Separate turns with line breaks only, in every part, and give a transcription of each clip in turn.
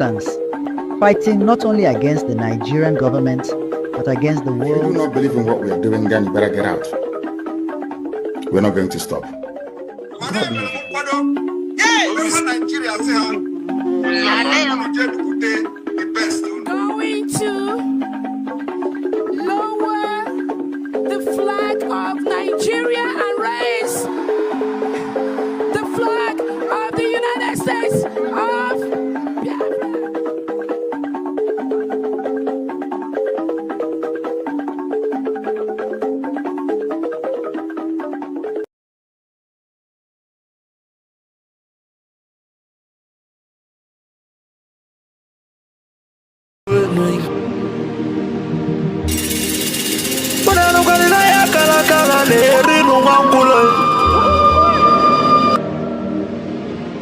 Biafrans, fighting not only against the Nigerian government, but against the world.
If you do not believe in what we are doing, then you better get out. We're not going to stop.
Going to lower the flag of Nigeria and raise the flag of the United States of Biafra.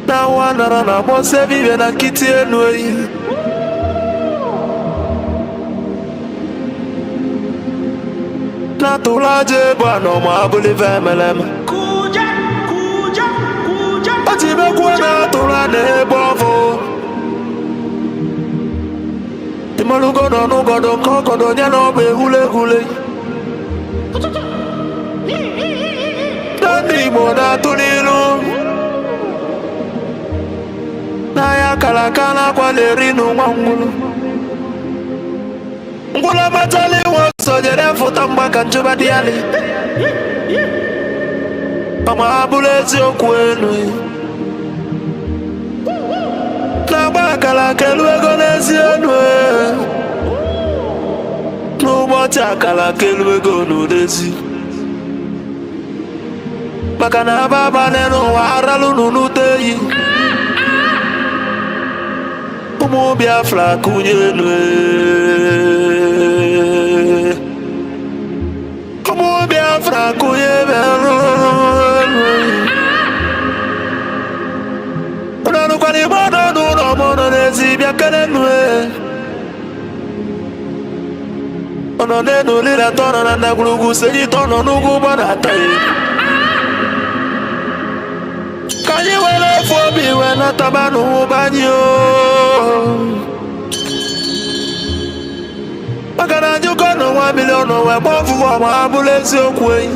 Na wana na bose vive na kiti enui na tulaje bwana mabuli vemelem kuja atibe kuena tulane bovo Timalugo no godo kokodo nya no be hule Dani moda tunilu na ya kalakala kwa lerinu mwangulu Ngula matali waso jere futa mbaka njuba diali Mama abulezi okwenu Na bakala kelwego nezi enwe Nubote akala kelwego nudezi Makana baba neno waralu nunuteyi Umu Biafra kunyenwe Umu Biafra kunyenwe Unanu kwa ni mono nuno mono nezi biakenenwe Ono nenu lila tono na nagulugu seji tono nugu bana tayi Kanyi wele fobi wena tabanu ubanyo Makana njuko no 1 million we bofu wa mabulezi okwe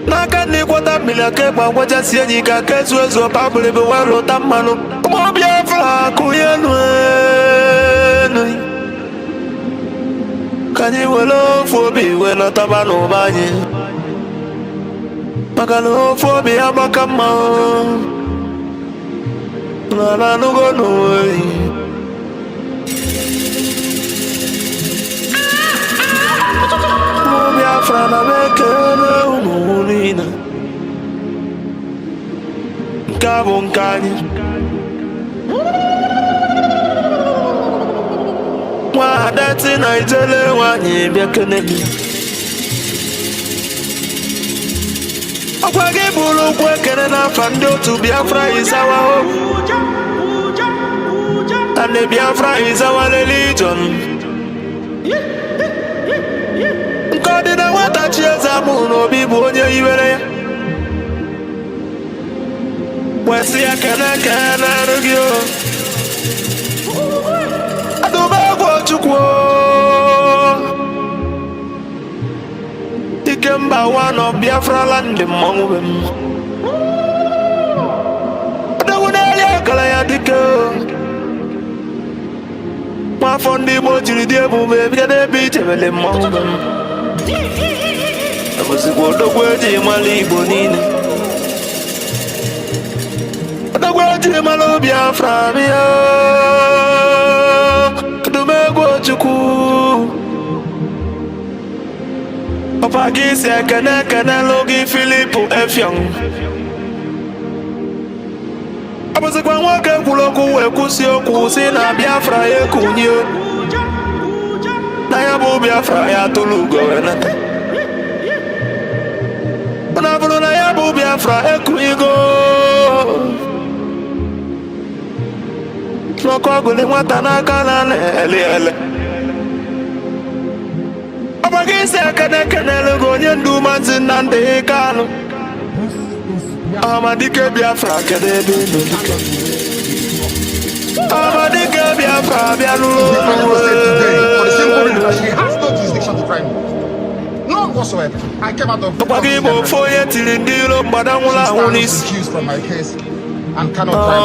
Naka ni kwata million keba waja sienyi ka kesu ezo pabule be waro tamano Umo Biafra kuyenwe Kanyi wele fobi wena tabanu ubanyo Makalo fobi abakama Na nugo noe Biafra na bekele umulina Nkabo nkanyi Mwadati na ijele wanyi biakeneli Akwage bulu kwekere na fandi otu Biafra is our hope And the Biafra is our religion Nkodi na wata chieza muno bibu onye iwere ya Wesi ya kene rugio Adubagwo chukwo Ikemba one of Biafra land mongwem Adawunelia kala ya dike Mafondi mojiri diebu mebide biche mele mongwem Amusikwo dogweji mali igbo nine Dogweji malo Biafra miya Adumegwo chukwu Papa gisi kene logi Philipu Efyong Abusikwa nwoke kwuloku wekusi okwu si na Biafra ekunye Na ya bụ Biafra ya tulugo wenata Una bulu na ya bụ Biafra ekunyigo Noko guli nwata n'aka na ele Abagise kene logo nye ndu Mazi Nnamdi Kanu Amadike Biafra kede ebe Amadike Biafra
Biafra said today, for the simple reason that she has no jurisdiction to try me. None whatsoever. I came out of she stands accused from my case and cannot try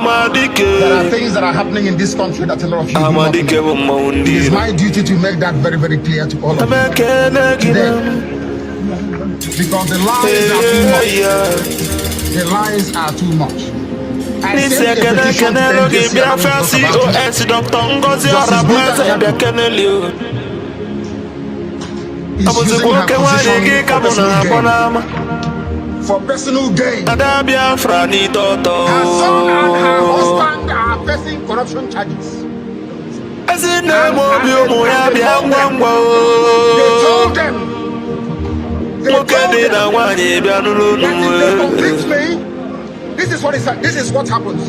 my case. There are things that are happening in this country that a lot of you do not know. It is my duty to make that very, very clear to all of you today. Because the lies are too much. The lies are too much. I sent a petition to the
Biafra COS Dr. NgoziOrabueze
is using her position for personal gain. Her son and her husband are facing corruption charges. They told them this is what happens.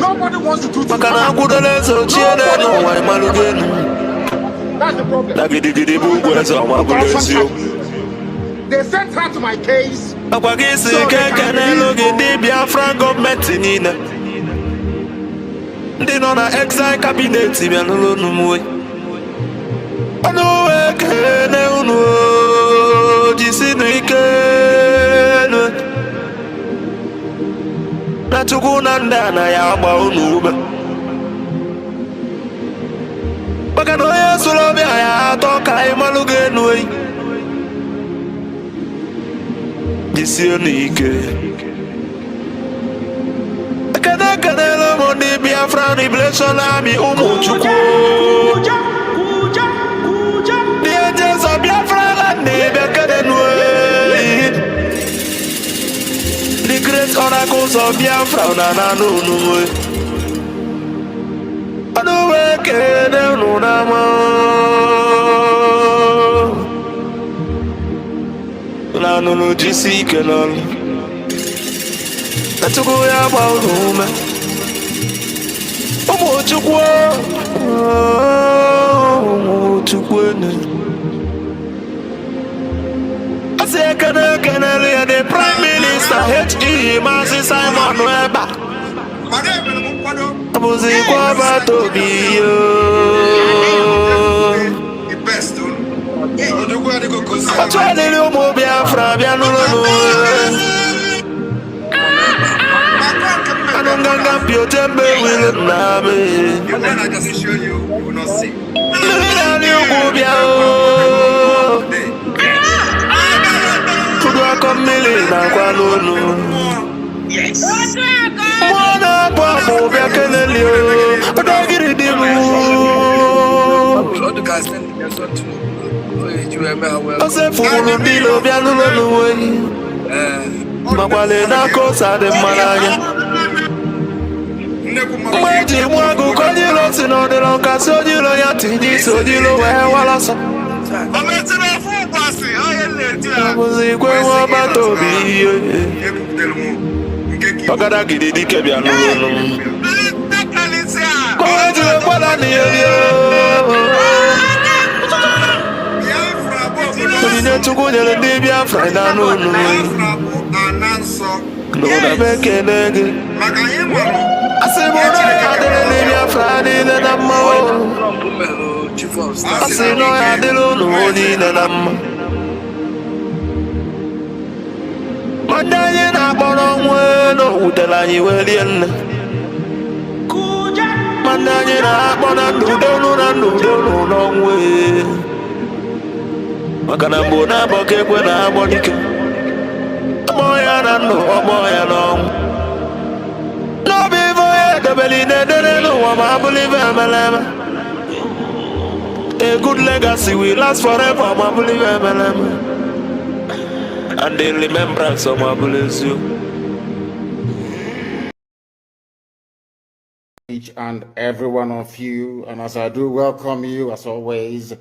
Nobody wants to do it. That's the problem. They sent her to my case. So they
Biafran government they know na exile cabinet me no no ano ekene unu jisinu ikene na tukuna ndana ya agba unu ube baka no yesu lo bia ya toka imaluge enu yi jisinu ikene Kanelo Mondi Biafra repression army Umuchukwu. The agents of Biafra and the great oracles of Biafra Nananu. Nanu GC Canon. That's a good about home. Umuchukwu. I say, can the Prime Minister H.E. Mazi Simon Webber. I was in Kwaba to be the best. I tried to do more Biafra. I don't got your temper with Nnamdi.
And then I can show you will not see. Yes.
Maji mwangu konyilo sinodilo kasojilo yatijisojilo wewalaso Muzikwe wabatobi Pagada gididi kebya nunu Kwenjile kwala niyo Kwenye chukunyele ndi Biafra na nunu Nuna beke nege Asimona ya dele Biafra ni nenama Asino ya dele ni nenama Mandaye na bono mweno utelanyi welien Mandaye na bono nudonu nongwe Makana mbona boke kwe na bonike Moya na no, moya long No before the belly dead no one I believe A good legacy will last forever, I believe And the remembrance of my bless you.
Each and every one of you, and as I do welcome you, as always,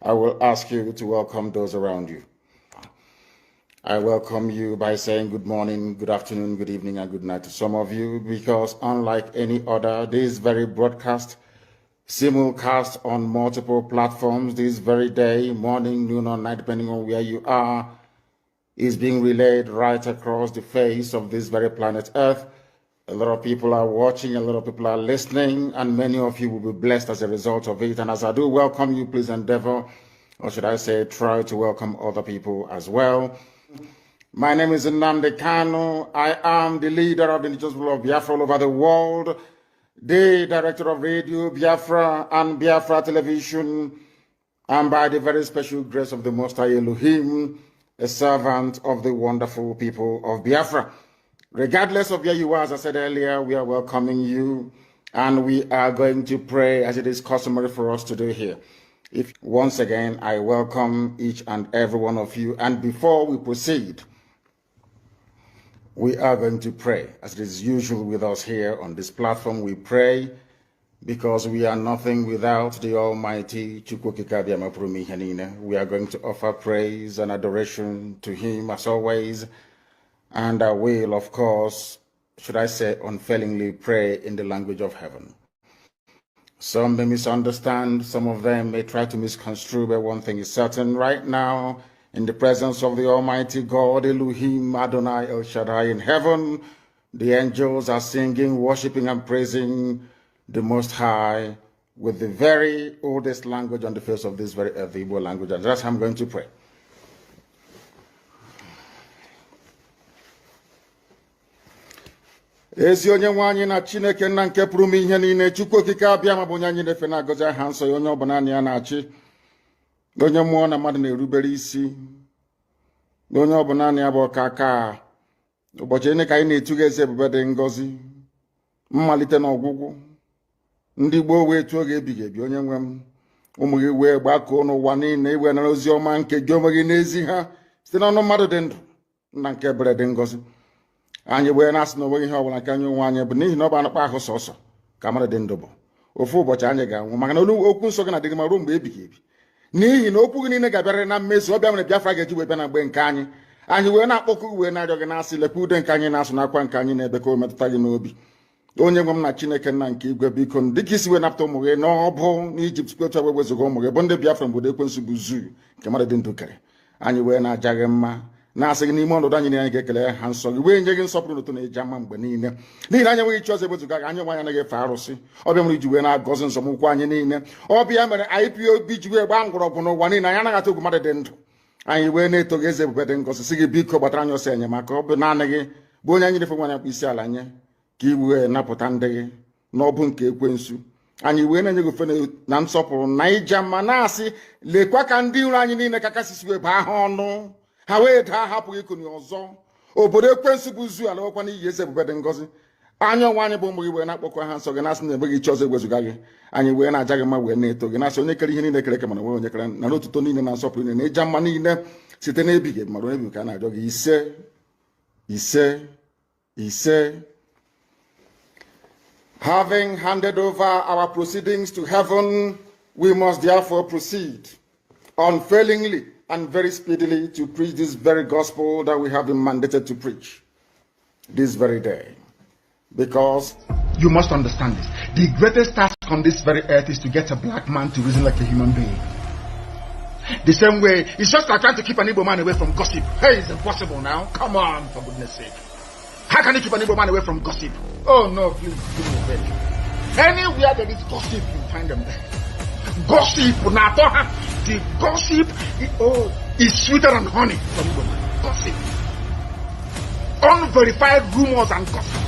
I will ask you to welcome those around you. I welcome you by saying good morning, good afternoon, good evening, and good night to some of you, because unlike any other, this very broadcast, simulcast on multiple platforms this very day, morning, noon, or night, depending on where you are,
is being relayed right across the face of this very planet Earth. A lot of people are watching, a lot of people are listening, and many of you will be blessed as a result of it. And as I do welcome you, please endeavor, or should I say, try to welcome other people as well. My name is Nnamdi Kanu. I am the leader of the indigenous people of Biafra all over the world, the director of radio Biafra and Biafra television, and by the very special grace of the Most High Elohim, a servant of the wonderful people of Biafra. Regardless of where you are, as I said earlier, we are welcoming you, and we are going to pray as it is customary for us to do here. Once again, I welcome each and every one of you, and before we proceed, we are going to pray. As it is usual with us here on this platform, we pray because we are nothing without the Almighty. We are going to offer praise and adoration to Him as always, and I will, of course, should I say, unfailingly pray in the language of heaven. Some may misunderstand, some of them may try to misconstrue, but one thing is certain right now, in the presence of the Almighty God, Elohim, Adonai, El Shaddai in heaven, the angels are singing, worshiping, and praising the Most High with the very oldest language on the face of this very earth, the Igbo language. And that's how I'm going to pray. Ezi onye nwe anyị na Chineke nna nke pụrụ m ihe niile, Chukwu okike abịa ma bụ onye anyị na-efe na-agọzi aha nsọ ya, onye ọbụla ya na-achị, onye mmụọ na mmadụ na-erubere isi, onye ọbụla ya bụ ọkaka. Ụbọchị ene ka anyị na-etuga eze ebube dị ngọzi, mmalite na ọgwụgwụ. Ndị gboo wee tuo oge ebighị ebi, onye nwe m, ụmụ gị wee gbakọọ n'ụwa niile iwe nara ozi ọma nke gị onwe gị n'ezi ha site n'ọnụ mmadụ dị ndụ, nna nke ebere dị ngọzi. Anyị wee na-asị na onweghị ihe ọbụla nke anyị onwe anyị bụ n'ihi na ọ bụ anụkpa ahụ sọsọ ka mmadụ dị ndụ bụ. Ofu ụbọchị anyị ga-anwụ, maka na okwu nsọ gị na-adịghị ma ruo mgbe ebighị ebi. N'ihi na okwu gị niile ga-abịarịrị na mmezu, ọ bịa mere Biafra ga-eji wee bịa na mgbe nke anyị. Anyị wee na-akpọkụ wee na-arịọ gị na-asị, lekwa ude nke anyị na-asụ n'akwa nke anyị na-ebe ka o metụta gị n'obi. Onye nwe m na Chineke nna nke igwe, biko dịka isi wee napụta ụmụ gị n'ọbụ n'Ijipt kwetu wee wezuga ụmụ gị bụ ndị Biafra mgbe ekwensu bụ zuu nke mmadụ dị ndụ kere. Anyị wee na-aja gị mma, na-asị gị n'ime ọnọdụ anyị niile anyị ga-ekele ha nsọ gị, wee nye gị nsọpụrụ n'ụtụ na-eji ama mgbe niile. N'ihi na anyị enweghị chi ọzọ ewezuga gị, anyị onwe anyị anaghị efe arụsị. Ọbịa mere iji wee na-agọzi nzọmụkwụ anyị niile. Ọbịa mere IPOB ji wee gbaa mgbọrọgwụ n'ụwa niile, anyị anaghị atụ egwu mmadụ dị ndụ. Anyị wee na-eto gị eze ebube dị ngọzi, sị gị biko gbatara anyị ọsọ enyemaka. Ọ bụ naanị gị bụ onye anyị na-efe nwa anyị akpụ isi ala nye, ka i wee napụta ndị gị n'ọbụ nke ekwensu. Anyị wee na-enye gị ofe na nsọpụrụ na ija mma, na-asị lekwa ka ndị iro anyị niile ka kasisi wee baa ha ọnụ, ha wee daa hapụghị ikuni ọzọ. Obodo ekwensu bụ zu ala nwekwa n'iyi eze ebube dị ngọzi. Anyị onwe anyị bụ ụmụ gị wee na-akpọkọ ha nsọ gị, na-asị na enweghị chi ọzọ ewezuga gị. Anyị wee na-aja gị mma wee na-eto gị, na-asị onye kere ihe niile kere eke mana onwe onye kere, na n'otuto niile na nsọpụrụ niile na ịja mma niile site n'ebighị ebi mara onye ebighị ka a na-arịọ gị. Ise ise ise. Having handed over our proceedings to heaven, we must therefore proceed unfailingly and very speedily to preach this very gospel that we have been mandated to preach this very day. Because you must understand this. The greatest task on this very earth is to get a black man to reason like a human being. The same way, it's just like trying to keep an Igbo man away from gossip. Hey, it's impossible now. Come on, for goodness sake. How can you keep an Igbo man away from gossip? Oh no, please, give me a break. Anywhere there is gossip, you find them there. Gossip, the gossip is sweeter than honey from Igbo man. Gossip. Unverified rumors and gossip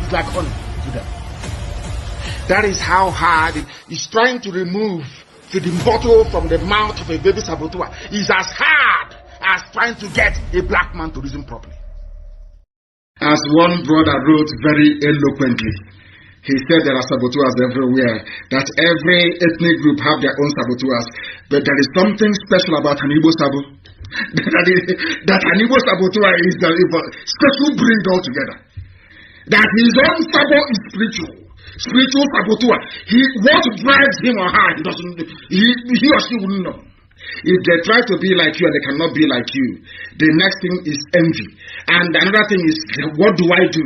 is like honey to them. That is how hard it is trying to remove the bottle from the mouth of a baby saboteur. Is as hard as trying to get a black man to reason properly. As one brother wrote very eloquently, he said there are saboteurs everywhere, that every ethnic group have their own saboteurs, but there is something special about an Igbo sabo. that an Igbo saboteur is a special breed altogether. That his own sabo is spiritual saboteur. What drives him or her, he or she wouldn't know. If they try to be like you and they cannot be like you, the next thing is envy. And another thing is, what do I do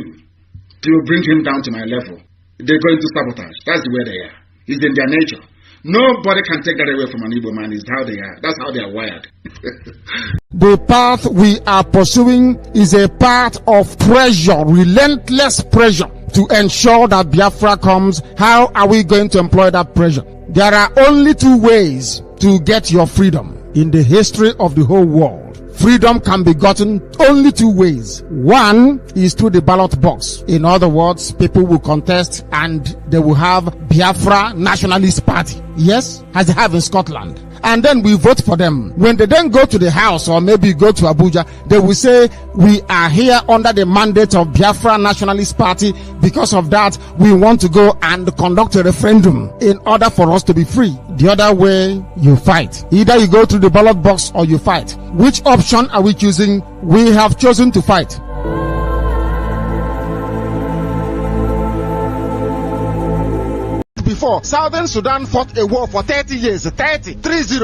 to bring him down to my level? They're going to sabotage. That's the way they are. It's in their nature. Nobody can take that away from an Igbo man. It's how they are. That's how they are wired.
The path we are pursuing is a path of pressure, relentless pressure to ensure that Biafra comes. How are we going to employ that pressure? There are only two ways to get your freedom in the history of the whole world. Freedom can be gotten only two ways. One is through the ballot box. In other words, people will contest and they will have Biafra Nationalist Party. Yes, as they have in Scotland. And then we vote for them. When they then go to the house or maybe go to Abuja, they will say, we are here under the mandate of Biafra Nationalist Party. Because of that, we want to go and conduct a referendum in order for us to be free. The other way, you fight. Either you go through the ballot box or you fight. Which option are we choosing? We have chosen to fight. Before, Southern Sudan fought a war for 30 years. 30.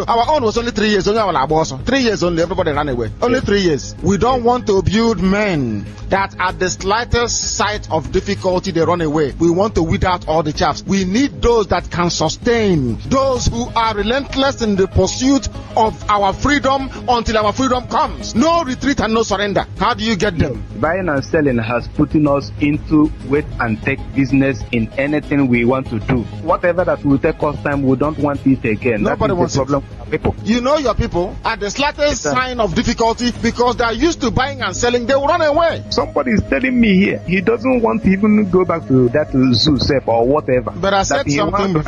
Our own was only 3 years. Only our boss. 3 years only. Everybody ran away. Only 3 years. We don't want to build men that at the slightest sight of difficulty, they run away. We want to weed out all the chaffs. We need those that can sustain. Those who are relentless in the pursuit of our freedom until our freedom comes. No retreat and no surrender. How do you get them?
Buying and selling has put us into wait and take business in anything we want to do. Whatever that will take us time, we don't want it again.
Nobody wants
the problem for people.
You know your people, at the slightest sign of difficulty, because they are used to buying and selling, they will run away.
Somebody is telling me here, he doesn't want to even go back to that zoo set or whatever.
But I said something.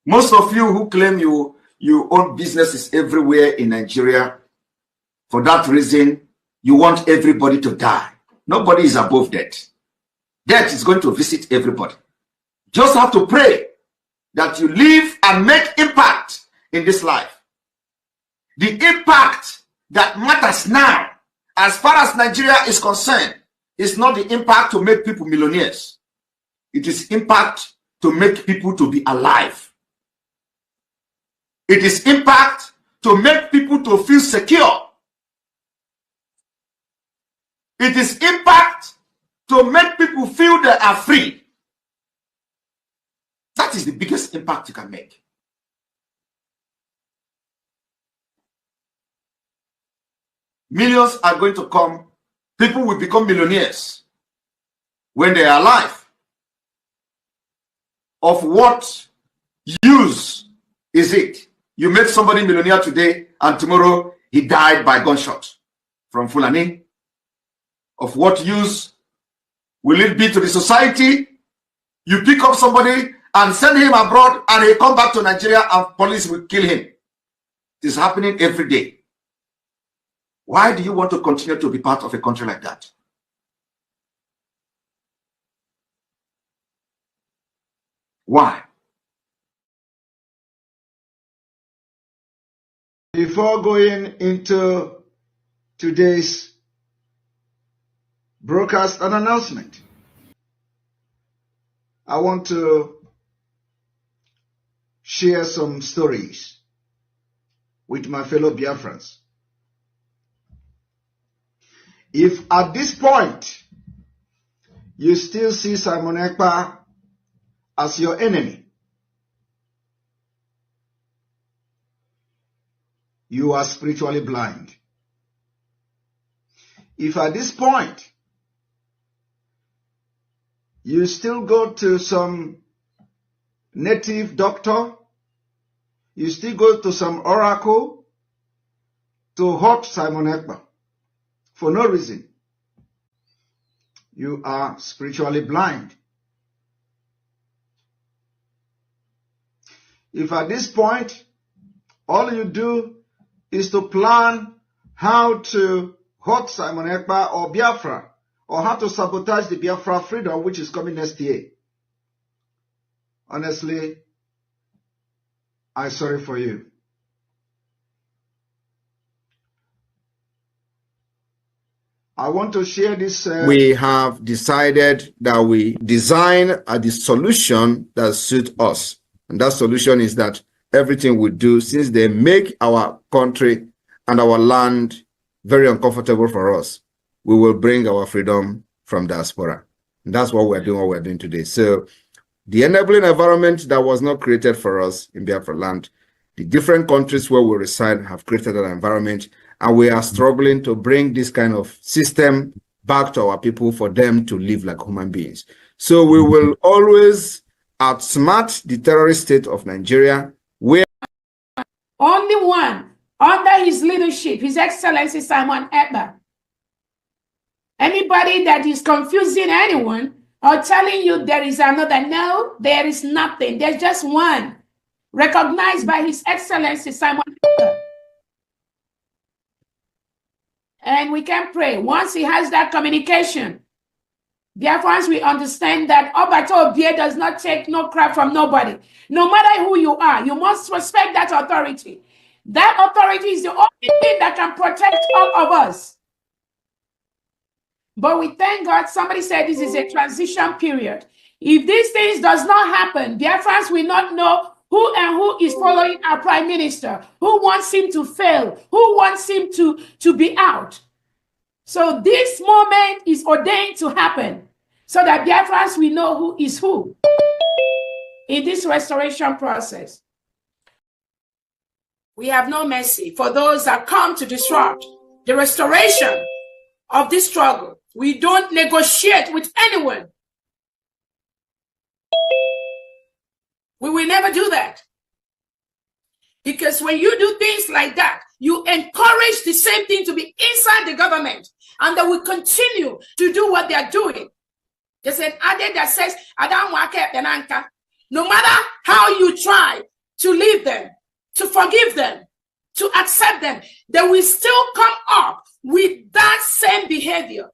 Most of you who claim you own businesses everywhere in Nigeria, for that reason, you want everybody to die. Nobody is above death. Death is going to visit everybody. Just have to pray that you live and make impact in this life. The impact that matters now, as far as Nigeria is concerned, is not the impact to make people millionaires. It is impact to make people to be alive. It is impact to make people to feel secure. It is impact to make people feel they are free. That is the biggest impact you can make. Millions are going to come. People will become millionaires when they are alive. Of what use is it? You make somebody millionaire today and tomorrow he died by gunshot from Fulani. Of what use will it be to the society? You pick up somebody and send him abroad and he come back to Nigeria and police will kill him. It is happening every day. Why do you want to continue to be part of a country like that? Why?
Before going into today's broadcast and announcement, I want to share some stories with my fellow Biafrans. If at this point you still see Simon Ekpa as your enemy, you are spiritually blind. If at this point you still go to some native doctor, you still go to some oracle to hurt Simon Ekpa for no reason, you are spiritually blind. If at this point all you do is to plan how to hurt Simon Ekpa or Biafra, or how to sabotage the Biafra freedom which is coming next year, honestly, I'm sorry for you. I want to share this.
We have decided that we design the solution that suits us. And that solution is that everything we do, since they make our country and our land very uncomfortable for us, we will bring our freedom from diaspora. And that's what we're doing today. So
The enabling environment that was not created for us in Biafra land, the different countries where we reside have created an environment, and we are struggling to bring this kind of system back to our people for them to live like human beings. So we will always outsmart the terrorist state of Nigeria, where
only one under his leadership, His Excellency Simon Ekpa. Anybody that is confusing anyone or telling you there is another, no, there is nothing. There's just one, recognized by His Excellency Simon Ekpa. And we can pray. Once he has that communication, Biafrans, we understand that Obato Obie does not take no crap from nobody. No matter who you are, you must respect that authority. That authority is the only thing that can protect all of us. But we thank God, somebody said this is a transition period. If these things does not happen, Biafrans will not know who is following our prime minister, who wants him to fail, who wants him to be out. So this moment is ordained to happen so that Biafrans will know who is who in this restoration process. We have no mercy for those that come to disrupt the restoration of this struggle. We don't negotiate with anyone. We will never do that. Because when you do things like that, you encourage the same thing to be inside the government, and they will continue to do what they are doing. There's an adage that says, no matter how you try to leave them, to forgive them, to accept them, they will still come up with that same behavior.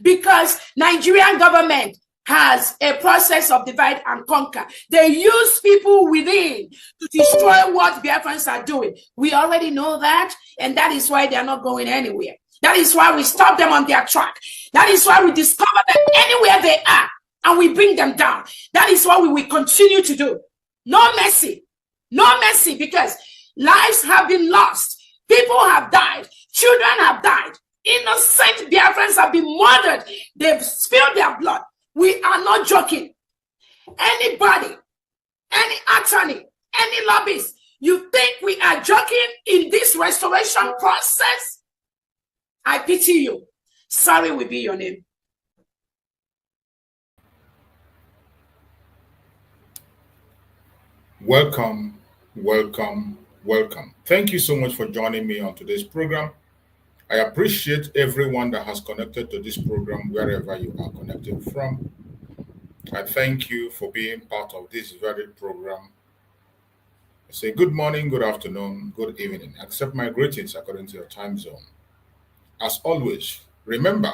Because Nigerian government has a process of divide and conquer. They use people within to destroy what Biafrans are doing. We already know that, and that is why they are not going anywhere. That is why we stop them on their track. That is why we discover them anywhere they are, and we bring them down. That is what we will continue to do. No mercy. No mercy, because lives have been lost. People have died. Children have died. Innocent Biafrans have been murdered. They've spilled their blood. We are not joking. Anybody, any attorney, any lobbyist, you think we are joking in this restoration process? I pity you. Sorry will be your name.
Welcome, welcome, welcome. Thank you so much for joining me on today's program. I appreciate everyone that has connected to this program wherever you are connected from. I thank you for being part of this very program. I say good morning, good afternoon, good evening. Accept my greetings according to your time zone. As always, remember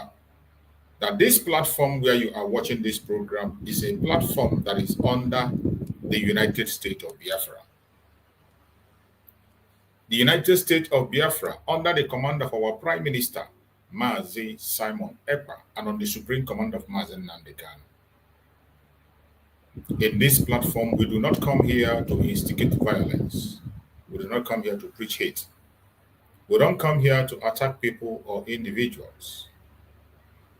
that this platform where you are watching this program is a platform that is under the United States of Biafra. The United States of Biafra, under the command of our Prime Minister, Mazi Simon Ekpa, and on the Supreme Command of Mazi Nnamdi. In this platform, we do not come here to instigate violence. We do not come here to preach hate. We don't come here to attack people or individuals.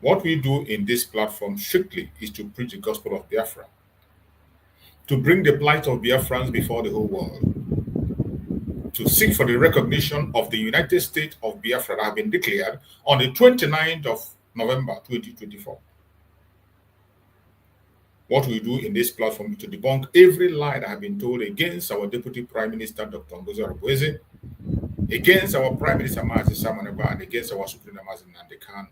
What we do in this platform strictly is to preach the gospel of Biafra, to bring the plight of Biafrans before the whole world, to seek for the recognition of the United States of Biafra that have been declared on the 29th of November 2024. What we do in this platform is to debunk every lie that has been told against our Deputy Prime Minister, Dr. NgoziOrabueze, against our Prime Minister, Mazi Simon Ekpa, and against our Supreme Mazi Nnamdi.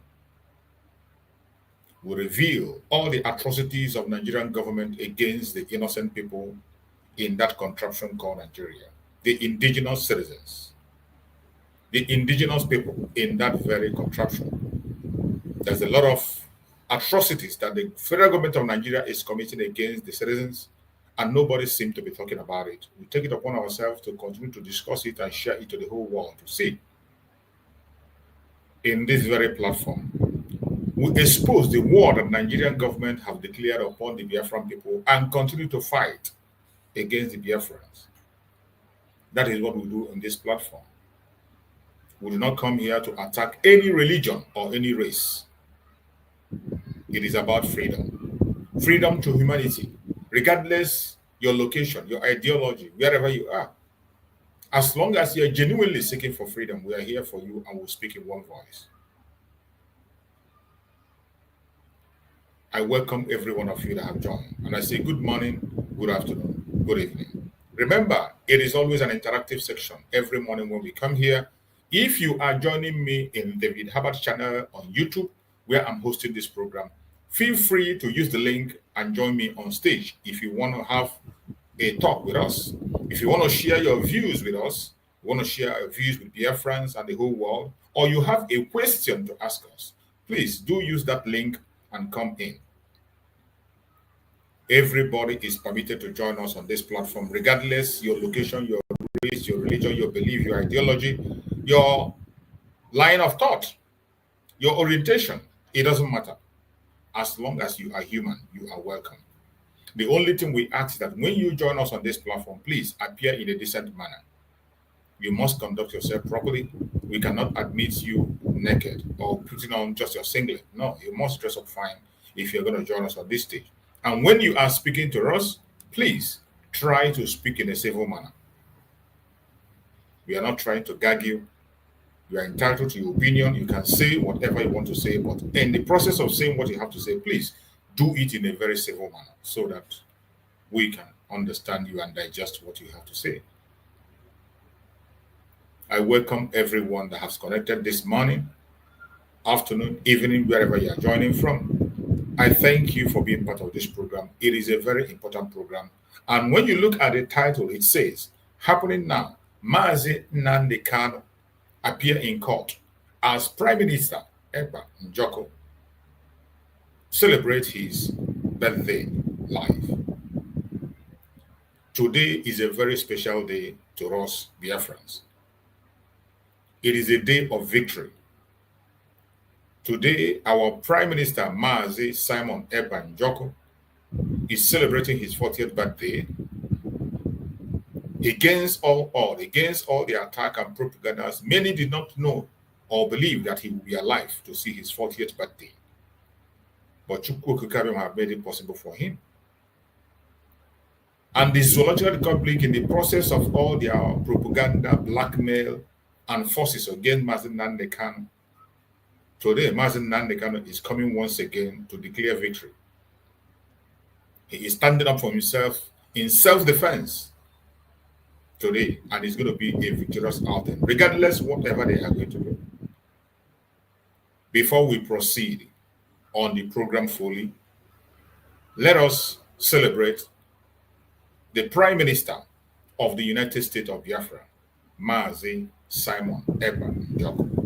We reveal all the atrocities of Nigerian government against the innocent people in that contraption called Nigeria, the indigenous citizens, the indigenous people in that very contraption. There's a lot of atrocities that the federal government of Nigeria is committing against the citizens, and nobody seems to be talking about it. We take it upon ourselves to continue to discuss it and share it to the whole world to see. In this very platform, we expose the war that Nigerian government have declared upon the Biafran people and continue to fight against the Biafrans. That is what we do in this platform. We do not come here to attack any religion or any race. It is about freedom. Freedom to humanity.
regardless your location, your ideology, wherever you are. As long as you're genuinely seeking for freedom, we are here for you and we'll speak in one voice. I welcome every one of you that have joined. And I say good morning, good afternoon, good evening. Remember, it is always an interactive section every morning when we come here. If you are joining me in David Hubbard channel on YouTube, where I'm hosting this program, feel free to use the link and join me on stage if you want to have a talk with us. If you want to share your views with us, you want to share your views with Biafrans and the whole world, or you have a question to ask us, please do use that link and come in. Everybody is permitted to join us on this platform, regardless your location, your race, your religion, your belief, your ideology, your line of thought, your orientation. It doesn't matter. As long as you are human, you are welcome. The only thing we ask is that when you join us on this platform, please appear in a decent manner. You must conduct yourself properly. We cannot admit you naked or putting on just your singlet. No, you must dress up fine if you're going to join us on this stage. And when you are speaking to us, please try to speak in a civil manner. We are not trying to gag you. You are entitled to your opinion. You can say whatever you want to say, but in the process of saying what you have to say, please do it in a very civil manner so that we can understand you and digest what you have to say. I welcome everyone that has connected this morning, afternoon, evening, wherever you are joining from. I thank you for being part of this program. It is a very important program. And when you look at the title, it says, happening now, Mazi Nnamdi Kanu appear in court as Prime Minister Ekpa Njoku celebrate his birthday live. Today is a very special day to us Biafrans. It is a day of victory. Today, our Prime Minister Mazi Simon Ekpa Njoku is celebrating his 40th birthday against all odds, against all the attack and propagandas. Many did not know or believe that he would be alive to see his 40th birthday. But Chukwu have made it possible for him. And the Zoological Republic, in the process of all their propaganda, blackmail, and forces against Mazi Nnamdi Kanu, today, Mazi Nnamdi Kanu is coming once again to declare victory. He is standing up for himself in self-defense today, and it's going to be a victorious outing, regardless whatever they are going to do. Before we proceed on the program fully, let us celebrate the Prime Minister of the United States of Biafra, Mazi Simon Ekpa Njoku.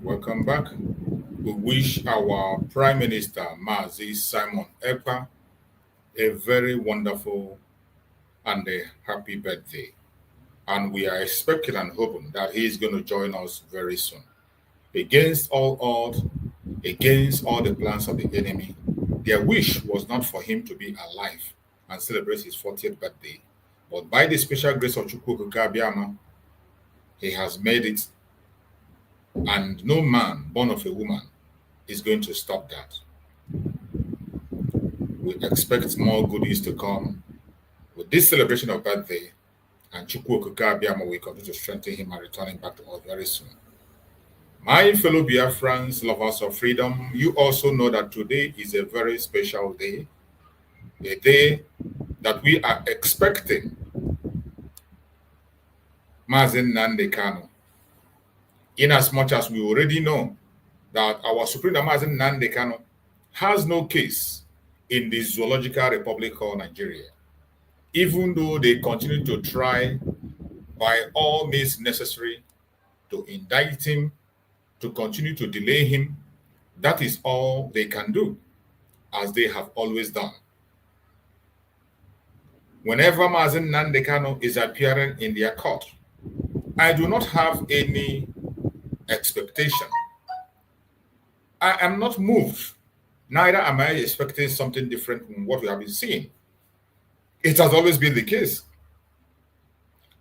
Welcome back. We wish our Prime Minister, Mazi Simon Ekpa, a very wonderful and a happy birthday. And we are expecting and hoping that he is going to join us very soon. Against all odds, against all the plans of the enemy, their wish was not for him to be alive and celebrate his 40th birthday. But by the special grace of Chukwu Kabiama, he has made it. And no man born of a woman is going to stop that. We expect more goodies to come with this celebration of birthday, and Chukwu Abiyama will continue to strengthen him and return him back to us very soon. My fellow Biafrans, lovers of freedom, you also know that today is a very special day, a day that we are expecting Mazi Nnamdi Kanu. In as much as we already know that our Supreme Mazi Nnamdi Kanu has no case in the Zoological Republic called Nigeria, even though they continue to try by all means necessary to indict him, to continue to delay him. That is all they can do, as they have always done. Whenever Mazi Nnamdi Kanu is appearing in their court, I do not have any expectation. I am not moved. Neither am I expecting something different from what we have been seeing. It has always been the case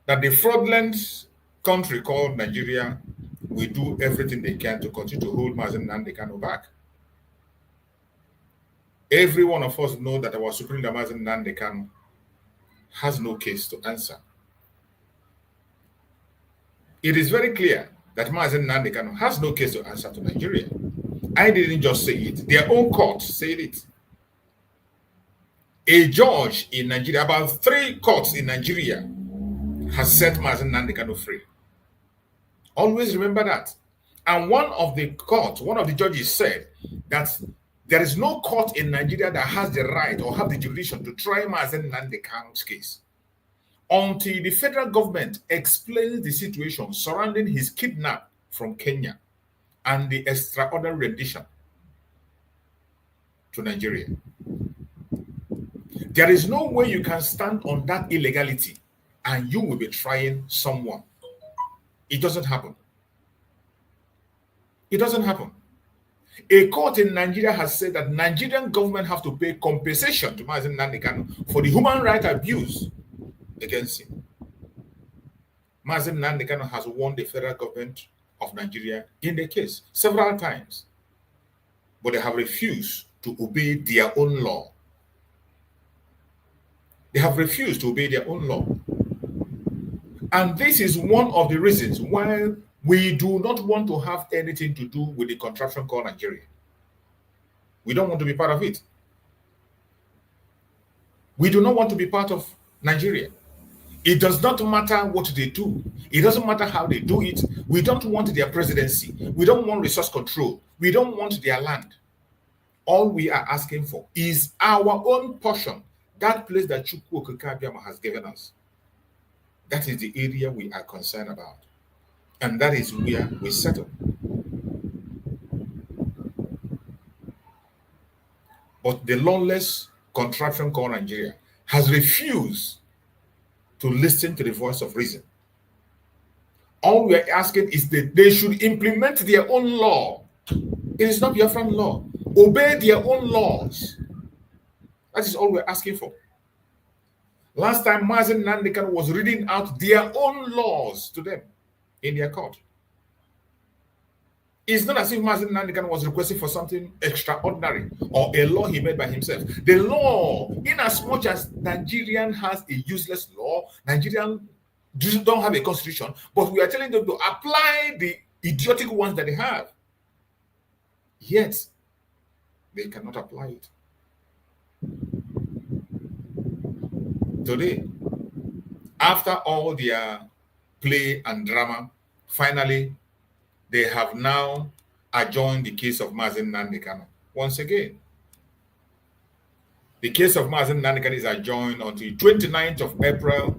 that the fraudulent country called Nigeria will do everything they can to continue to hold Mazi Nnamdi Kanu back. Every one of us know that our Supreme Mazi Nnamdi Kanu has no case to answer. It is very clear that Mazi Nnamdi Kanu has no case to answer to Nigeria. I didn't just say it. Their own court said it. A judge in Nigeria, about 3 courts in Nigeria, has set Mazi Nnamdi Kanu free. Always remember that. And one of the judges said that there is no court in Nigeria that has the right or have the jurisdiction to try Mazi Nnamdi Kanu's case until the federal government explains the situation surrounding his kidnap from Kenya and the extraordinary rendition to Nigeria. There is no way you can stand on that illegality and you will be trying someone. It doesn't happen. It doesn't happen. A court in Nigeria has said that Nigerian government have to pay compensation to Mazi Nnamdi for the human rights abuse against him. Mazi Nnamdi has won the federal government of Nigeria in the case several times, but they have refused to obey their own law. They have refused to obey their own law. And this is one of the reasons why we do not want to have anything to do with the contraption called Nigeria. We don't want to be part of it. We do not want to be part of Nigeria. It does not matter what they do. It doesn't matter how they do it. We don't want their presidency. We don't want resource control. We don't want their land. All we are asking for is our own portion, that place that Chukwu Okike Abiama has given us. That is the area we are concerned about. And that is where we settle. But the lawless contraption called Nigeria has refused to listen to the voice of reason. All we are asking is that they should implement their own law. It is not Biafran law. Obey their own laws. That is all we're asking for. Last time, Mazi Nnamdi was reading out their own laws to them in their court. It's not as if Mazi Nnamdi was requesting for something extraordinary or a law he made by himself. The law, in as much as Nigerian has a useless law, Nigerian don't have a constitution, but we are telling them to apply the idiotic ones that they have. Yet, they cannot apply it. Today, after all their play and drama, finally, they have now adjourned the case of Mazi Nnamdi once again. The case of Mazi Nnamdi is adjourned until 29th of April,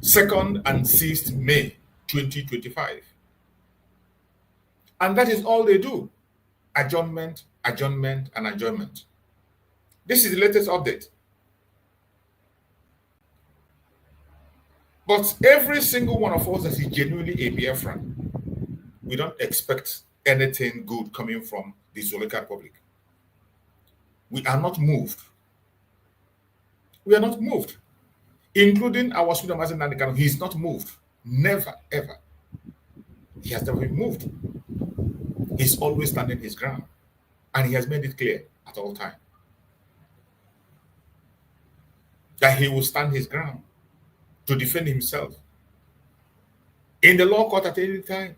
2nd and 6th May 2025. And that is all they do. Adjournment, adjournment, and adjournment. This is the latest update. But every single one of us that is genuinely a Biafran, we don't expect anything good coming from the Geopolitical Republic. We are not moved. We are not moved. Including our student Mazi Nnamdi, he is not moved. Never, ever. He has never been moved. He's always standing his ground. And he has made it clear at all times that he will stand his ground to defend himself in the law court at any time.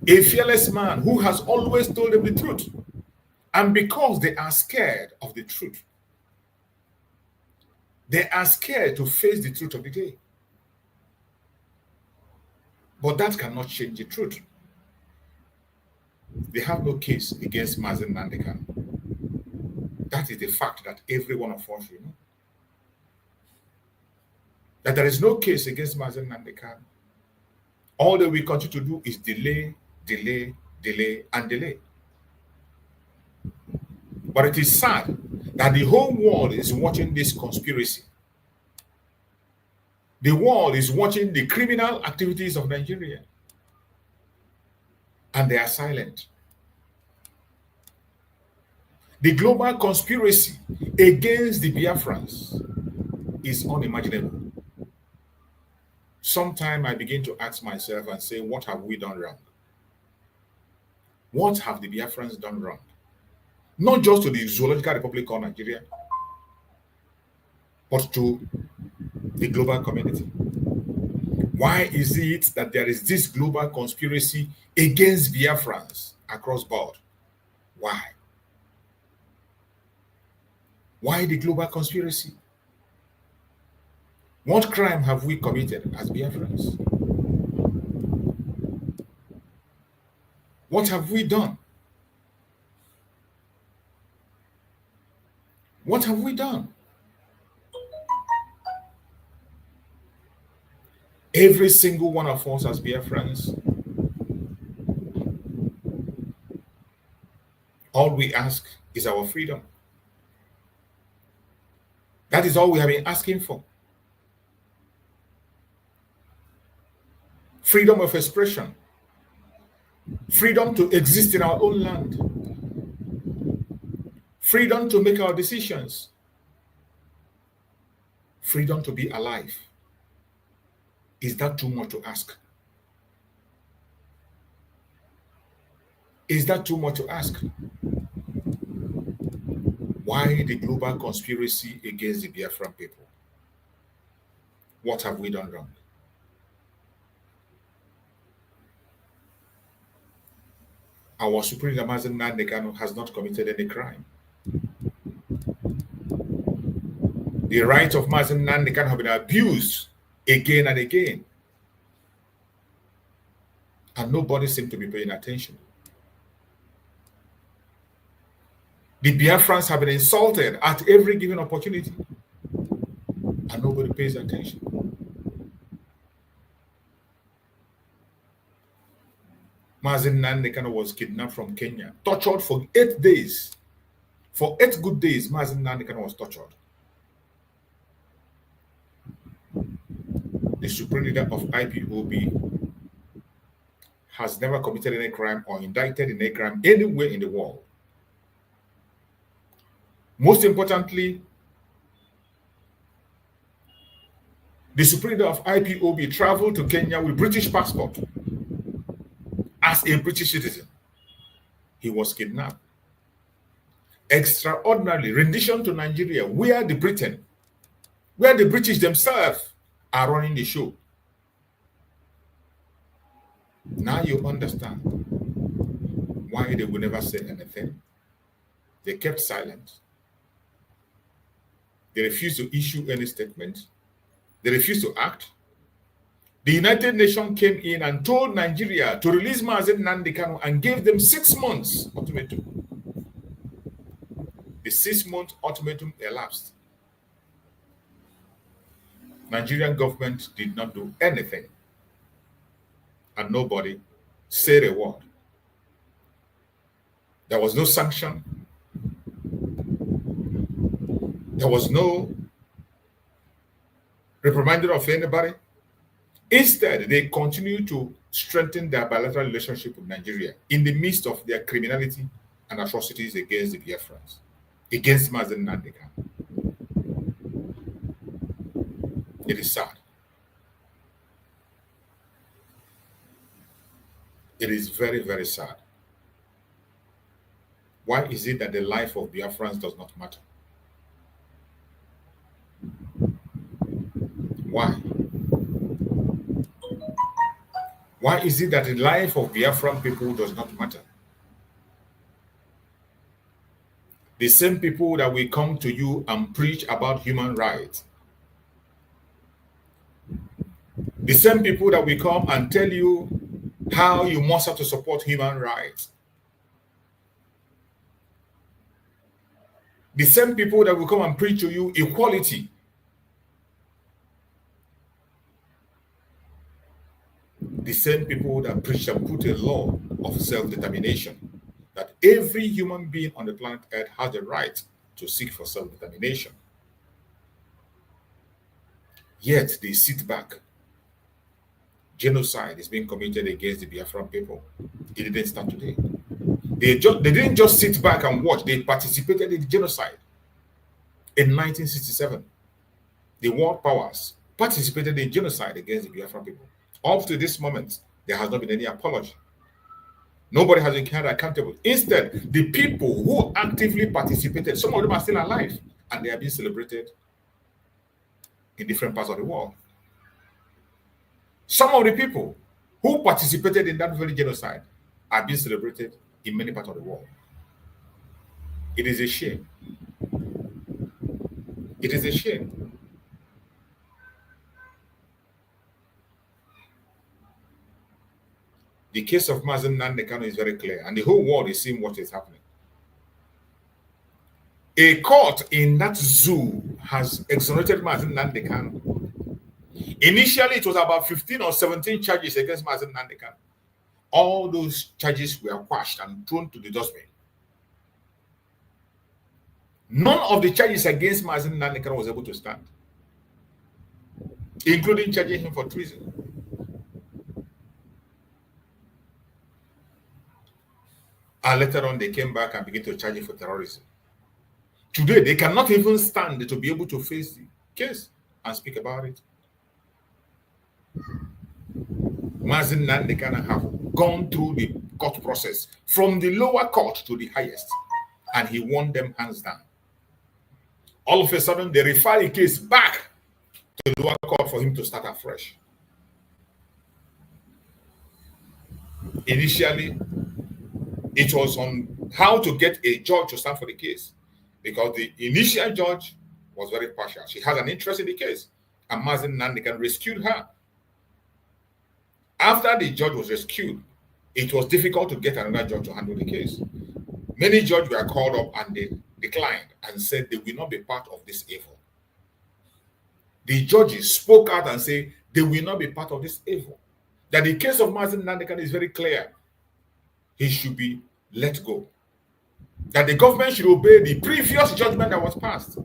A fearless man who has always told them the truth. And because they are scared of the truth, they are scared to face the truth of the day. But that cannot change the truth. They have no case against Mazi Nnamdi. That is the fact that every one of us should know. That there is no case against Mazi Nnamdi. All that we continue to do is delay, delay, delay, and delay. But it is sad that the whole world is watching this conspiracy. The world is watching the criminal activities of Nigeria. And they are silent. The global conspiracy against the Biafrans is unimaginable. Sometimes I begin to ask myself and say, what have we done wrong? What have the Biafrans done wrong? Not just to the Zoological Republic of Nigeria, but to the global community. Why is it that there is this global conspiracy against Biafrans across board? Why? Why the global conspiracy? What crime have we committed as Biafrans? What have we done? What have we done? Every single one of us as Biafrans, All we ask is our freedom. That is all we have been asking for. Freedom of expression. Freedom to exist in our own land. Freedom to make our decisions. Freedom to be alive. Is that too much to ask? Is that too much to ask? Why the global conspiracy against the Biafran people? What have we done wrong? Our Supreme Leader Mazi Nnamdi has not committed any crime. The rights of Mazi Nnamdi have been abused again and again. And nobody seems to be paying attention. The Biafrans have been insulted at every given opportunity. And nobody pays attention. Mazi Nnamdi was kidnapped from Kenya, tortured for 8 days. For 8 good days, Mazi Nnamdi was tortured. The Supreme Leader of IPOB has never committed any crime or indicted in any crime anywhere in the world. Most importantly, the Supreme Leader of IPOB traveled to Kenya with British passport as a British citizen. He was kidnapped. Extraordinarily, rendition to Nigeria, where the British themselves are running the show. Now you understand why they would never say anything. They kept silent. They refused to issue any statement. They refused to act. The United Nations came in and told Nigeria to release Mazi Nnamdi and gave them 6 months ultimatum. The 6-month ultimatum elapsed. Nigerian government did not do anything. And nobody said a word. There was no sanction. There was no reprimanding of anybody. Instead, they continue to strengthen their bilateral relationship with Nigeria in the midst of their criminality and atrocities against the Biafrans, against Mazi Nnamdi. It is sad. It is very, very sad. Why is it that the life of Biafrans does not matter? Why? Why is it that the life of Biafran people does not matter? The same people that will come to you and preach about human rights, the same people that will come and tell you how you must have to support human rights, the same people that will come and preach to you equality, the same people that preach and put a law of self-determination, that every human being on the planet Earth has the right to seek for self-determination. Yet they sit back. Genocide is being committed against the Biafran people. It didn't start today. They didn't just sit back and watch. They participated in the genocide. In 1967, the world powers participated in genocide against the Biafran people. Up to this moment, there has not been any apology. Nobody has been held accountable. Instead, the people who actively participated, some of them are still alive, and they are being celebrated in different parts of the world. Some of the people who participated in that very genocide are being celebrated in many parts of the world. It is a shame. It is a shame. The case of Mazi Nnamdi is very clear, and the whole world is seeing what is happening. A court in that zoo has exonerated Mazi Nnamdi. Initially, it was about 15 or 17 charges against Mazi Nnamdi. All those charges were quashed and thrown to the dustbin. None of the charges against Mazi Nnamdi was able to stand, including charging him for treason. And later on, they came back and began to charge him for terrorism. Today, they cannot even stand to be able to face the case and speak about it. Mazi Nnamdi have gone through the court process from the lower court to the highest, and he won them hands down. All of a sudden, they refer the case back to the lower court for him to start afresh. Initially, it was on how to get a judge to stand for the case, because the initial judge was very partial. She has an interest in the case, and Mazi Nnamdi rescued her. After the judge was rescued, it was difficult to get another judge to handle the case. Many judges were called up and they declined and said they will not be part of this evil. The judges spoke out and said they will not be part of this evil. That the case of Mazi Nnamdi is very clear. He should be let go. That the government should obey the previous judgment that was passed.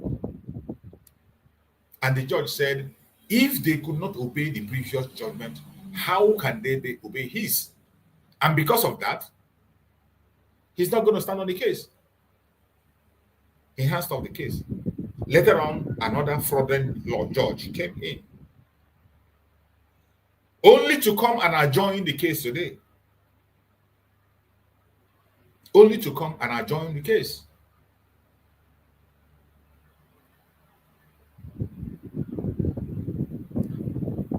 And the judge said, if they could not obey the previous judgment, how can they obey his? And because of that, he's not going to stand on the case. He has stopped the case. Later on, another fraudulent law judge came in, only to come and adjourn the case today. Only to come and adjourn the case.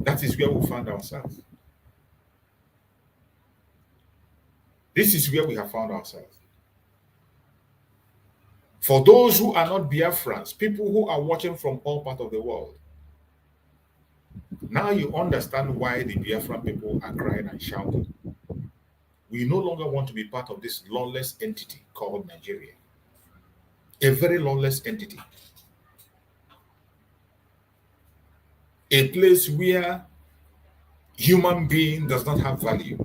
That is where we found ourselves. This is where we have found ourselves. For those who are not Biafrans, people who are watching from all parts of the world, now you understand why the Biafran people are crying and shouting. We no longer want to be part of this lawless entity called Nigeria. A very lawless entity. A place where human being does not have value.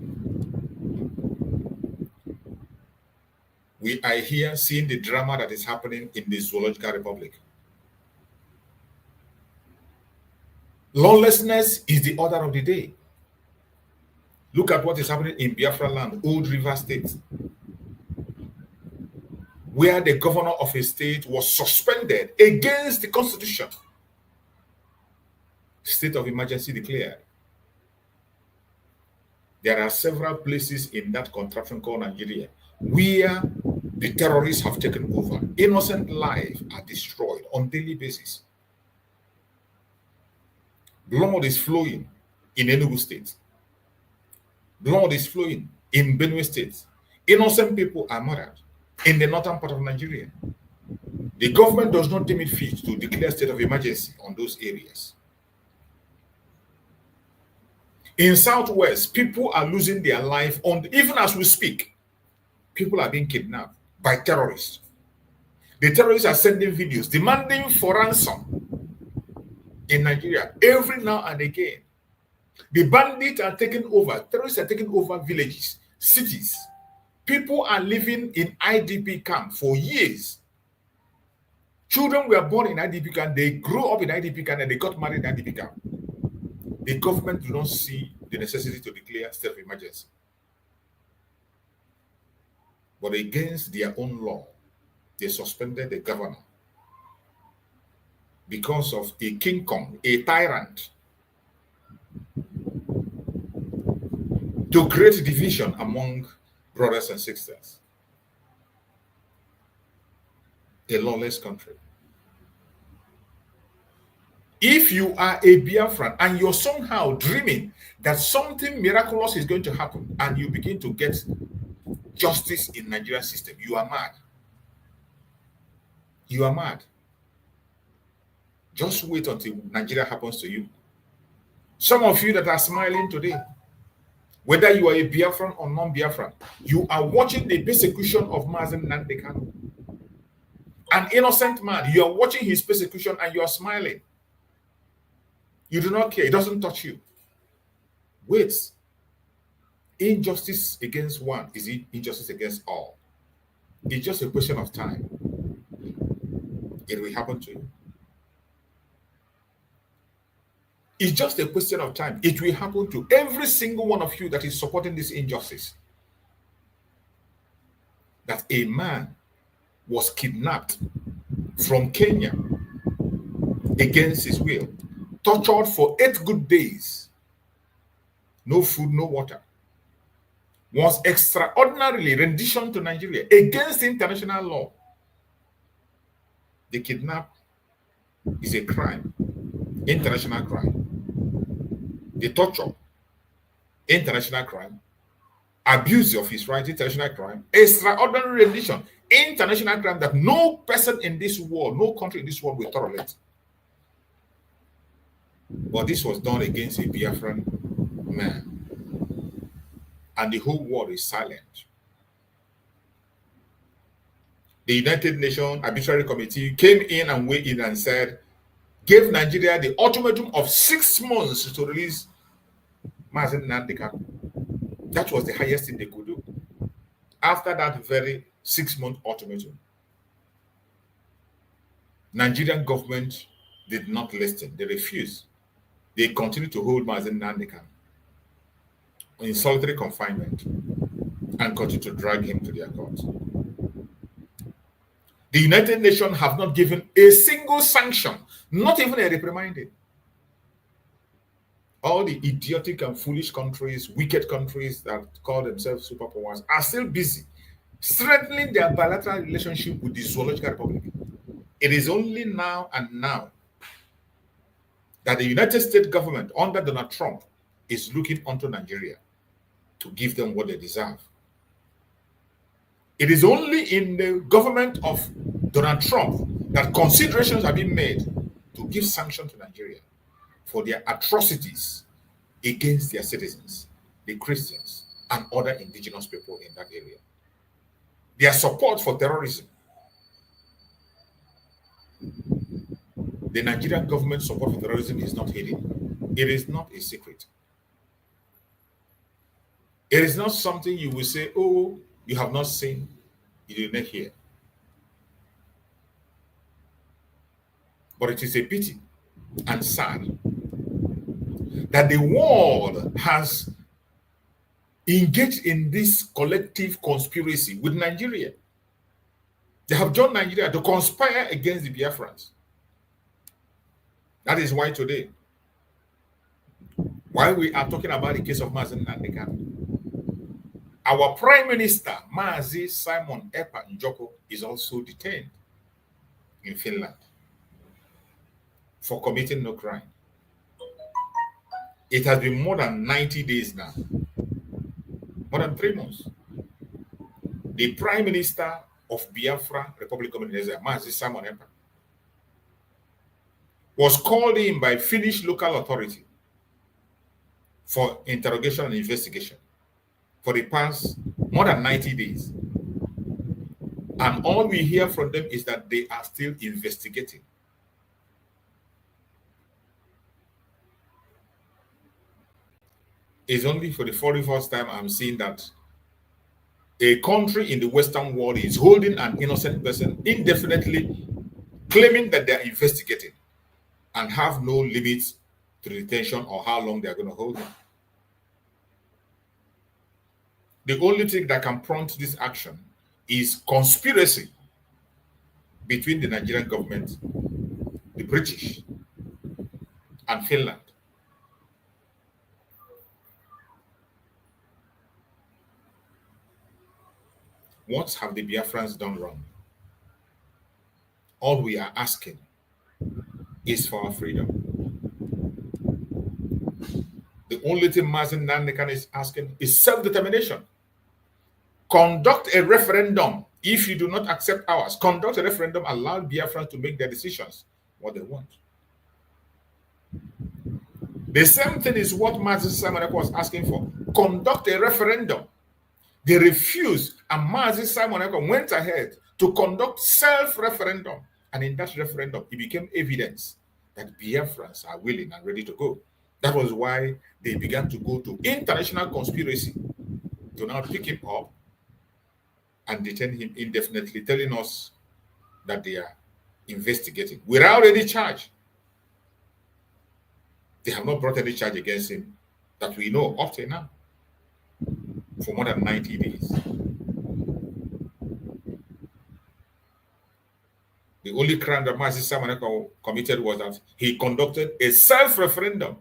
We are here seeing the drama that is happening in the Zoological Republic. Lawlessness is the order of the day. Look at what is happening in Biafra land, Old River State, where the governor of a state was suspended against the constitution. State of emergency declared. There are several places in that contraption called Nigeria where the terrorists have taken over. Innocent lives are destroyed on a daily basis. Blood is flowing in Enugu State. Blood is flowing in Benue State. Innocent people are murdered in the northern part of Nigeria. The government does not deem it fit to declare state of emergency on those areas. In Southwest, people are losing their life even as we speak. People are being kidnapped by terrorists. The terrorists are sending videos demanding for ransom in Nigeria every now and again. The bandits are taking over, terrorists are taking over villages, cities. People are living in IDP camp for years. Children were born in IDP camp, they grew up in IDP camp, and they got married in IDP camp. The government do not see the necessity to declare state of emergency. But against their own law, they suspended the governor because of a King Kong, a tyrant, to create division among brothers and sisters. A lawless country. If you are a Biafran and you're somehow dreaming that something miraculous is going to happen and you begin to get justice in Nigerian system, you are mad. You are mad. Just wait until Nigeria happens to you. Some of you that are smiling today, whether you are a Biafran or non-Biafran, you are watching the persecution of Mazi Nnamdi Kanu. An innocent man, you are watching his persecution and you are smiling. You do not care. It doesn't touch you. Wait. Injustice against one is injustice against all. It's just a question of time. it will happen to you. It's just a question of time. It will happen to every single one of you that is supporting this injustice. That a man was kidnapped from Kenya against his will, tortured for 8 good days, no food, no water, was extraordinarily renditioned to Nigeria against international law. The kidnap is a crime, international crime. The torture, international crime. Abuse of his rights, international crime. Extraordinary rendition, international crime that no person in this world, no country in this world will tolerate. But this was done against a Biafran man. And the whole world is silent. The United Nations Arbitrary Committee came in and weighed in and said, gave Nigeria the ultimatum of 6 months to release Mazi Nnamdi. That was the highest thing they could do. After that very 6-month ultimatum, Nigerian government did not listen. They refused. They continued to hold Mazi Nnamdi in solitary confinement and continue to drag him to their court. The United Nations have not given a single sanction, not even a reprimanding. All the idiotic and foolish countries, wicked countries that call themselves superpowers are still busy strengthening their bilateral relationship with the Zoological Republic. It is only now and now that the United States government under Donald Trump is looking onto Nigeria to give them what they deserve. It is only in the government of Donald Trump that considerations have been made to give sanctions to Nigeria for their atrocities against their citizens, the Christians, and other indigenous people in that area. Their support for terrorism. The Nigerian government support for terrorism is not hidden. It is not a secret. It is not something you will say, oh, you have not seen, you did not hear. But it is a pity and sad that the world has engaged in this collective conspiracy with Nigeria. They have joined Nigeria to conspire against the Biafrans. That is why today, while we are talking about the case of Mazi Nnamdi, our Prime Minister, Mazi Simon Ekpa Njoku, is also detained in Finland for committing no crime. It has been more than 90 days now, more than 3 months. The Prime Minister of Biafra, Republic of Nigeria, Mazi Simon Ekpa, was called in by Finnish local authority for interrogation and investigation for the past more than 90 days. And all we hear from them is that they are still investigating. It's only for the 41st time I'm seeing that a country in the Western world is holding an innocent person indefinitely, claiming that they're investigating and have no limits to detention or how long they're going to hold them. The only thing that can prompt this action is conspiracy between the Nigerian government, the British, and Finland. What have the Biafrans done wrong? All we are asking is for our freedom. The only thing Mazi Nnamdi is asking is self-determination. Conduct a referendum. If you do not accept ours, conduct a referendum, allow Biafrans to make their decisions, what they want. The same thing is what Mazi Simon was asking for. Conduct a referendum. They refused, and Mazi Simon went ahead to conduct self-referendum. And in that referendum, it became evidence that Biafrans are willing and ready to go. That was why they began to go to international conspiracy to now pick him up and detain him indefinitely, telling us that they are investigating without any charge. They have not brought any charge against him that we know up to now for more than 90 days. The only crime that Mazi committed was that he conducted a self-referendum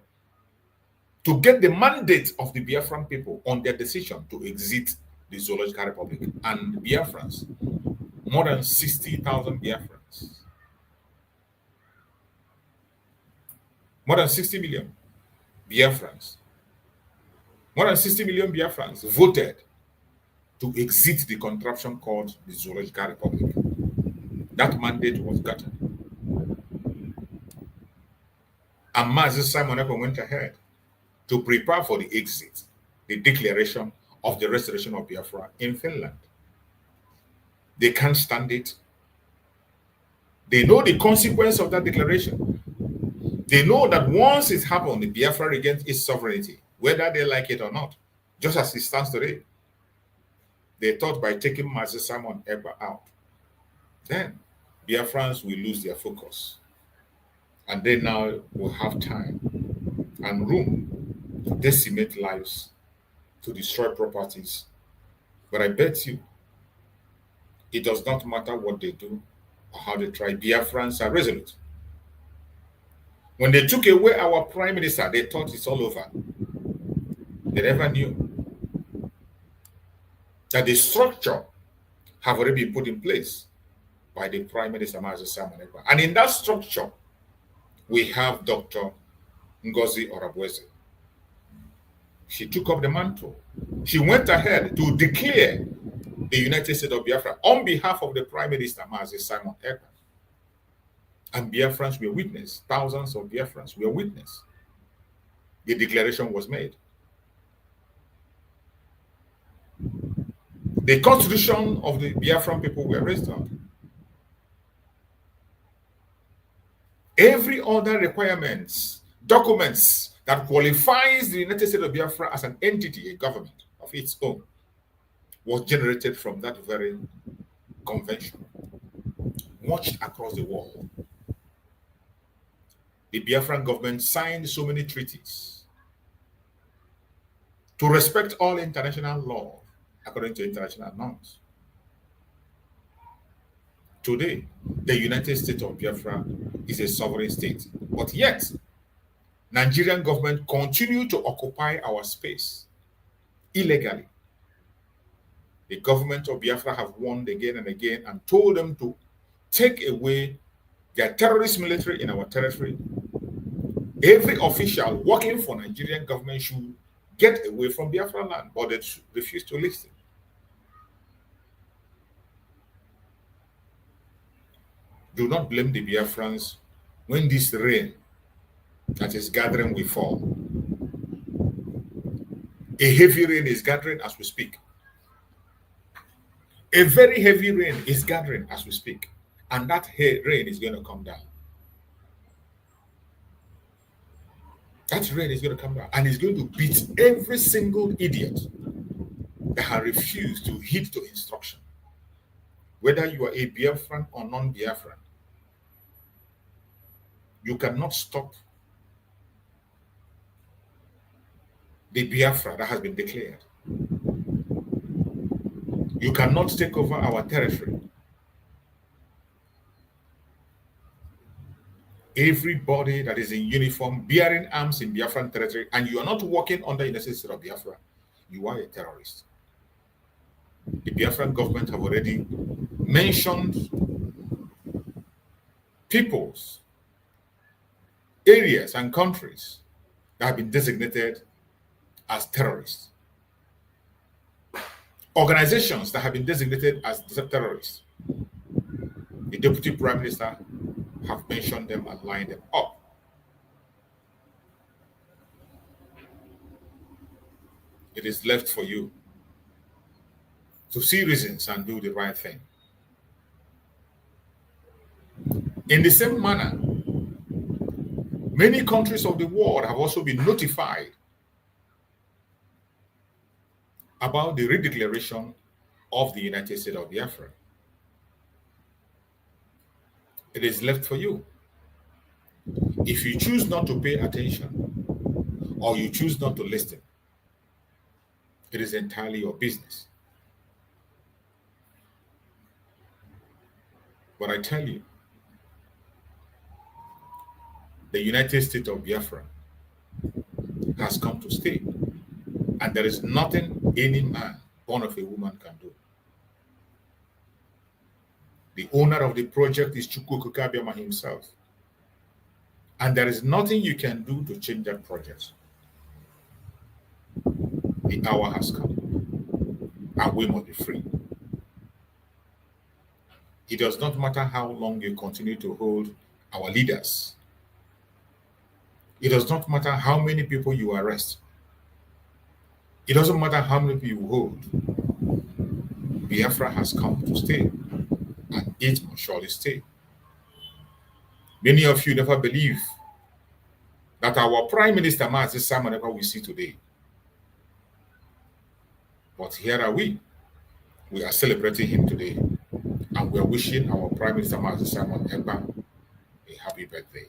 to get the mandate of the Biafran people on their decision to exit the Zoological Republic. And Biafrans, more than 60,000 Biafrans, more than 60 million Biafrans, more than 60 million Biafrans voted to exit the contraption called the Zoological Republic. That mandate was gutted. And Mazi Simon Ekpa went ahead to prepare for the exit, the declaration of the restoration of Biafra in Finland. They can't stand it. They know the consequence of that declaration. They know that once it happened, the Biafra regains its sovereignty, whether they like it or not, just as it stands today. They thought by taking Mazi Simon Ekpa out, then Biafrans will lose their focus. And they now will have time and room to decimate lives, to destroy properties. But I bet you, it does not matter what they do or how they try. Biafrans are resolute. When they took away our prime minister, they thought it's all over. They never knew that the structure have already been put in place by the Prime Minister Mazi Simon Ekpa. And in that structure, we have Dr. Ngozi She took up the mantle. She went ahead to declare the United States of Biafra on behalf of the Prime Minister Mazi Simon Ekpa. And Biafrans were witness. Thousands of Biafrans were witness. The declaration was made. The constitution of the Biafran people were raised up. Every other requirements, documents that qualifies the United States of Biafra as an entity, a government of its own, was generated from that very convention, watched across the world. The Biafran government signed so many treaties to respect all international law according to international norms. Today, the United States of Biafra is a sovereign state, but yet, Nigerian government continue to occupy our space illegally. The government of Biafra have warned again and again and told them to take away their terrorist military in our territory. Every official working for Nigerian government should get away from Biafra land, but they refuse to listen. Do not blame the Biafrans when this rain that is gathering will fall. A heavy rain is gathering as we speak. A very heavy rain is gathering as we speak. And that rain is going to come down. That rain is going to come down. And it's going to beat every single idiot that has refused to heed to instruction. Whether you are a Biafran or non-Biafran, you cannot stop the Biafra that has been declared. You cannot take over our territory. Everybody that is in uniform, bearing arms in Biafran territory, and you are not working under the United States of Biafra, you are a terrorist. The Biafran government have already mentioned peoples, areas, and countries that have been designated as terrorists. Organizations that have been designated as terrorists. The Deputy Prime Minister have mentioned them and lined them up. It is left for you to see reasons and do the right thing. In the same manner, many countries of the world have also been notified about the redeclaration of the United States of Biafra. It is left for you. If you choose not to pay attention or you choose not to listen, it is entirely your business. But I tell you, the United States of Biafra has come to stay, and there is nothing any man born of a woman can do. The owner of the project is Chukwu Kabiama himself, and there is nothing you can do to change that project. The hour has come, and we must be free. It does not matter how long you continue to hold our leaders. It does not matter how many people you arrest. It doesn't matter how many people you hold. Biafra has come to stay, and it must surely stay. Many of you never believe that our Prime Minister Mazi whatever we see today. But here are we. We are celebrating him today, and we are wishing our Prime Minister Mazi Ekpa a happy birthday.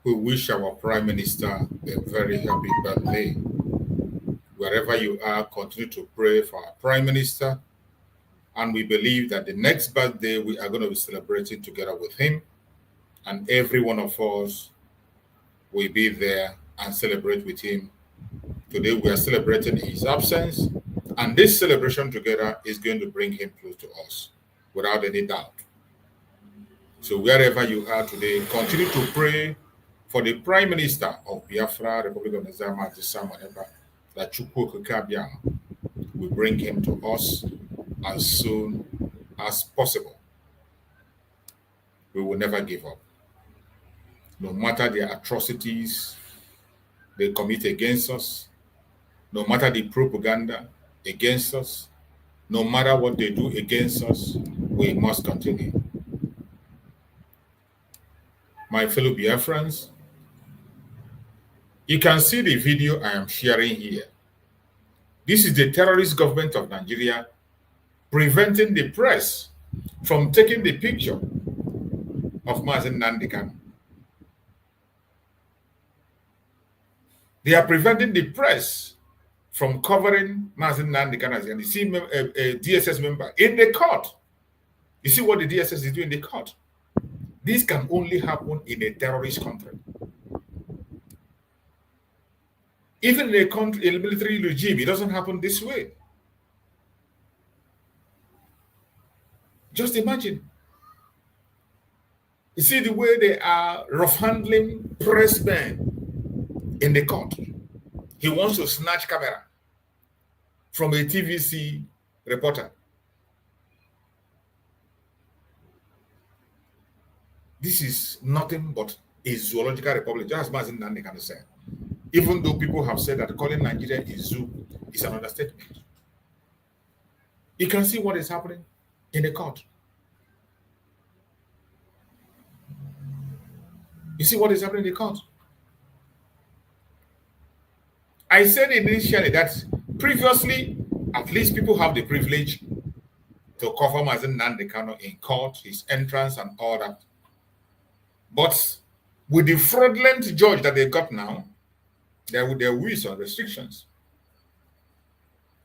We wish our Prime Minister a very happy birthday. Wherever you are, continue to pray for our Prime Minister. And we believe that the next birthday, we are going to be celebrating together with him. And every one of us will be there and celebrate with him. Today, we are celebrating his absence. And this celebration together is going to bring him close to us, without any doubt. So wherever you are today, continue to pray for the Prime Minister of Biafra, Republic of Nigeria, Mazi, that Chukwu will bring him to us as soon as possible. We will never give up. No matter the atrocities they commit against us, no matter the propaganda against us, no matter what they do against us, we must continue. My fellow Biafrans, you can see the video I am sharing here. This is the terrorist government of Nigeria preventing the press from taking the picture of Mazi Nnamdi. They are preventing the press from covering Mazi Nnamdi as you see a DSS member in the court. You see what the DSS is doing in the court. This can only happen in a terrorist country. Even in a country, a military regime, it doesn't happen this way. Just imagine. You see the way they are rough handling pressmen in the court. He wants to snatch camera from a TVC reporter. This is nothing but a zoological republic, just as Mazi Nnamdi can say. Even though people have said that calling Nigeria a zoo is an understatement. You can see what is happening in the court. You see what is happening in the court. I said initially that previously, at least people have the privilege to cover Mazi Nnamdi in court, his entrance and all that. But with the fraudulent judge that they got now, there will be some restrictions.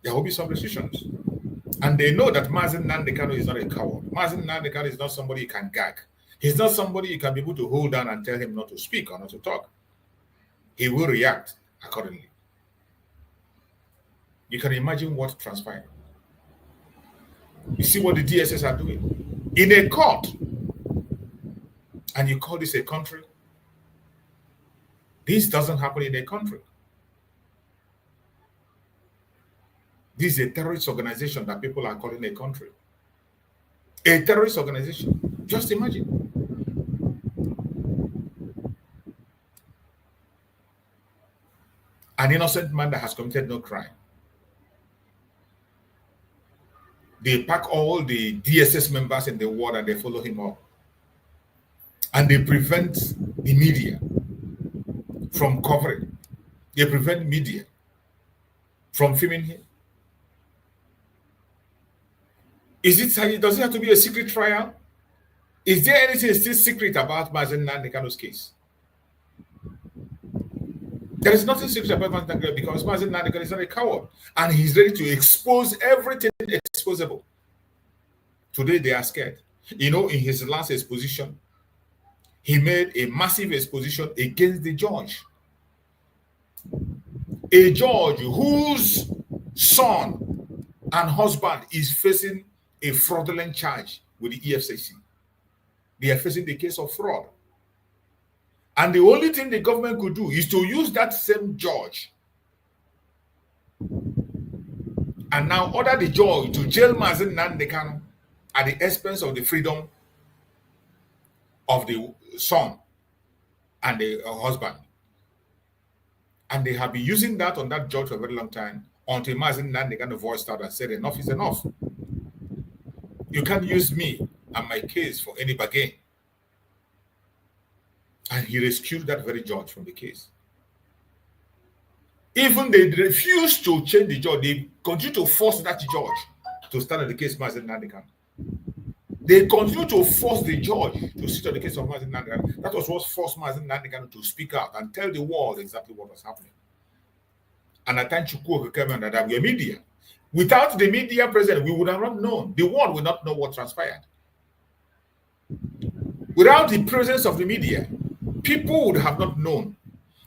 There will be some restrictions. And they know that Mazi Nnamdi is not a coward. Mazi Nnamdi is not somebody you can gag. He's not somebody you can be able to hold down and tell him not to speak or not to talk. He will react accordingly. You can imagine what transpired. You see what the DSS are doing in a court. And you call this a country? This doesn't happen in a country. This is a terrorist organization that people are calling a country. A terrorist organization. Just imagine. An innocent man that has committed no crime. They pack all the DSS members in the world and they follow him up. And they prevent the media from covering. They prevent media from filming him. Does it have to be a secret trial? Is there anything still secret about Mazi Nnamdi's case? There is nothing secret about Mazi Nnamdi because Mazi Nnamdi is not a coward and he's ready to expose everything exposable. Today they are scared. You know, in his last exposition, he made a massive exposition against the judge. A judge whose son and husband is facing a fraudulent charge with the EFCC. They are facing the case of fraud. And the only thing the government could do is to use that same judge and now order the judge to jail Mazi Nnamdi Kanu at the expense of the freedom of the son and the husband. And they have been using that on that judge for a very long time until Mazi Nnamdi Kanu voiced out and said, enough is enough. You can't use me and my case for any bargain. And he rescued that very judge from the case. Even they refused to change the judge. They continue to force that judge to stand on the case of Mazi Nnamdi Kanu. They continue to force the judge to sit on the case of Mazi Nnamdi Kanu. That was what forced Mazi Nnamdi Kanu to speak out and tell the world exactly what was happening. And at time Chukwu came on that we are media. Without the media present, we would have not known. The world would not know what transpired. Without the presence of the media, people would have not known.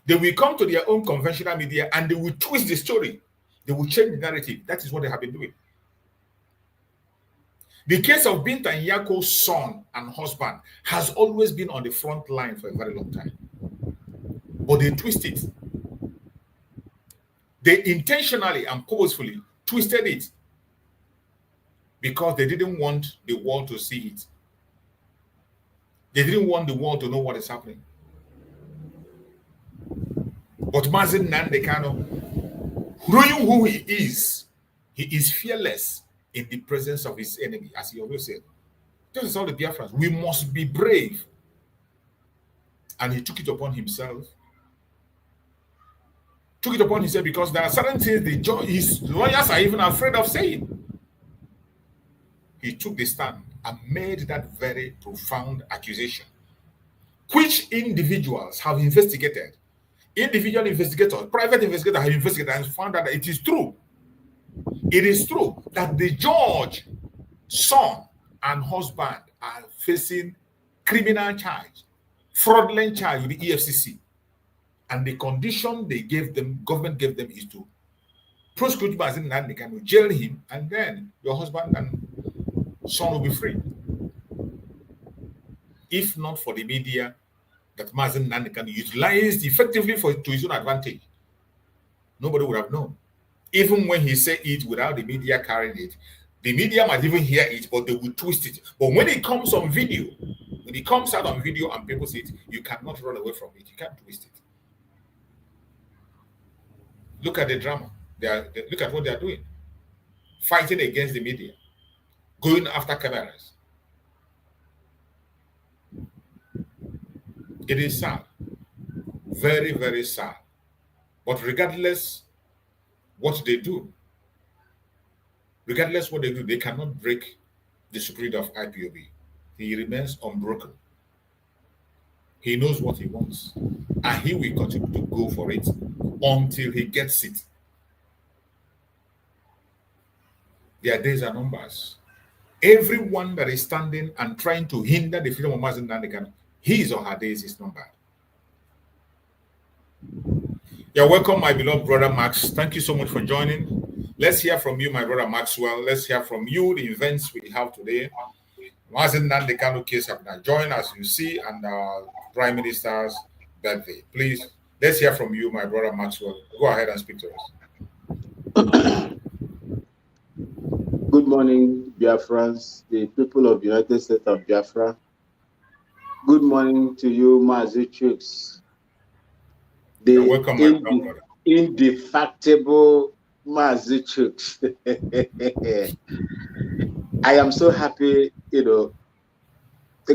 They will come to their own conventional media and they will twist the story. They will change the narrative. That is what they have been doing. The case of Binta Nyako's son and husband has always been on the front line for a very long time. But they twist it. They intentionally and purposefully twisted it because they didn't want the world to see it. They didn't want the world to know what is happening. But Mazi Nnamdi Kanu, knowing who he is fearless in the presence of his enemy, as he always said. This is all the Biafrans. We must be brave. And he took it upon himself. Took it upon himself because there are certain things his lawyers are even afraid of saying. He took the stand and made that very profound accusation, which individuals have investigated. Individual investigators, private investigators have investigated and found out that it is true. It is true that the judge, son, and husband are facing criminal charge, fraudulent charge with the EFCC. And the condition they gave them, government gave them, is to prosecute Mazi Nnamdi Kanu, jail him, and then your husband and son will be free. If not for the media that Mazi Nnamdi Kanu utilized effectively to his own advantage, nobody would have known. Even when he said it without the media carrying it, the media might even hear it, but they will twist it. But when it comes on video, when it comes out on video and people see it, you cannot run away from it. You can't twist it. Look at the drama. Look at what they are doing. Fighting against the media. Going after cameras. It is sad. Very, very sad. But regardless what they do, they cannot break the spirit of IPOB. He remains unbroken. He knows what he wants. And he will continue to go for it until he gets it. Their days are numbers. Everyone that is standing and trying to hinder the freedom of Mazi Nnamdi Kanu, his or her days is numbered. You're welcome, my beloved brother Max. Thank you so much for joining. Let's hear from you, my brother Maxwell. Let's hear from you the events we have today. Mazi Nnamdi Kanu case have now joined, as you see, and our Prime Minister's birthday. Please, let's hear from you, my brother Maxwell. Go ahead and speak to us.
Good morning, Biafrans, the people of the United States of Biafra. Good morning to you, Mazi Chooks.
You're welcome, my brother.
Indefatigable Mazi Chooks. I am so happy,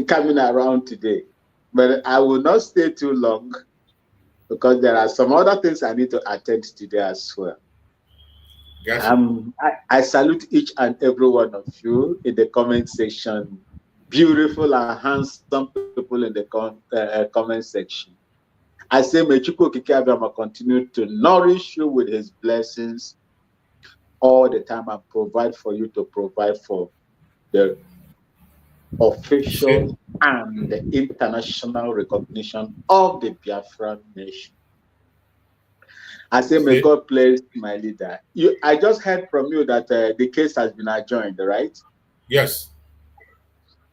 coming around today. But I will not stay too long because there are some other things I need to attend today as well. Gotcha. I salute each and every one of you in the comment section. Beautiful and handsome people in the comment section. I say, may Chukwu Okike Abiama continue to nourish you with his blessings all the time and provide for you to provide for the official and the international recognition of the Biafra nation. I say, may God bless my leader. I just heard from you that the case has been adjourned, right?
Yes.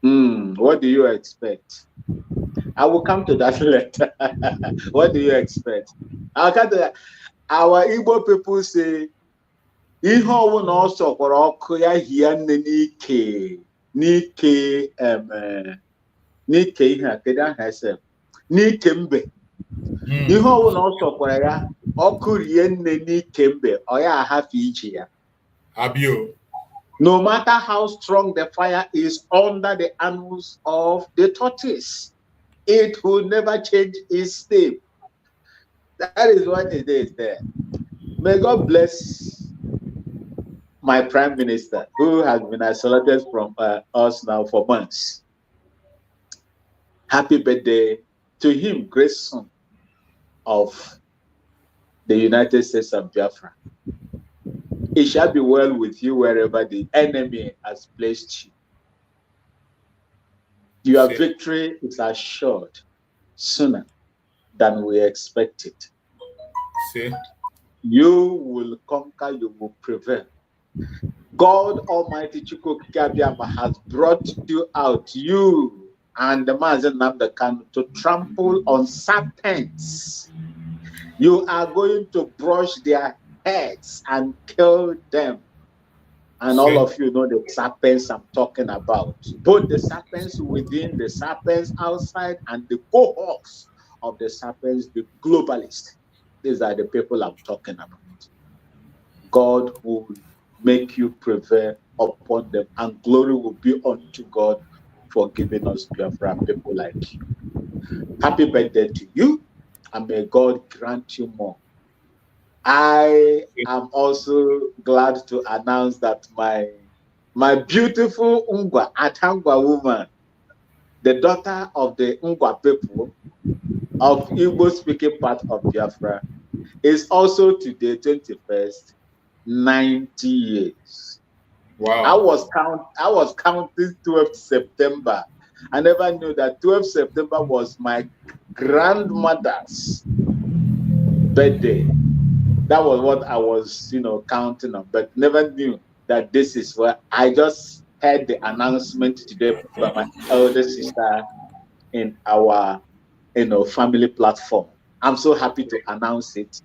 What do you expect? I will come to that later. What do you expect? I'll come to that. Our Igbo people say, ihe ọwụ na ọsọ kwara ọkụ ya hie nne n'ike ihe a kedu aha ese n'ike mbe ihe ọwụ na ọsọ kwara ya ọkụ rie nne n'ike mbe ọ ya ahafe iji ya
abio.
No matter how strong the fire is under the anus of the tortoise, it will never change its state. That is what it is there. May God bless my Prime Minister, who has been isolated from us now for months. Happy birthday to him, great son of the United States of Biafra. It shall be well with you wherever the enemy has placed you. Your victory is assured sooner than we expected. You will conquer, you will prevail. God Almighty Chukwukabiyama has brought you out, you and the Mazi Nnamdi Kanu, to trample on serpents. You are going to brush their heads and kill them. And all of you know the serpents I'm talking about. Both the serpents within, the serpents outside, and the cohorts of the serpents, the globalists. These are the people I'm talking about. God will make you prevail upon them, and glory will be unto God for giving us Biafra people like you. Happy birthday to you, and may God grant you more. I am also glad to announce that my beautiful Ngwa Atangwa woman, the daughter of the Ngwa people of Igbo speaking part of Biafra, is also today 21st 90 years. Wow. I was counting 12th September. I never knew that 12th September was my grandmother's birthday. That was what I was, counting on, but never knew that this is where I just heard the announcement today by my elder sister in our, family platform. I'm so happy to announce it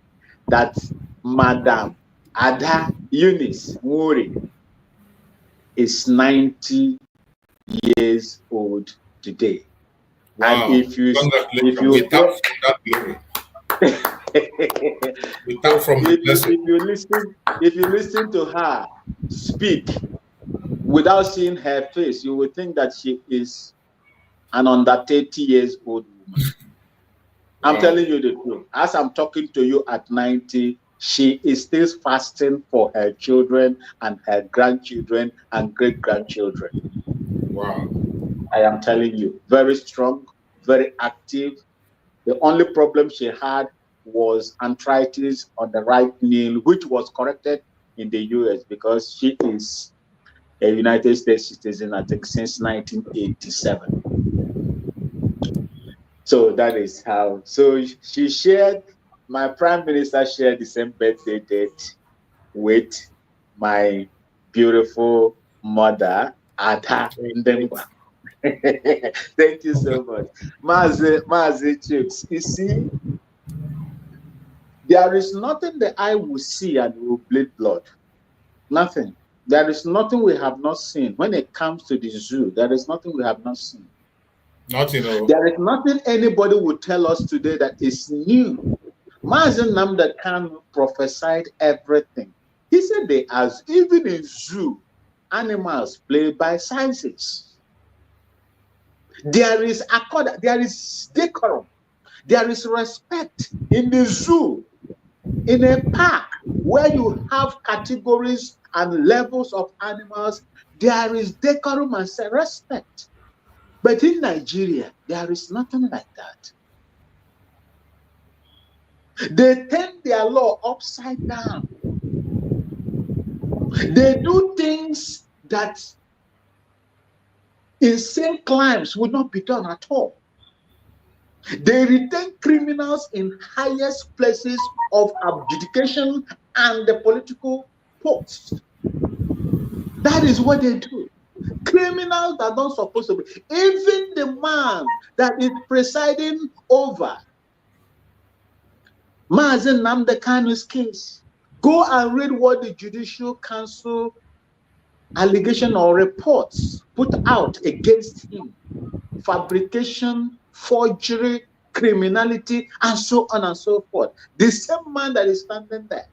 that Madam Ada Eunice Muri is 90 years old today. Wow. And if you if you listen to her speak without seeing her face, you would think that she is an under 30 years old woman. I'm telling you the truth. As I'm talking to you at 90, she is still fasting for her children and her grandchildren and great-grandchildren. Wow. I am telling you, very strong, very active. The only problem she had was arthritis on the right knee, which was corrected in the US because she is a United States citizen, I think, since 1987. So that is how. So she shared, my Prime Minister shared the same birthday date with my beautiful mother, Ada Ndengwa. Thank you so much. Mazi Chips, you see, there is nothing the eye will see and will bleed blood. Nothing. There is nothing we have not seen. When it comes to the zoo, there is nothing we have not seen. Nothing. There is nothing anybody will tell us today that is new. Mazi Nnamdi Kanu prophesied everything. He said they as even in zoo, animals play by sizes. There is accord, there is decorum, there is respect in the zoo. In a park where you have categories and levels of animals, there is decorum and respect. But in Nigeria, there is nothing like that. They turn their law upside down. They do things that insane crimes would not be done at all. They retain criminals in highest places of adjudication and the political posts. That is what they do. Criminals that are not supposed to be. Even the man that is presiding over Mazi Nnamdi Kanu's case Go and read what the Judicial Council allegation or reports put out against him. Fabrication, forgery, criminality, and so on and so forth. The same man that is standing there.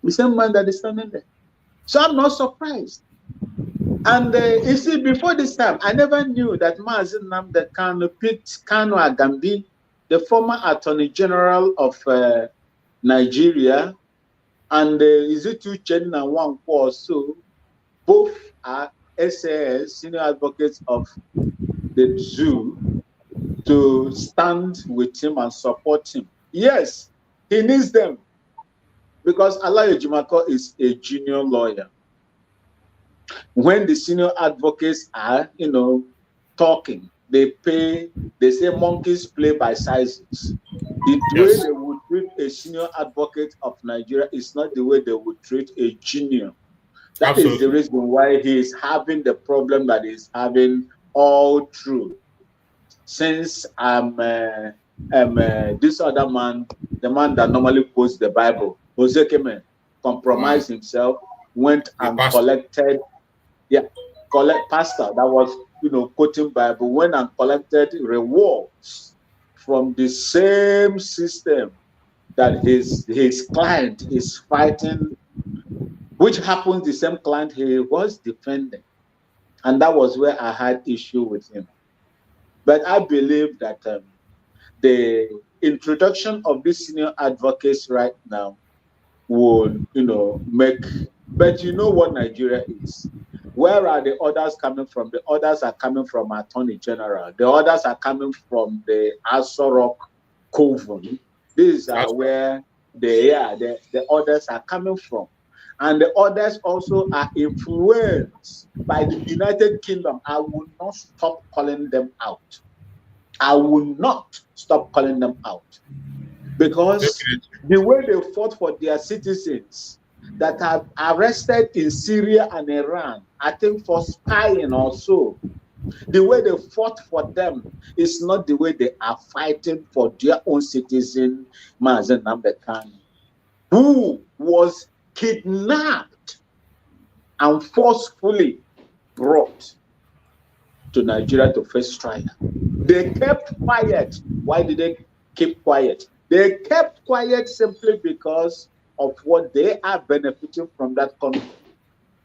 The same man that is standing there. So I'm not surprised. And you see, before this time, I never knew that Mazi Nnamdi Kanu picked Kanu Agambi, the former Attorney General of Nigeria, and Izitu Chen and Wangpo also, both are SAS, senior advocates of the zoo, to stand with him and support him. Yes, he needs them because Alayo Jumako is a junior lawyer. When the senior advocates are, talking, they say monkeys play by sizes. The way they would treat a senior advocate of Nigeria is not the way they would treat a junior. That Absolutely. Is the reason why he is having the problem that he's having all through. Since this other man, the man that normally quotes the Bible, Jose Kemen, compromised himself, went and collected, pastor that was, quoting Bible, went and collected rewards from the same system that his client is fighting, which happens the same client he was defending. And that was where I had issue with him. But I believe that the introduction of these senior advocates right now would, make, but you know what Nigeria is. Where are the others coming from? The others are coming from Attorney General. The others are coming from the Asorok Coven. These are where the others are coming from. And the others also are influenced by the United Kingdom. I will not stop calling them out. I will not stop calling them out. Because the way they fought for their citizens that are arrested in Syria and Iran, I think for spying also, the way they fought for them is not the way they are fighting for their own citizen, Mazi Nnamdi Kanu, who was kidnapped and forcefully brought to Nigeria to face trial. They kept quiet. Why did they keep quiet? They kept quiet simply because of what they are benefiting from that country.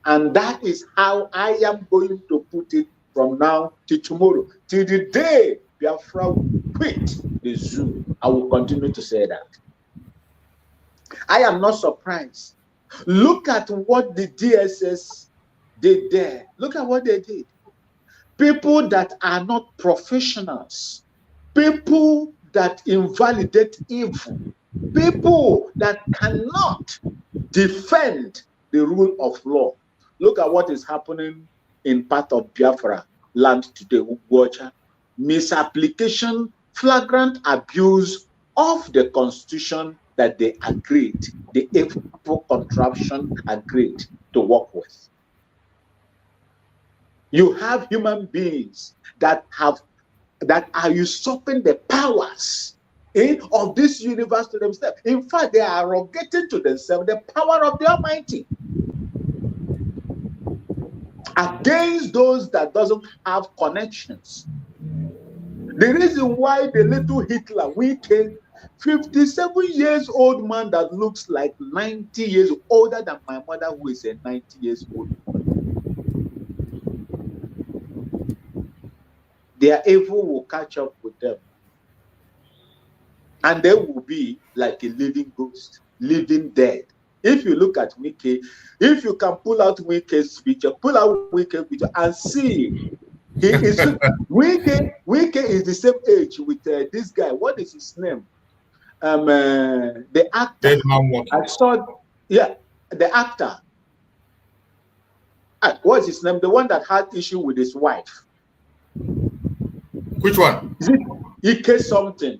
And that is how I am going to put it from now to tomorrow. Till the day Biafra will quit the zoo, I will continue to say that. I am not surprised. Look at what the DSS did there. Look at what they did. People that are not professionals, people that invalidate evil, people that cannot defend the rule of law. Look at what is happening in part of Biafra land today. Misapplication, flagrant abuse of the constitution that they agreed, the evil contraption agreed to work with. You have human beings that are usurping the powers of this universe to themselves. In fact, they are arrogating to themselves the power of the Almighty against those that doesn't have connections. The reason why the little Hitler, 57 years old man that looks like 90 years older than my mother, who is a 90 years old woman. Their evil will catch up with them. And they will be like a living ghost, living dead. If you look at Wike, if you can pull out Wike's picture, and see, he is Wike is the same age with this guy. What is his name? The actor. I saw, the actor. What's his name? The one that had issue with his wife.
Which one?
Is it Ike something?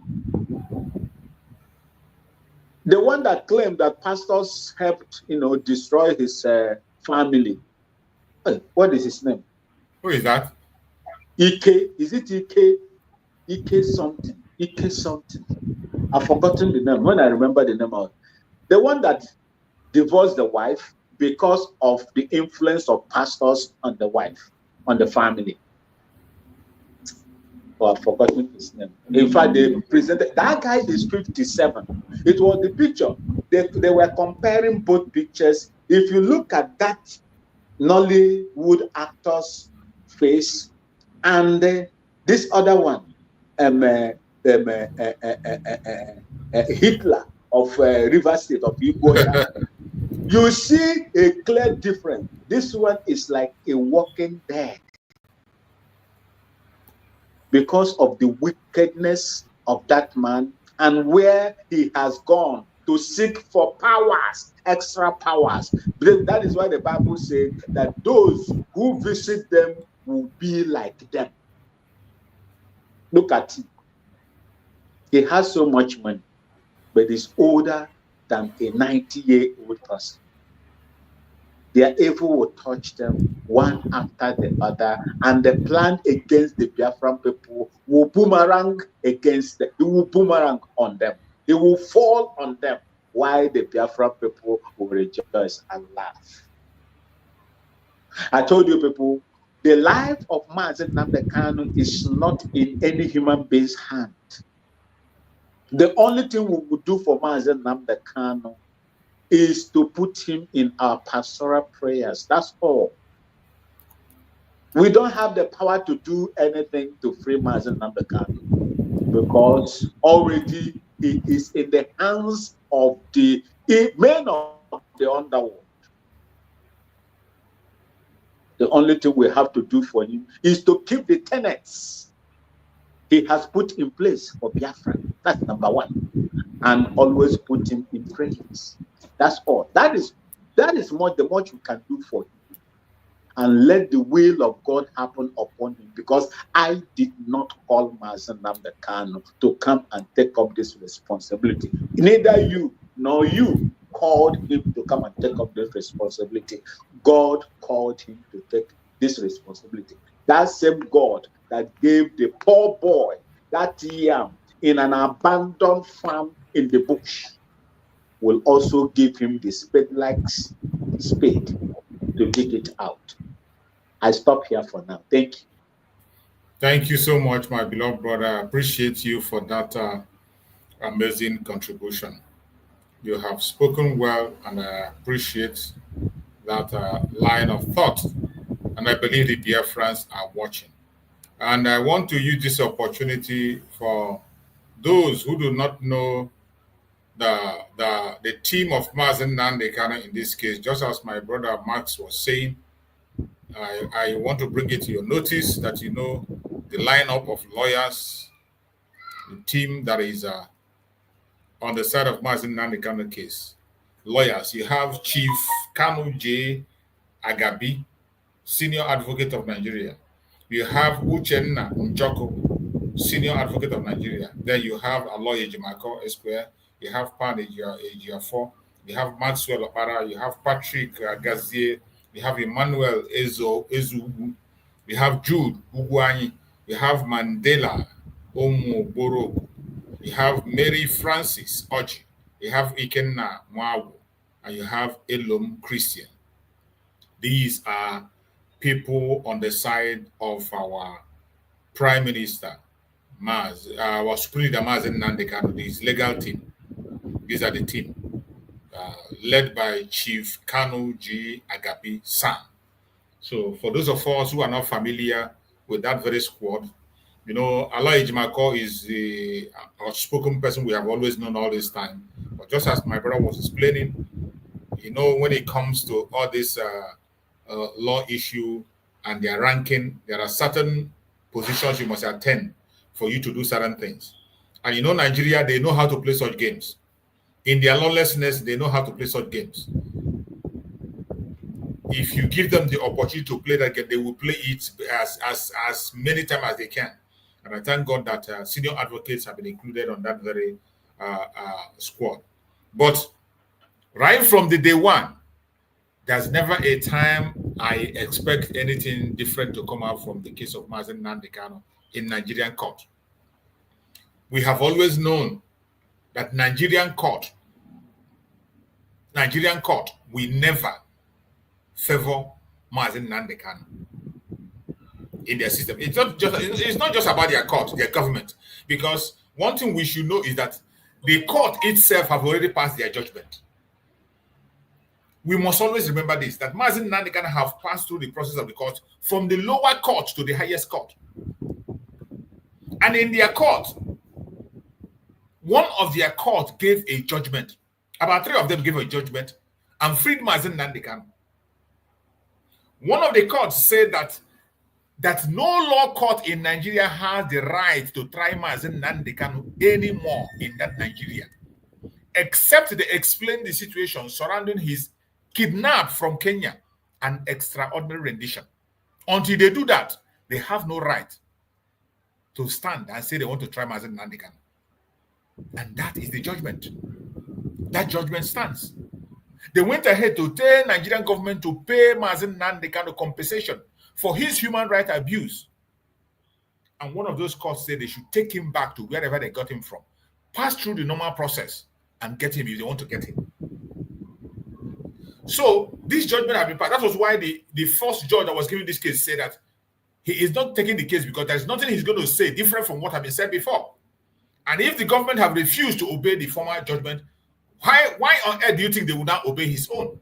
The one that claimed that pastors helped, destroy his family. What is his name?
Who is that?
Ike. Is it Ike? Ike something. Ike something. I've forgotten the name. When I remember the name of the one that divorced the wife because of the influence of pastors on the wife, on the family. Oh, I've forgotten his name. In fact, they presented that guy is 57. It was the picture. They were comparing both pictures. If you look at that Nollywood actor's face and this other one, Hitler of River State of Igbo, you see a clear difference. This one is like a walking dead because of the wickedness of that man and where he has gone to seek for powers, extra powers. That is why the Bible says that those who visit them will be like them. Look at him. He has so much money, but he's older than a 90-year-old person. Their evil will touch them one after the other, and the plan against the Biafran people will boomerang against them. It will boomerang on them. It will fall on them, while the Biafran people will rejoice and laugh. I told you people, the life of Mazi Nnamdi Kanu is not in any human being's hand. The only thing we would do for Mazi Nnamdi Kanu is to put him in our pastoral prayers. That's all. We don't have the power to do anything to free Mazi Nnamdi Kanu because already he is in the hands of the men of the underworld. The only thing we have to do for him is to keep the tenets he has put in place for Biafra. That's number one. And always put him in prayers. That's all. That is the much we can do for him. And let the will of God happen upon him, because I did not call Mazi Nnamdi Kanu to come and take up this responsibility. Neither you nor you called him to come and take up this responsibility. God called him to take this responsibility. That same God that gave the poor boy that yam in an abandoned farm in the bush will also give him the spade-like spade to dig it out. I stop here for now. Thank you.
Thank you so much, my beloved brother. I appreciate you for that amazing contribution. You have spoken well, and I appreciate that line of thought. And I believe the Biafrans are watching. And I want to use this opportunity for those who do not know the team of Mazi Nnamdi Kanu in this case. Just as my brother Max was saying, I want to bring it to your notice that you know the lineup of lawyers, the team that is on the side of Mazi Nnamdi Kanu case. Lawyers, you have Chief Kanu J. Agabi, Senior Advocate of Nigeria. You have Ekpa Njoku, Senior Advocate of Nigeria. Then you have Aloy Ejimako Esquire. You have Pan Ejiafo. You have Maxwell Opara. You have Patrick Gazier. You have Emmanuel Ezugu. You have Jude Ugwanyi. You have Mandela Omoboro. You have Mary Francis Oji. You have Ikenna Mwawu. And you have Elom Christian. These are people on the side of our Prime Minister, Mazi, our Supreme Leader Mazi Nnamdi Kanu, his legal team. These are the team led by Chief Kanu G. Agabi San. So for those of us who are not familiar with that very squad, you know, Aloy Ejimako is the outspoken person we have always known all this time. But just as my brother was explaining, you know, when it comes to all this law issue and their ranking, there are certain positions you must attend for you to do certain things. And you know, Nigeria, they know how to play such games. In their lawlessness, they know how to play such games. If you give them the opportunity to play that game, they will play it as many times as they can. And I thank God that senior advocates have been included on that very squad. But right from the day one, there's never a time I expect anything different to come out from the case of Mazi Nnamdi Kanu in Nigerian court. We have always known that Nigerian court will never favor Mazi Nnamdi Kanu in their system. It's not just about their court, their government, because one thing we should know is that the court itself have already passed their judgment. We must always remember this, that Mazi Nnamdi Kanu have passed through the process of the court from the lower court to the highest court. And in their court, one of their court gave a judgment. About 3 of them gave a judgment and freed Mazi Nnamdi Kanu. One of the courts said that no law court in Nigeria has the right to try Mazi Nnamdi Kanu anymore in that Nigeria, except they explain the situation surrounding his kidnap from Kenya and extraordinary rendition. Until they do that, they have no right to stand and say they want to try Mazi Nnamdi Kanu. And that is the judgment. That judgment stands. They went ahead to tell Nigerian government to pay Mazi Nnamdi Kanu compensation for his human rights abuse. And one of those courts said they should take him back to wherever they got him from, pass through the normal process and get him if they want to get him. So this judgment has been passed. That was why the first judge that was giving this case said that he is not taking the case because there's nothing he's going to say different from what had been said before. And if the government have refused to obey the former judgment, why on earth do you think they would not obey his own?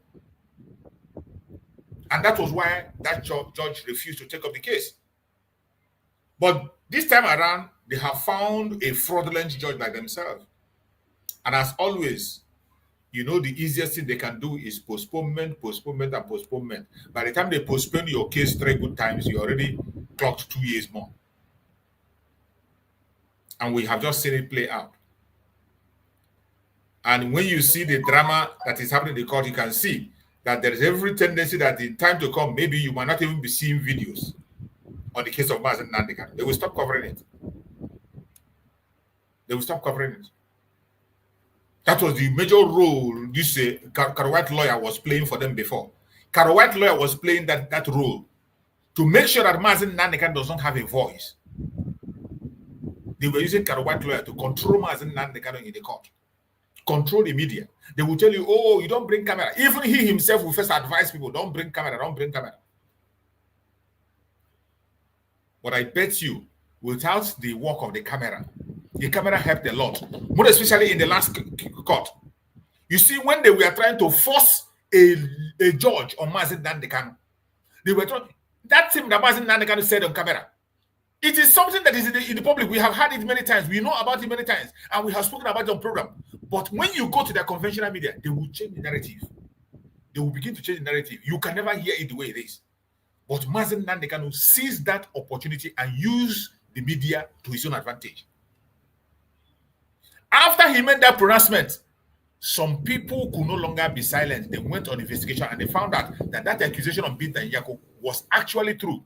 And that was why that judge refused to take up the case. But this time around, they have found a fraudulent judge by themselves. And as always, you know, the easiest thing they can do is postponement. By the time they postpone your case 3 good times, you already clocked 2 years more. And we have just seen it play out. And when you see the drama that is happening in the court, you can see that there is every tendency that in time to come, maybe you might not even be seeing videos on the case of Mazi Nnamdi Kanu. They will stop covering it. They will stop covering it. That was the major role this Kanu White lawyer was playing for them before. Kanu White lawyer was playing that role to make sure that Mazi Nnamdi Kanu does not have a voice. They were using Kanu White lawyer to control Mazi Nnamdi Kanu in the court. Control the media. They will tell you, oh, you don't bring camera. Even he himself will first advise people, don't bring camera, don't bring camera. But I bet you, without the work of the camera helped a lot, more especially in the last court. You see, when they were trying to force a judge on Mazi Nnamdi Kanu, they were trying, that thing that Mazi Nnamdi Kanu said on camera, it is something that is in the public. We have had it many times. We know about it many times. And we have spoken about it on program. But when you go to the conventional media, they will change the narrative. They will begin to change the narrative. You can never hear it the way it is. But Mazi Nnamdi Kanu seized that opportunity and used the media to his own advantage. After he made that pronouncement, some people could no longer be silent. They went on investigation and they found out that accusation of Binta Njoku was actually true.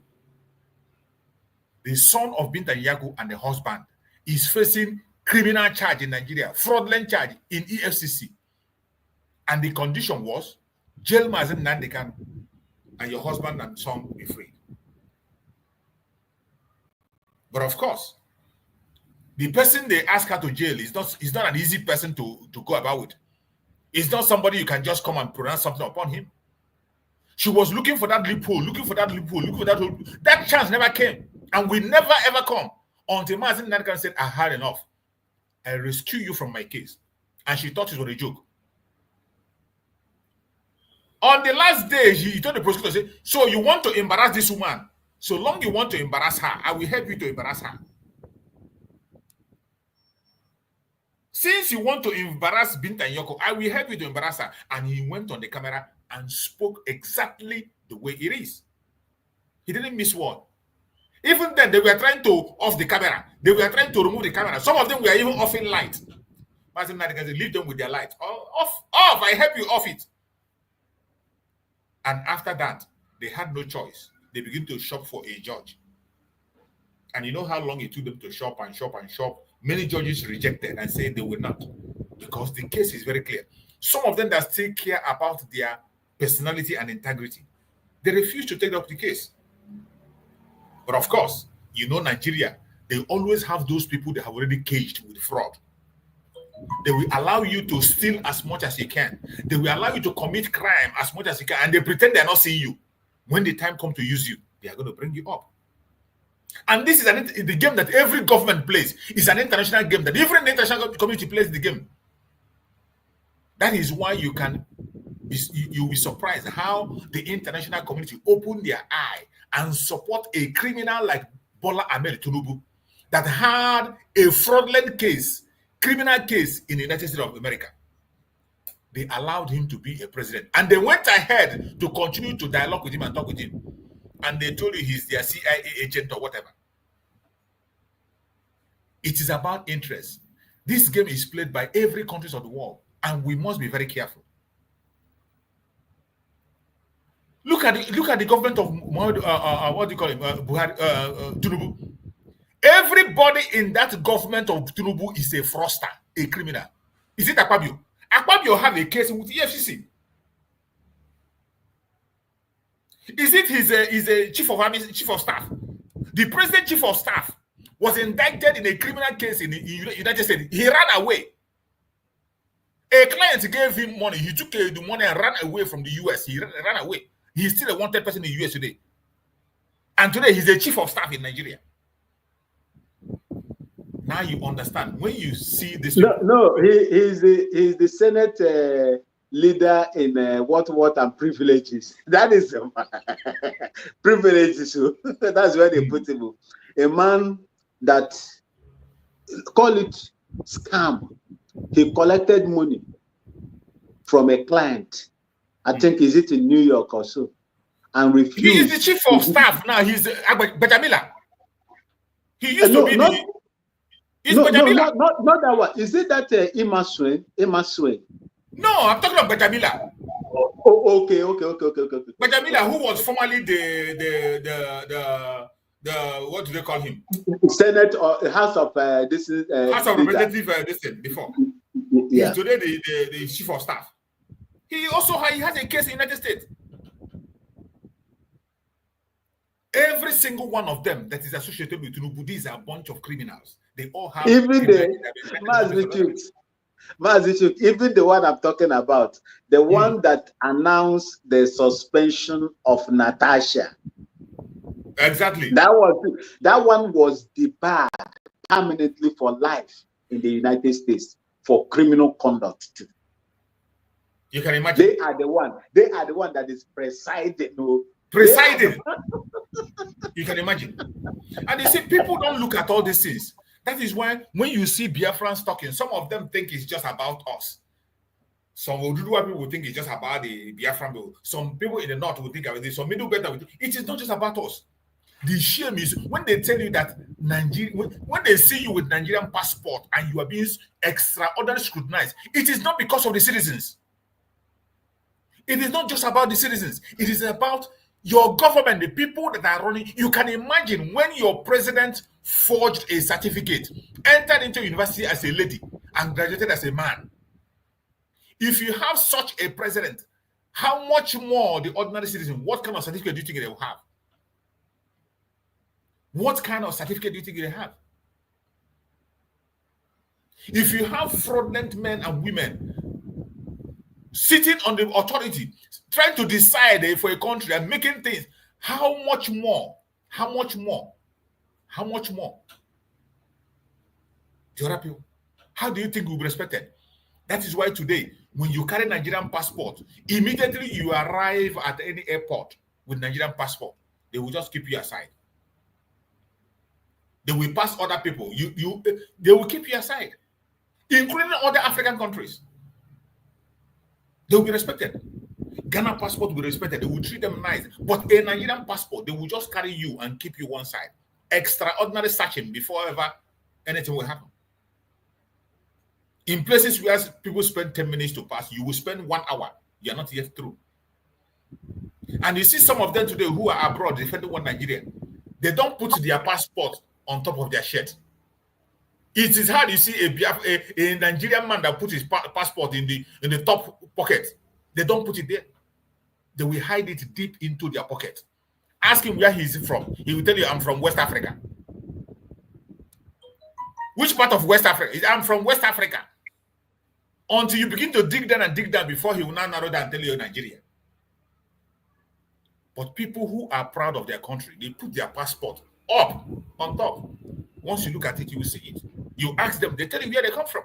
The son of Binta Njoku and the husband is facing criminal charge in Nigeria, fraudulent charge in EFCC. And the condition was, jail Mazi Nnamdi Kanu and your husband and son be freed. But of course, the person they ask her to jail is not an easy person to go about with. It's not somebody you can just come and pronounce something upon him. She was looking for that loophole, looking for that hole. That chance never came. And will never ever come until Mazi Nnamdi Kanu said, I had enough. I rescue you from my case. And she thought it was a joke. On the last day, he told the prosecutor, say, so you want to embarrass this woman? So long you want to embarrass her, I will help you to embarrass her. Since you want to embarrass Binta Njoku, I will help you to embarrass her. And he went on the camera and spoke exactly the way it is. He didn't miss one. Even then, they were trying to off the camera. They were trying to remove the camera. Some of them were even offing light. Mazi Nnamdi Kanu leave them with their light. Off, I help you off it. And after that, they had no choice. They began to shop for a judge. And you know how long it took them to shop and shop and shop? Many judges rejected and said they will not. Because the case is very clear. Some of them that still care about their personality and integrity, they refuse to take up the case. But of course, you know Nigeria, they always have those people they have already caged with fraud. They will allow you to steal as much as you can. They will allow you to commit crime as much as you can. And they pretend they're not seeing you. When the time comes to use you, they are going to bring you up. And this is the game that every government plays. It's an international game that every international community plays the game. That is why you'll be surprised how the international community open their eye and support a criminal like Bola Ahmed Tinubu that had a fraudulent case, criminal case in the United States of America. They allowed him to be a president. And they went ahead to continue to dialogue with him and talk with him. And they told you he's their CIA agent or whatever. It is about interest. This game is played by every country of the world. And we must be very careful. Look at the government of what do you call him? Buhari, Tinubu. Everybody in that government of Tinubu is a fraudster, a criminal. Is it Akpabio? Akpabio have a case with EFCC. Is it he's a chief of army, chief of staff? The president chief of staff was indicted in a criminal case in the United States. He ran away. A client gave him money. He took the money and ran away from the US. He ran away. He's still a wanted person in the US today. And today he's the chief of staff in Nigeria. Now you understand. When you see this...
No, he's the Senate leader in what and privileges. That is privileges. That's where they put him. A man that, call it scam. He collected money from a client. I think, is it in New York or so? And refused.
He is the chief of staff now. He's Bajamila. He used to be the...
not that one. Is it that Emma Swain?
No, I'm talking about Bajamila.
Oh, okay.
Bajamila, who was formerly the what do they call him?
Senate or House of this is
House of Representatives this thing before.
Yeah.
He's today the chief of staff. He has a case in the United States. Every single one of them that is associated with Tinubu, these are a bunch of criminals. They all have
even the Mazi, even the one I'm talking about, the one that announced the suspension of Natasha.
Exactly.
That one was debarred permanently for life in the United States for criminal conduct too.
You can imagine.
They are the one that is presiding.
Presiding. You can imagine. And you see, people don't look at all these things. That is why when you see Biafrans talking, some of them think it's just about us. Some Oduduwa people will think it's just about the Biafran people. Some people in the north will think about this. Some middle belt will think it is not just about us. The shame is when they tell you that Nigeria, when they see you with Nigerian passport and you are being extraordinarily scrutinized, it is not because of the citizens. It is not just about the citizens. It is about your government, the people that are running. You can imagine when your president forged a certificate, entered into university as a lady, and graduated as a man. If you have such a president, how much more the ordinary citizen, what kind of certificate do you think they will have? What kind of certificate do you think they have? If you have fraudulent men and women sitting on the authority, trying to decide for a country and making things, how much more? How much more? How much more? The other people, how do you think we'll be respected? That is why today, when you carry Nigerian passport, immediately you arrive at any airport with Nigerian passport, they will just keep you aside. They will pass other people. They will keep you aside, including other African countries. They will be respected. Ghana passport will be respected. They will treat them nice. But a Nigerian passport, they will just carry you and keep you one side. Extraordinary searching before ever anything will happen. In places where people spend 10 minutes to pass, you will spend 1 hour. You are not yet through. And you see some of them today who are abroad defending one Nigeria. They don't put their passport on top of their shirt. It is hard. You see a Nigerian man that puts his passport in the top pocket. They don't put it there. They will hide it deep into their pocket. Ask him where he is from. He will tell you, I'm from West Africa. Which part of West Africa? I'm from West Africa. until you begin to dig down and dig down before he will now narrow down and tell you you're Nigerian. But people who are proud of their country, they put their passport up on top. Once you look at it, you will see it. You ask them, they tell you where they come from.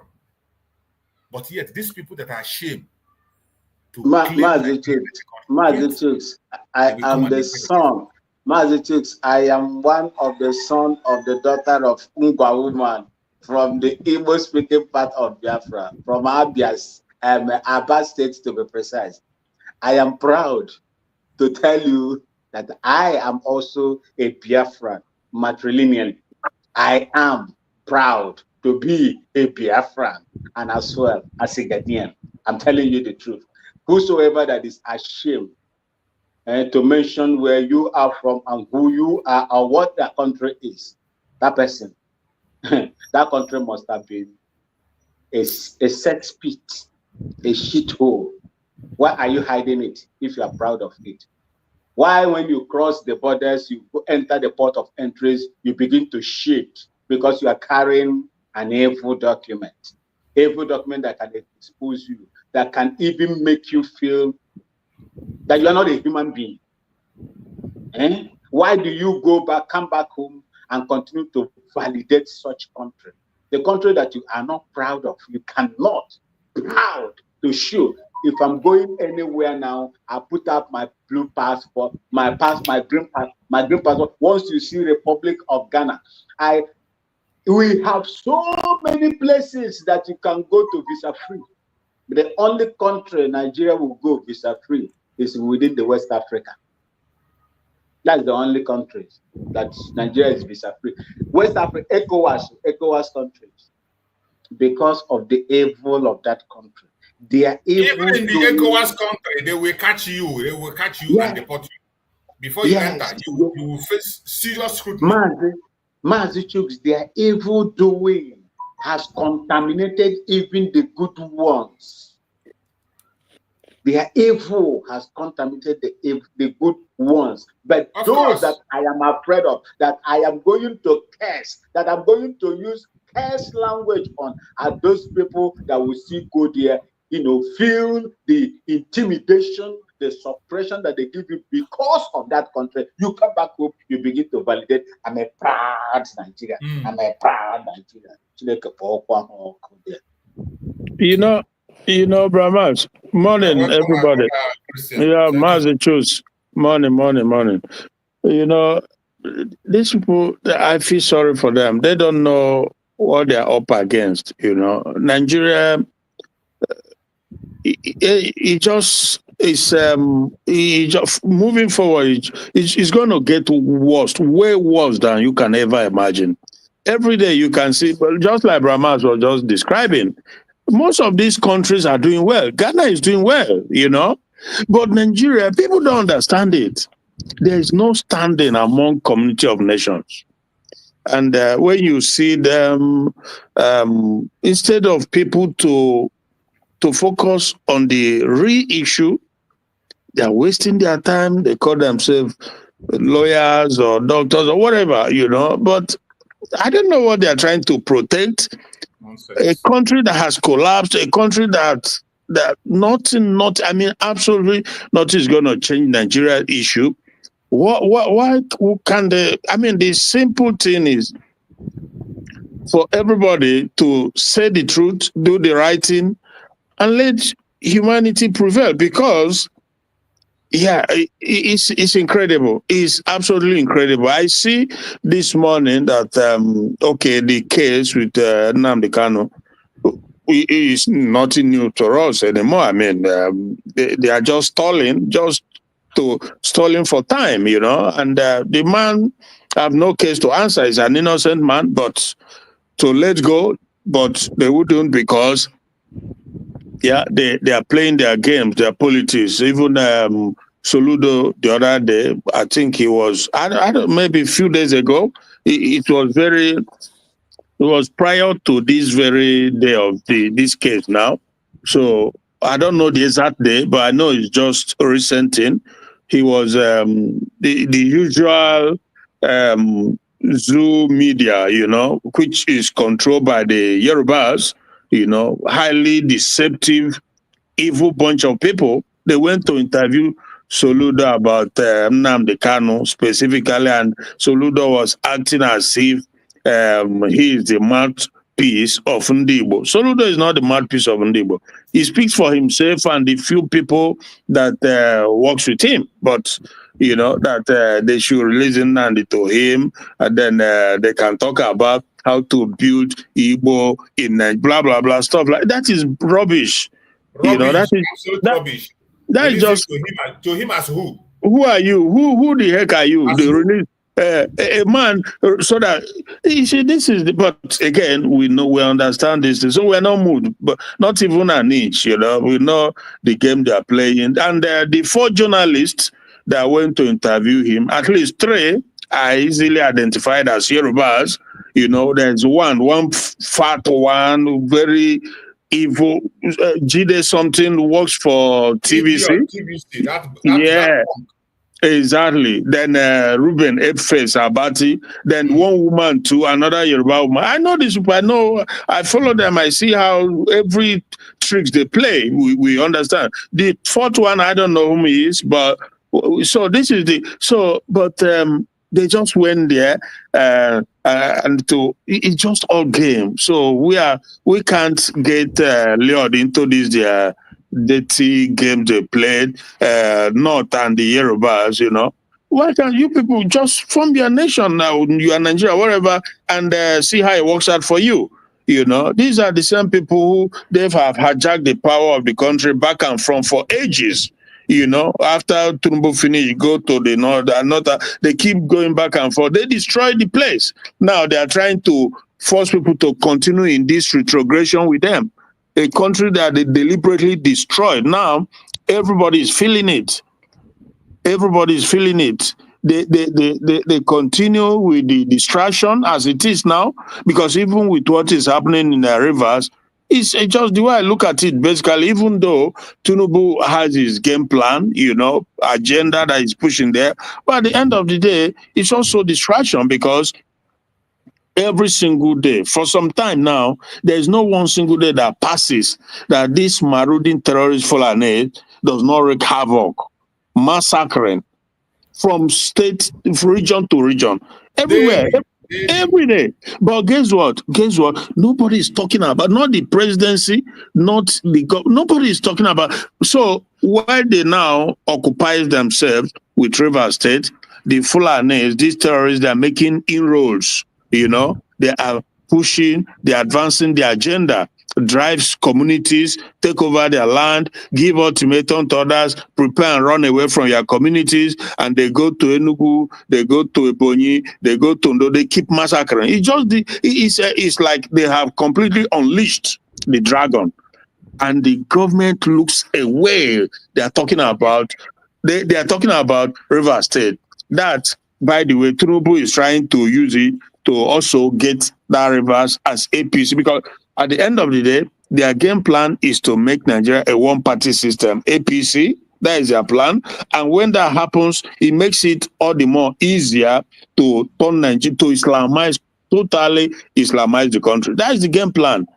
But yet, these people that are ashamed to
Mazi Chooks, I am the son. Mazi Chooks, I am one of the son of the daughter of Ngwa woman from the Igbo-speaking part of Biafra, from Abia State to be precise. I am proud to tell you that I am also a Biafran matrilineal. I am proud to be a Biafran and as well as a Ghanaian. I'm telling you the truth. Whosoever that is ashamed to mention where you are from and who you are or what that country is, that person, that country must have been a sex pit, a shithole. Why are you hiding it if you are proud of it? Why, when you cross the borders, you enter the port of entries, you begin to shake because you are carrying an evil document that can expose you, that can even make you feel that you are not a human being? Why do you come back home and continue to validate such country? The country that you are not proud of, you cannot proud to show. If I'm going anywhere now, I put up my blue passport, my green passport. Once you see Republic of Ghana, we have so many places that you can go to visa free. The only country Nigeria will go visa free is within the West Africa. That's the only country that Nigeria is visa free. West Africa, ECOWAS countries, because of the evil of that country. They are evil.
Even in the ECOWAS country, they will catch you. They will catch you and deport you. Before you enter, you will face serious scrutiny.
Mazi Chooks, their evil doing has contaminated even the good ones. Their evil has contaminated the good ones. But those that I am afraid of, that I am going to curse, that I'm going to use curse language on, are those people that will see go there, feel the intimidation, the suppression that they give you because of that country. You come back home, you begin to validate, I'm a proud Nigerian. I'm a proud Nigerian.
Brahmas. Morning, everybody. Yeah, Mazi Chooks. Morning. These people, I feel sorry for them. They don't know what they're up against. Nigeria, it just is moving forward. It's going to get worse, way worse than you can ever imagine. Every day you can see, well, just like Brahmas was just describing, most of these countries are doing well. Ghana is doing well, but Nigeria, people don't understand it. There is no standing among community of nations. And when you see them, instead of people to focus on the real issue, they are wasting their time. They call themselves lawyers or doctors or whatever, but I don't know what they are trying to protect. Nonsense. A country that has collapsed, a country that absolutely nothing is going to change Nigeria issue. Why can they? The simple thing is for everybody to say the truth, do the right thing, and let humanity prevail, because it's incredible. It's absolutely incredible. I see this morning that the case with Nnamdi Kanu is nothing new to us anymore. They are just stalling for time, and the man have no case to answer. He's an innocent man, but to let go, but they wouldn't, because they are playing their games, their politics. Even Soludo the other day, I think he was, maybe a few days ago, it was prior to this very day of this case now. So I don't know the exact day, but I know it's just a recent thing. He was the usual Zoo media, which is controlled by the Yorubas, highly deceptive, evil bunch of people. They went to interview Soludo about Nnamdi Kanu specifically, and Soludo was acting as if he is the mouthpiece of Ndibo. Soludo is not the mouthpiece of Ndibo. He speaks for himself and the few people that works with him, but that they should release Nnamdi to him, and then they can talk about how to build Igbo in blah blah blah stuff like that. Is rubbish.
That is absolute rubbish.
That is just
to him as who?
Who are you? Who the heck are you? They release a man so that you see. This is but again we understand this, so we're not moved, but not even an inch. We know the game they are playing, and the 4 journalists that went to interview him, at least 3 are easily identified as Yorubas. There's one fat one, very evil. Jide something works for TVC. Exactly. Then Ruben Epeface Abati. Then one woman too, another Yoruba woman. I know this. I follow them. I see how every tricks they play. We understand. The 4th one, I don't know whom he is, but so this is they just went there and it's just all game. So we can't get lured into this dirty game they played, North and the Yorubas, Why can't you people just form your nation now, you are Nigeria, whatever, and see how it works out for you? These are the same people who they have hijacked the power of the country back and front for ages. After Tinubu finish, you go to the north, they keep going back and forth. They destroy the place. Now they are trying to force people to continue in this retrogression with them. A country that they deliberately destroyed. Now everybody is feeling it. Everybody is feeling it. They continue with the distraction as it is now, because even with what is happening in the rivers, it's just the way I look at it, basically, even though Tinubu has his game plan, agenda that he's pushing there, but at the end of the day, it's also distraction, because every single day, for some time now, there's no one single day that passes that this marauding terrorist Fulani does not wreak havoc, massacring from region to region, everywhere. Every day. But guess what? Nobody is talking about, not the presidency, not the nobody is talking about. So why they now occupy themselves with Rivers State, the Fulanis, these terrorists, they are making inroads. They are pushing, they're advancing the agenda, drives communities, take over their land, give ultimatum to others, prepare and run away from your communities, and they go to Enugu, they go to Ebonyi, they go to Ndo, they keep massacring. It's like they have completely unleashed the dragon, and the government looks away. They are talking about River State. That, by the way, Tinubu is trying to use it to also get that rivers as APC, because at the end of the day, their game plan is to make Nigeria a one-party system, APC. That is their plan. And when that happens, it makes it all the more easier to turn Nigeria, to totally Islamize the country. That is the game plan.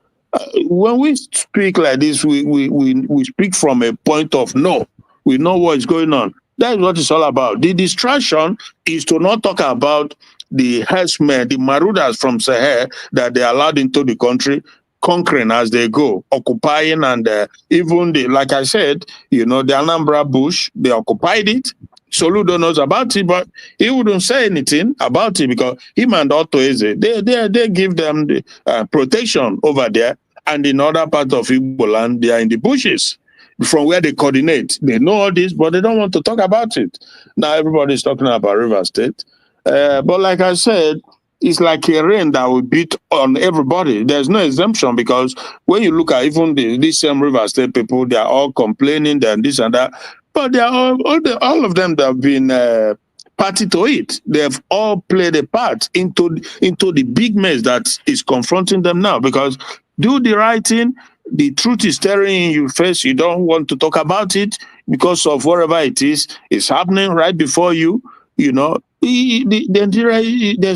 When we speak like this, we speak from a point of no. We know what is going on. That is what it's all about. The distraction is to not talk about the herdsmen, the marauders from Sahel that they allowed into the country, conquering as they go, occupying, and even like I said, the Anambra bush, they occupied it. Soludo knows about it, but he wouldn't say anything about it because him and Otto Eze, they give them the protection over there, and in other parts of Igbo land, they are in the bushes from where they coordinate. They know all this, but they don't want to talk about it. Now everybody's talking about River State. But like I said, it's like a rain that will beat on everybody. There's no exemption, because when you look at even these same River State people, they are all complaining and this and that. But they are all of them that have been party to it. They have all played a part into the big mess that is confronting them now. Because do the right thing, the truth is staring in your face. You don't want to talk about it because of whatever it is. It's happening right before you. There's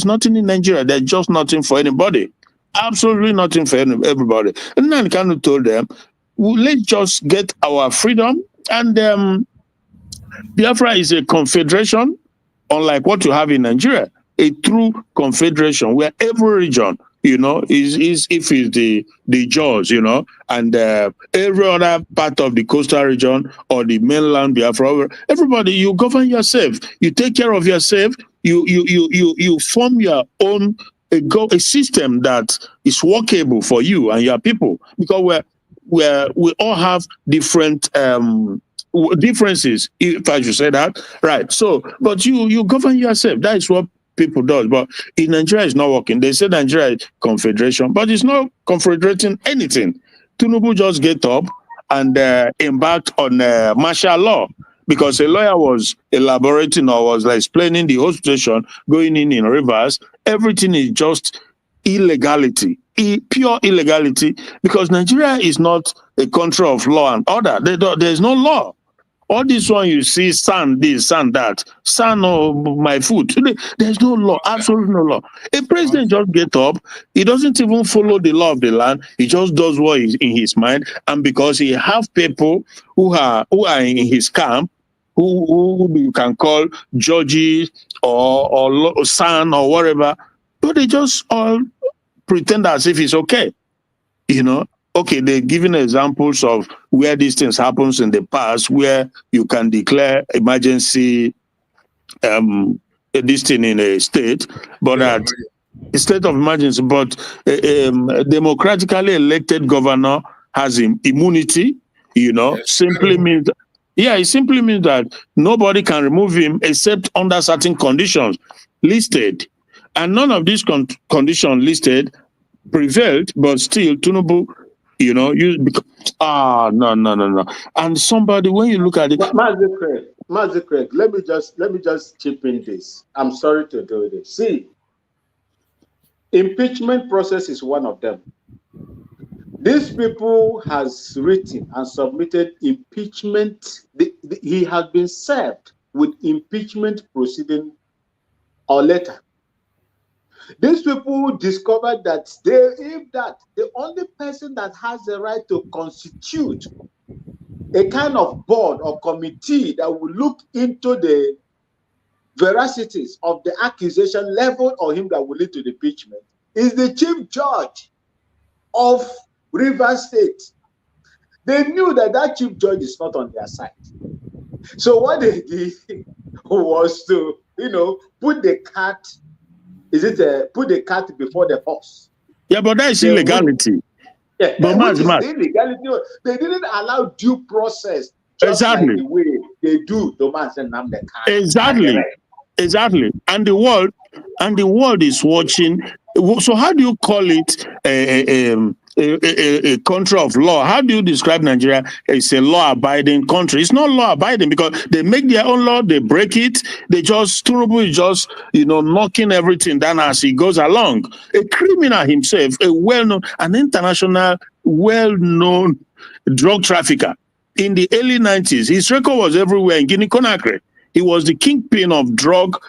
nothing in Nigeria. There's just nothing for anybody. Absolutely nothing for everybody. And then Kanu told them, well, let's just get our freedom. And Biafra is a confederation, unlike what you have in Nigeria, a true confederation where every region, is if it's the jaws, and every other part of the coastal region or the mainland Biafra, everybody, you govern yourself, you take care of yourself, you form your own a system that is workable for you and your people, because we all have different differences, if I should say that, right? So, but you govern yourself. That is what people do. But in Nigeria, it's not working. They say Nigeria is confederation, but it's not confederating anything. Tinubu just get up and embarked on martial law, because a lawyer was elaborating or was explaining the whole situation going in reverse. Everything is just illegality, pure illegality, because Nigeria is not a country of law and order. There's no law. All this one you see, sand this, sand that, sand my food. There's no law, absolutely no law. A president just get up, he doesn't even follow the law of the land, he just does what is in his mind, and because he have people who are in his camp, who you can call judges or son or whatever, but they just all pretend as if it's okay, Okay, they're giving examples of where these things happens in the past, where you can declare emergency this thing in a state, but that a state of emergency, but democratically elected governor has immunity, simply means, it simply means that nobody can remove him except under certain conditions listed. And none of these conditions listed prevailed, but still Tinubu, no. And somebody, when you look at it,
Mazi Craig, let me just chip in this. I'm sorry to do this. See, impeachment process is one of them. These people has written and submitted impeachment. He has been served with impeachment proceeding or letter. These people discovered that the only person that has the right to constitute a kind of board or committee that will look into the veracities of the accusation leveled on him that will lead to the impeachment is the chief judge of Rivers State. They knew that chief judge is not on their side. So what they did was to, put the cart before the horse.
Yeah, but that is illegality.
Yeah, but illegality. They didn't allow due process just like the way they do Thomas and Nnamdi.
Exactly. And the world is watching. So how do you call it a country of law? How do you describe Nigeria as a law-abiding country? It's not law-abiding because they make their own law, they break it, Tinubu is just, knocking everything down as he goes along. A criminal himself, an international, well-known drug trafficker. In the early 90s, his record was everywhere in Guinea-Conakry. He was the kingpin of drug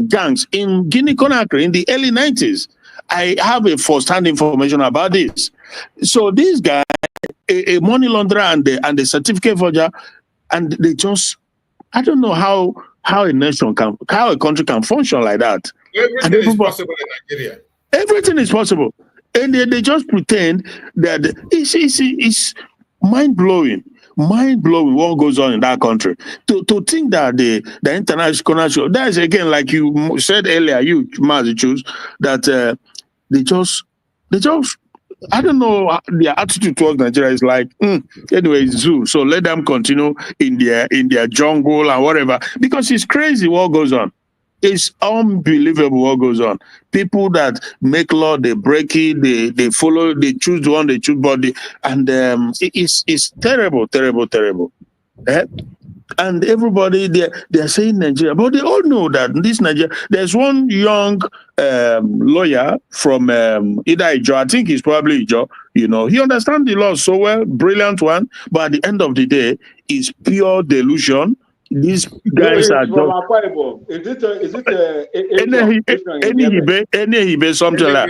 gangs in Guinea-Conakry in the early 90s. I have a first-hand information about this. So this guy, a money launderer and a certificate forger, and they just, I don't know how a country can function like that.
Everything is possible in Nigeria.
Everything is possible. And they just pretend that it's mind-blowing. Mind-blowing what goes on in that country. To think that the international, that is again, like you said earlier, you Mazi choose that they just I don't know, their attitude towards Nigeria is like, anyway, it's zoo. So let them continue in their jungle and whatever. Because it's crazy what goes on. It's unbelievable what goes on. People that make law, they break it, they follow, they choose the one they choose, it's terrible, terrible, terrible. And everybody, they're saying Nigeria, but they all know that this Nigeria, there's one young lawyer from either Ijo, I think he's probably Ijo, he understands the law so well, brilliant one, but at the end of the day, it's pure delusion. these guys are
from Akwa Ibom. Is it
any Hibe, something like?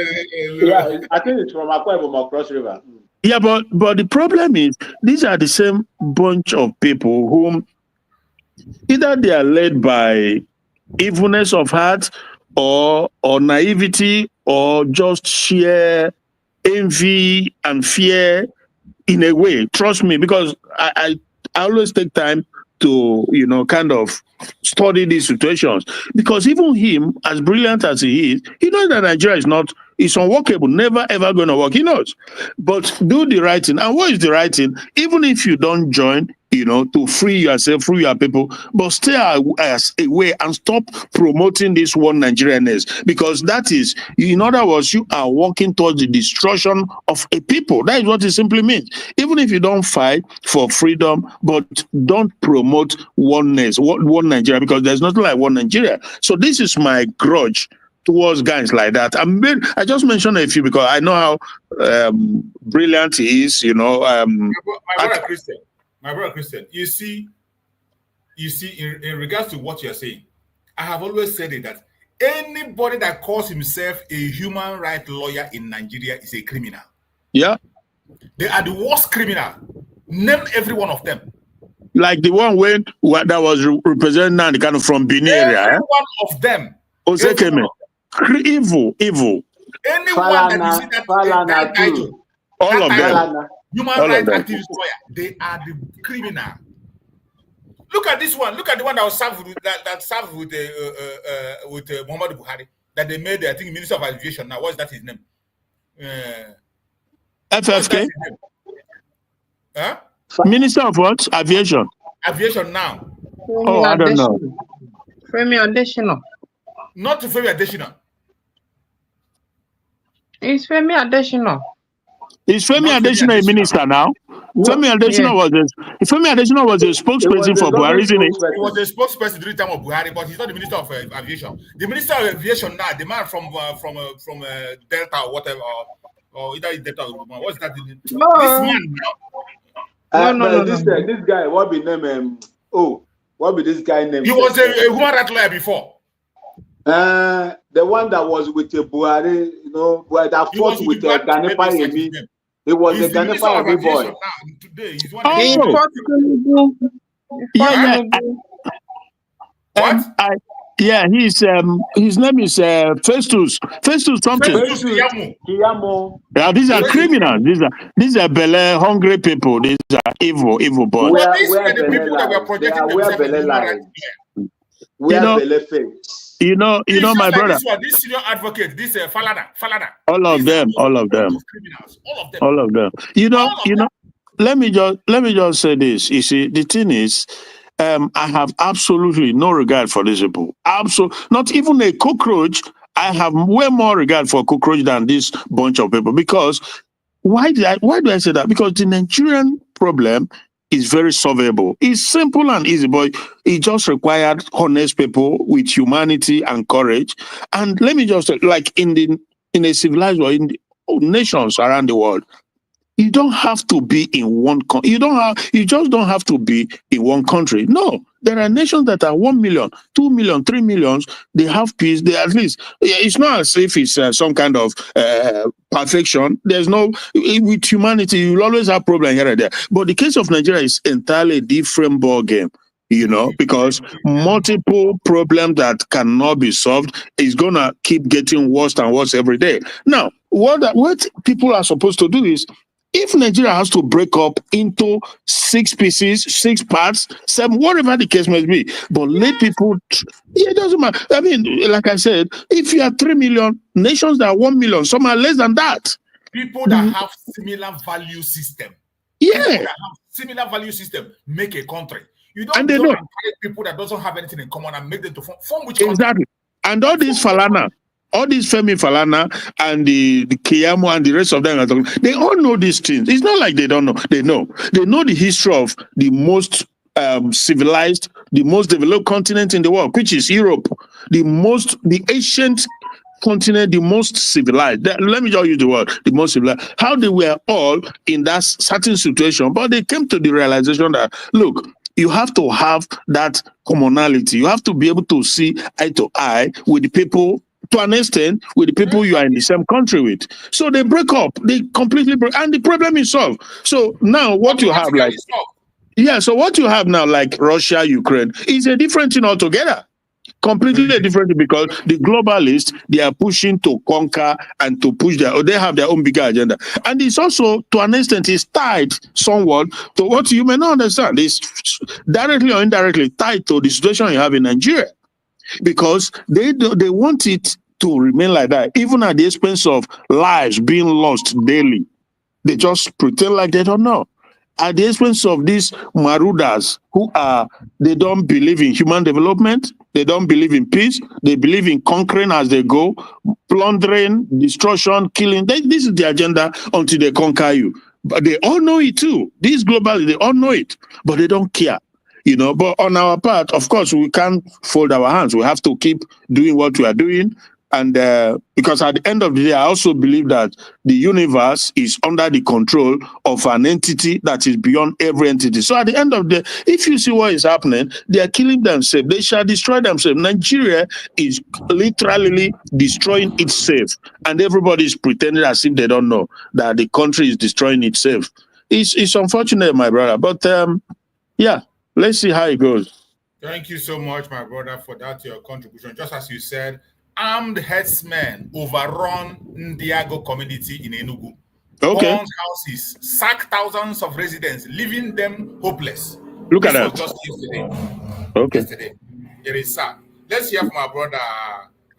Yeah, I think it's from Akwa Ibom or Cross River.
Yeah, but the problem is these are the same bunch of people whom either they are led by evilness of heart or naivety or just sheer envy and fear in a way. Trust me, because I always take time to, kind of study these situations, because even him, as brilliant as he is, he knows that Nigeria is unworkable, never ever going to work. He knows. But do the right thing. And what is the right thing? Even if you don't join, to free yourself, free your people, but stay as away and stop promoting this one Nigerianness, because that is, in other words, you are working towards the destruction of a people. That is what it simply means. Even if you don't fight for freedom, but don't promote oneness, one Nigeria, because there's nothing like one Nigeria. So this is my grudge towards guys like that. I just mentioned a few because I know how brilliant he is,
My brother Christian, you see, in regards to what you're saying, I have always said it that anybody that calls himself a human rights lawyer in Nigeria is a criminal.
Yeah.
They are the worst criminal. Name every one of them.
Like the one that was representing Nnamdi Kanu from Benin area.
Every one of them.
Evil.
Anyone that you see that title.
All of them.
Human rights activist lawyer, they are the criminal. Look at this one. Look at the one that was served with Muhammad Buhari, that they made, I think, Minister of Aviation. Now, what's that his name?
FFK.
Huh?
Minister of what? Aviation.
Aviation now.
Oh, I don't know.
Femi Adesina.
Not Femi Adesina.
It's Femi Adesina.
Is Femi Adesina a minister now? Femi Adesina was a spokesperson for Buhari, isn't it?
He was a spokesperson during the time of Buhari, but he's not the Minister of Aviation. The Minister of Aviation now, the man from Delta or whatever, or either Delta or what's that?
No.
This man now.
This guy, what be name? What be this guy name?
He was a human rights lawyer before.
The one that was with Buhari, that fought with Ganepa Emi. He was a Ganepa Emi boy.
What?
His name is Festus something.
Kiyamo.
Yeah, these are criminals. These are Bele hungry people. These are evil boys.
These are the people that were projecting themselves.
Where Bele fakes.
You know, my brother.
This senior advocate, this Falada.
All of them. Let me just say this. You see, the thing is, I have absolutely no regard for these people. Not even a cockroach. I have way more regard for a cockroach than this bunch of people. Because why do I say that? Because the Nigerian problem is very solvable. It's simple and easy, but it just required honest people with humanity and courage. And let me just say, like in a civilized world, in the nations around the world, you don't have to be in one country. You just don't have to be in one country. No, there are nations that are 1 million, 2 million, 3 million. They have peace. They at least, it's not as if it's some kind of perfection. There's no, with humanity, you'll always have problems here and there. But the case of Nigeria is entirely a different ball game. Because multiple problems that cannot be solved is going to keep getting worse and worse every day. Now, what people are supposed to do is, if Nigeria has to break up into 6 pieces, 6 parts, 7, whatever the case may be, but let people, it doesn't matter. I mean, like I said, if you are 3 million, nations that are 1 million, some are less than that.
People that have similar value system.
Yeah.
People that have similar value system make a country. You don't encourage people that doesn't have anything in common and make them to form which country?
Exactly. And all these Falana, all these Femi Falana and the Kiyamo and the rest of them, they all know these things. It's not like they don't know. They know. They know the history of the most civilized, the most developed continent in the world, which is Europe. The ancient continent, the most civilized. Let me just use the word, the most civilized. How they were all in that certain situation, but they came to the realization that, look, You have to have that commonality. You have to be able to see eye to eye with the people, to an extent, with the people you are in the same country with. So they break up. They completely break, and the problem is solved. So now what you have, like, yeah, so what you have now, like Russia, Ukraine, is a different thing altogether. Completely different, because the globalists, they are pushing to conquer and to push their, or they have their own bigger agenda. And it's also, to an extent, is tied somewhat to what you may not understand. It's directly or indirectly tied to the situation you have in Nigeria, because they want it to remain like that, even at the expense of lives being lost daily. They just pretend like they don't know. At the expense of these marauders they don't believe in human development, they don't believe in peace, they believe in conquering as they go, plundering, destruction, killing. This is the agenda until they conquer you. But they all know it too. These globally, they all know it, but they don't care. But on our part, of course, we can't fold our hands. We have to keep doing what we are doing. And because at the end of the day, I also believe that the universe is under the control of an entity that is beyond every entity. So at the end of the day, if you see what is happening, they are killing themselves. They shall destroy themselves. Nigeria is literally destroying itself. And everybody is pretending as if they don't know that the country is destroying itself. It's unfortunate, my brother. But yeah, let's see how it goes.
Thank you so much, my brother, for that your contribution. Just as you said, armed herdsmen overrun Ndiago community in Enugu.
Okay.
Burned houses, sacked thousands of residents, leaving them hopeless.
Look at that.
Just yesterday.
Okay.
Yesterday. It is sad. Let's hear from our brother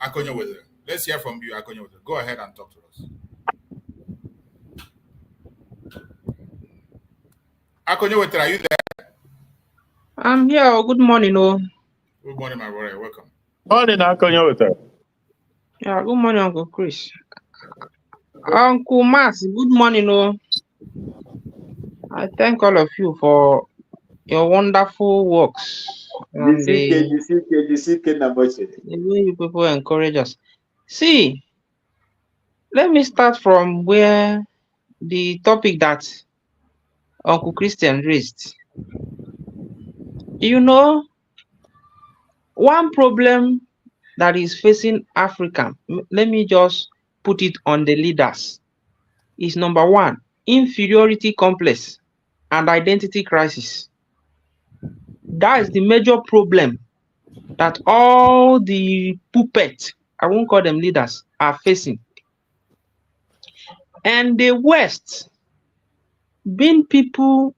Njoku. Let's hear from you, Njoku. Go ahead and talk to us. Njoku, are you there?
I'm here. Good morning,
Good morning, my brother. Welcome.
Morning, Njoku.
Yeah, good morning, Uncle Chris. Uncle Mazi, good morning, I thank all of you for your wonderful works. And the way you people encourage us. See, let me start from where the topic that Uncle Christian raised. One problem that is facing Africa, let me just put it on the leaders, is number one, inferiority complex and identity crisis. That is the major problem that all the puppets, I won't call them leaders, are facing. And the West, being people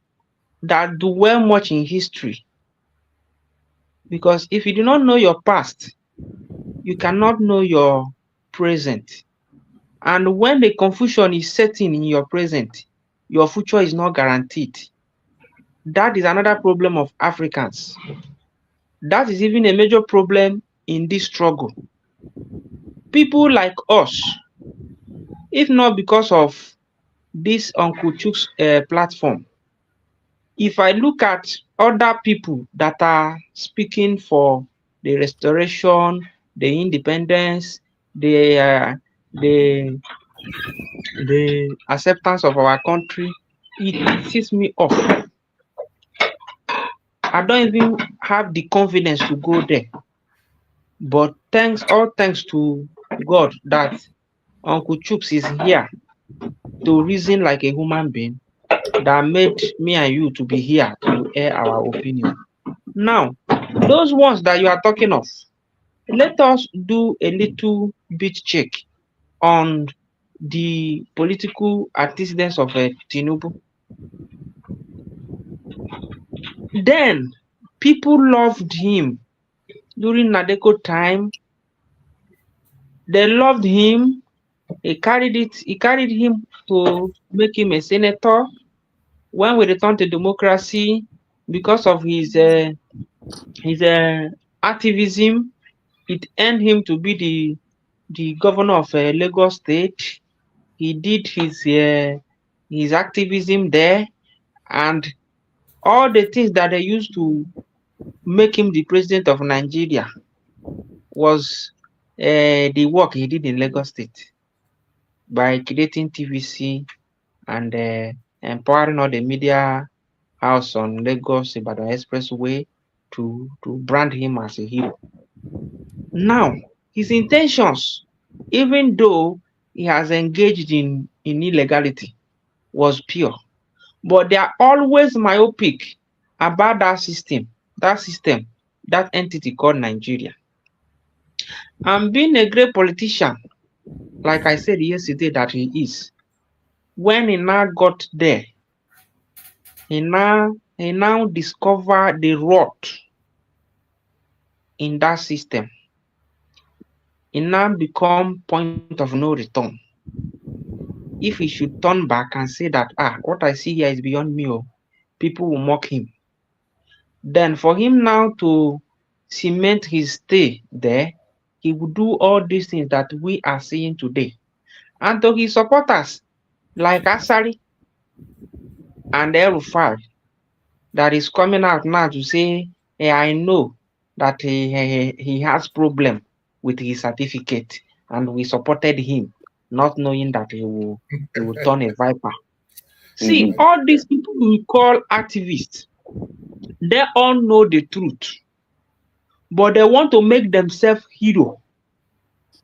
that do well much in history, because if you do not know your past, you cannot know your present. And when the confusion is setting in your present, your future is not guaranteed. That is another problem of Africans. That is even a major problem in this struggle. People like us, if not because of this Uncle Chuk's platform, if I look at other people that are speaking for the restoration, the independence, the acceptance of our country, it pisses me off. I don't even have the confidence to go there. But all thanks to God that Uncle Chuks is here to reason like a human being that made me and you to be here to air our opinion. Now, those ones that you are talking of, let us do a little bit check on the political antecedents of Tinubu. Then people loved him during Nadeko time. They loved him. He carried him to make him a senator. When we return to democracy, because of his activism, it earned him to be the governor of Lagos State. He did his activism there, and all the things that they used to make him the president of Nigeria was the work he did in Lagos State by creating TVC and empowering all the media house on Lagos Ibadan Expressway to brand him as a hero. Now, his intentions, even though he has engaged in illegality, was pure. But they are always myopic about that system, that entity called Nigeria. And being a great politician, like I said yesterday that he is, when he now got there, he now discovered the rot in that system. It now become point of no return. If he should turn back and say that, what I see here is beyond me, people will mock him. Then for him now to cement his stay there, he will do all these things that we are seeing today. And to his supporters, like Asari and El-Rufai, that is coming out now to say, hey, I know that he has problem with his certificate, and we supported him, not knowing that he will turn a viper. See, all these people we call activists, they all know the truth, but they want to make themselves hero.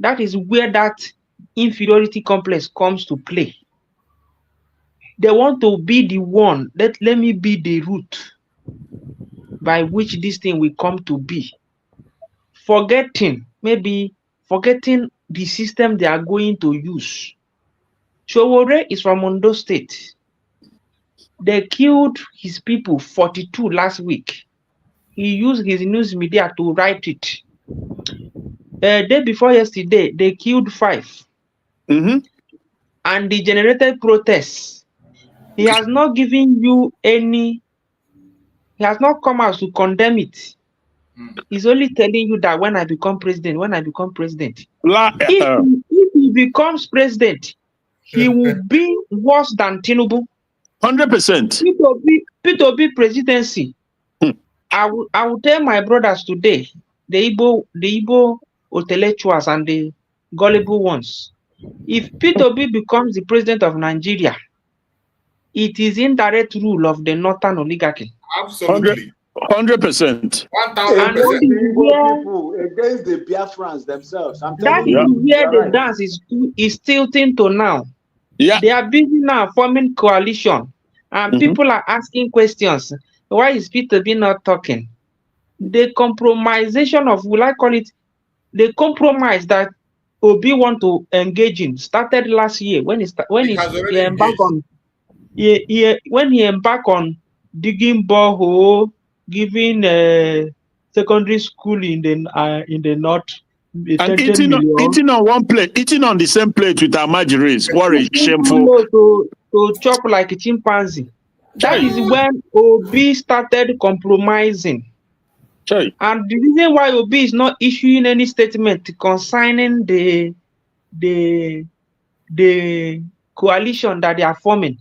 That is where that inferiority complex comes to play. They want to be the one, let me be the root by which this thing will come to be. Forgetting the system they are going to use. Showore is from Ondo State. They killed his people, 42 last week. He used his news media to write it. Day before yesterday, they killed 5. And the generated protests. He has not given you any, he has not come out to condemn it. He's only telling you that when I become president. If he becomes president, he will be worse than Tinubu.
100%.
P2B presidency. I will tell my brothers today, the Igbo intellectuals and the gullible ones, if P2B becomes the president of Nigeria, it is indirect rule of the northern oligarchy.
Absolutely.
100%.
1000%. People against the Biafrans themselves.
That is where the dance is tilting to now.
Yeah.
They are busy now forming coalition, and people are asking questions. Why is P2B not talking? The compromisation of, will I call it, the compromise that Obi want to engage in started last year when he embarked on digging borehole, giving secondary school in the north,
and eating on one plate, eating on the same plate with our marginaries. What is shameful.
To chop like a chimpanzee. That is when Obi started compromising. And the reason why Obi is not issuing any statement concerning the coalition that they are forming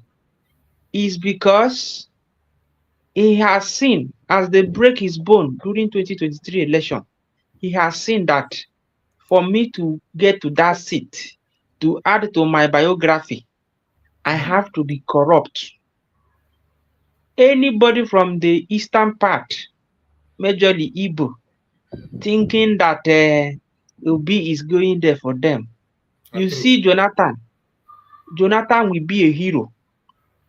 is because he has seen, as they break his bone during 2023 election, he has seen that for me to get to that seat, to add to my biography, I have to be corrupt. Anybody from the eastern part, majorly Igbo, thinking that Obi is going there for them. You see Jonathan will be a hero.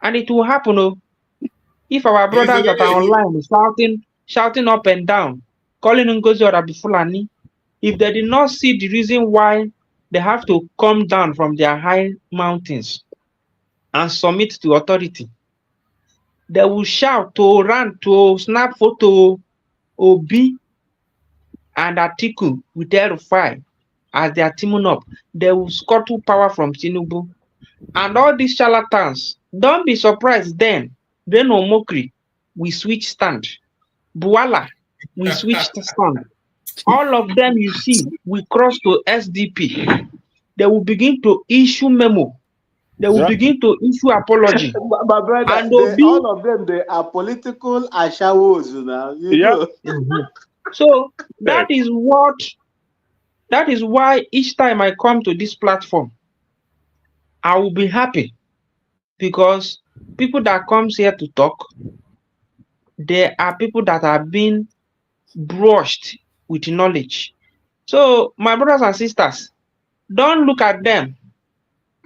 And it will happen if our brothers that are online shouting up and down, calling NgoziOrabueze, if they did not see the reason why they have to come down from their high mountains and submit to authority, they will shout to run to snap photo Obi and Atiku with El-Rufai as they are teaming up. They will scuttle power from Tinubu. And all these charlatans, don't be surprised then Omokri, we switch stand. Buala, we switch stand. All of them you see, we cross to SDP. They will begin to issue memo. They will begin to issue apology.
My brother, and all of them, they are political ashawos now. You know?
So that is why each time I come to this platform, I will be happy because people that comes here to talk, there are people that are being brushed with knowledge. So, my brothers and sisters, don't look at them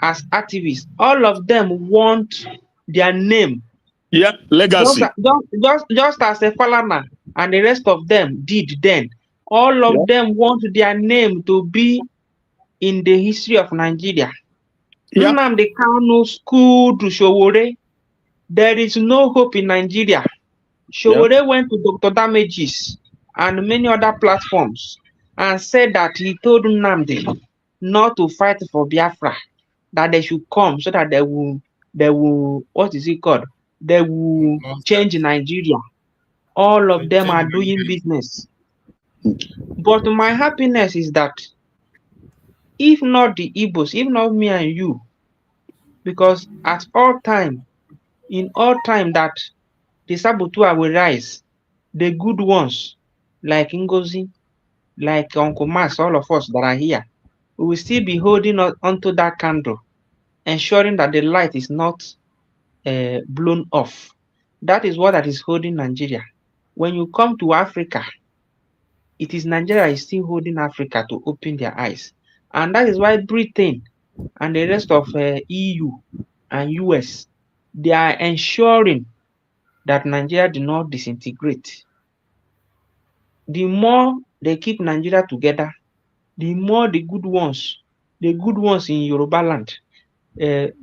as activists. All of them want their name.
Yeah, legacy.
Just as a Falana and the rest of them did then. All of them want their name to be in the history of Nigeria. Nnamdi Kanu school to Showore. There is no hope in Nigeria. Showore went to Dr. Damages and many other platforms and said that he told Nnamdi not to fight for Biafra, that they should come so that they will, what is it called? They will change Nigeria. All of them are doing business. But my happiness is that if not the Igbos, if not me and you, because at all time, in all time that the Sabotua will rise, the good ones, like Ngozi, like Uncle Mas, all of us that are here, we will still be holding onto that candle, ensuring that the light is not blown off. That is what that is holding Nigeria. When you come to Africa, it is Nigeria is still holding Africa to open their eyes. And that is why Britain and the rest of EU and US, they are ensuring that Nigeria do not disintegrate. The more they keep Nigeria together, the more the good ones in Yoruba land,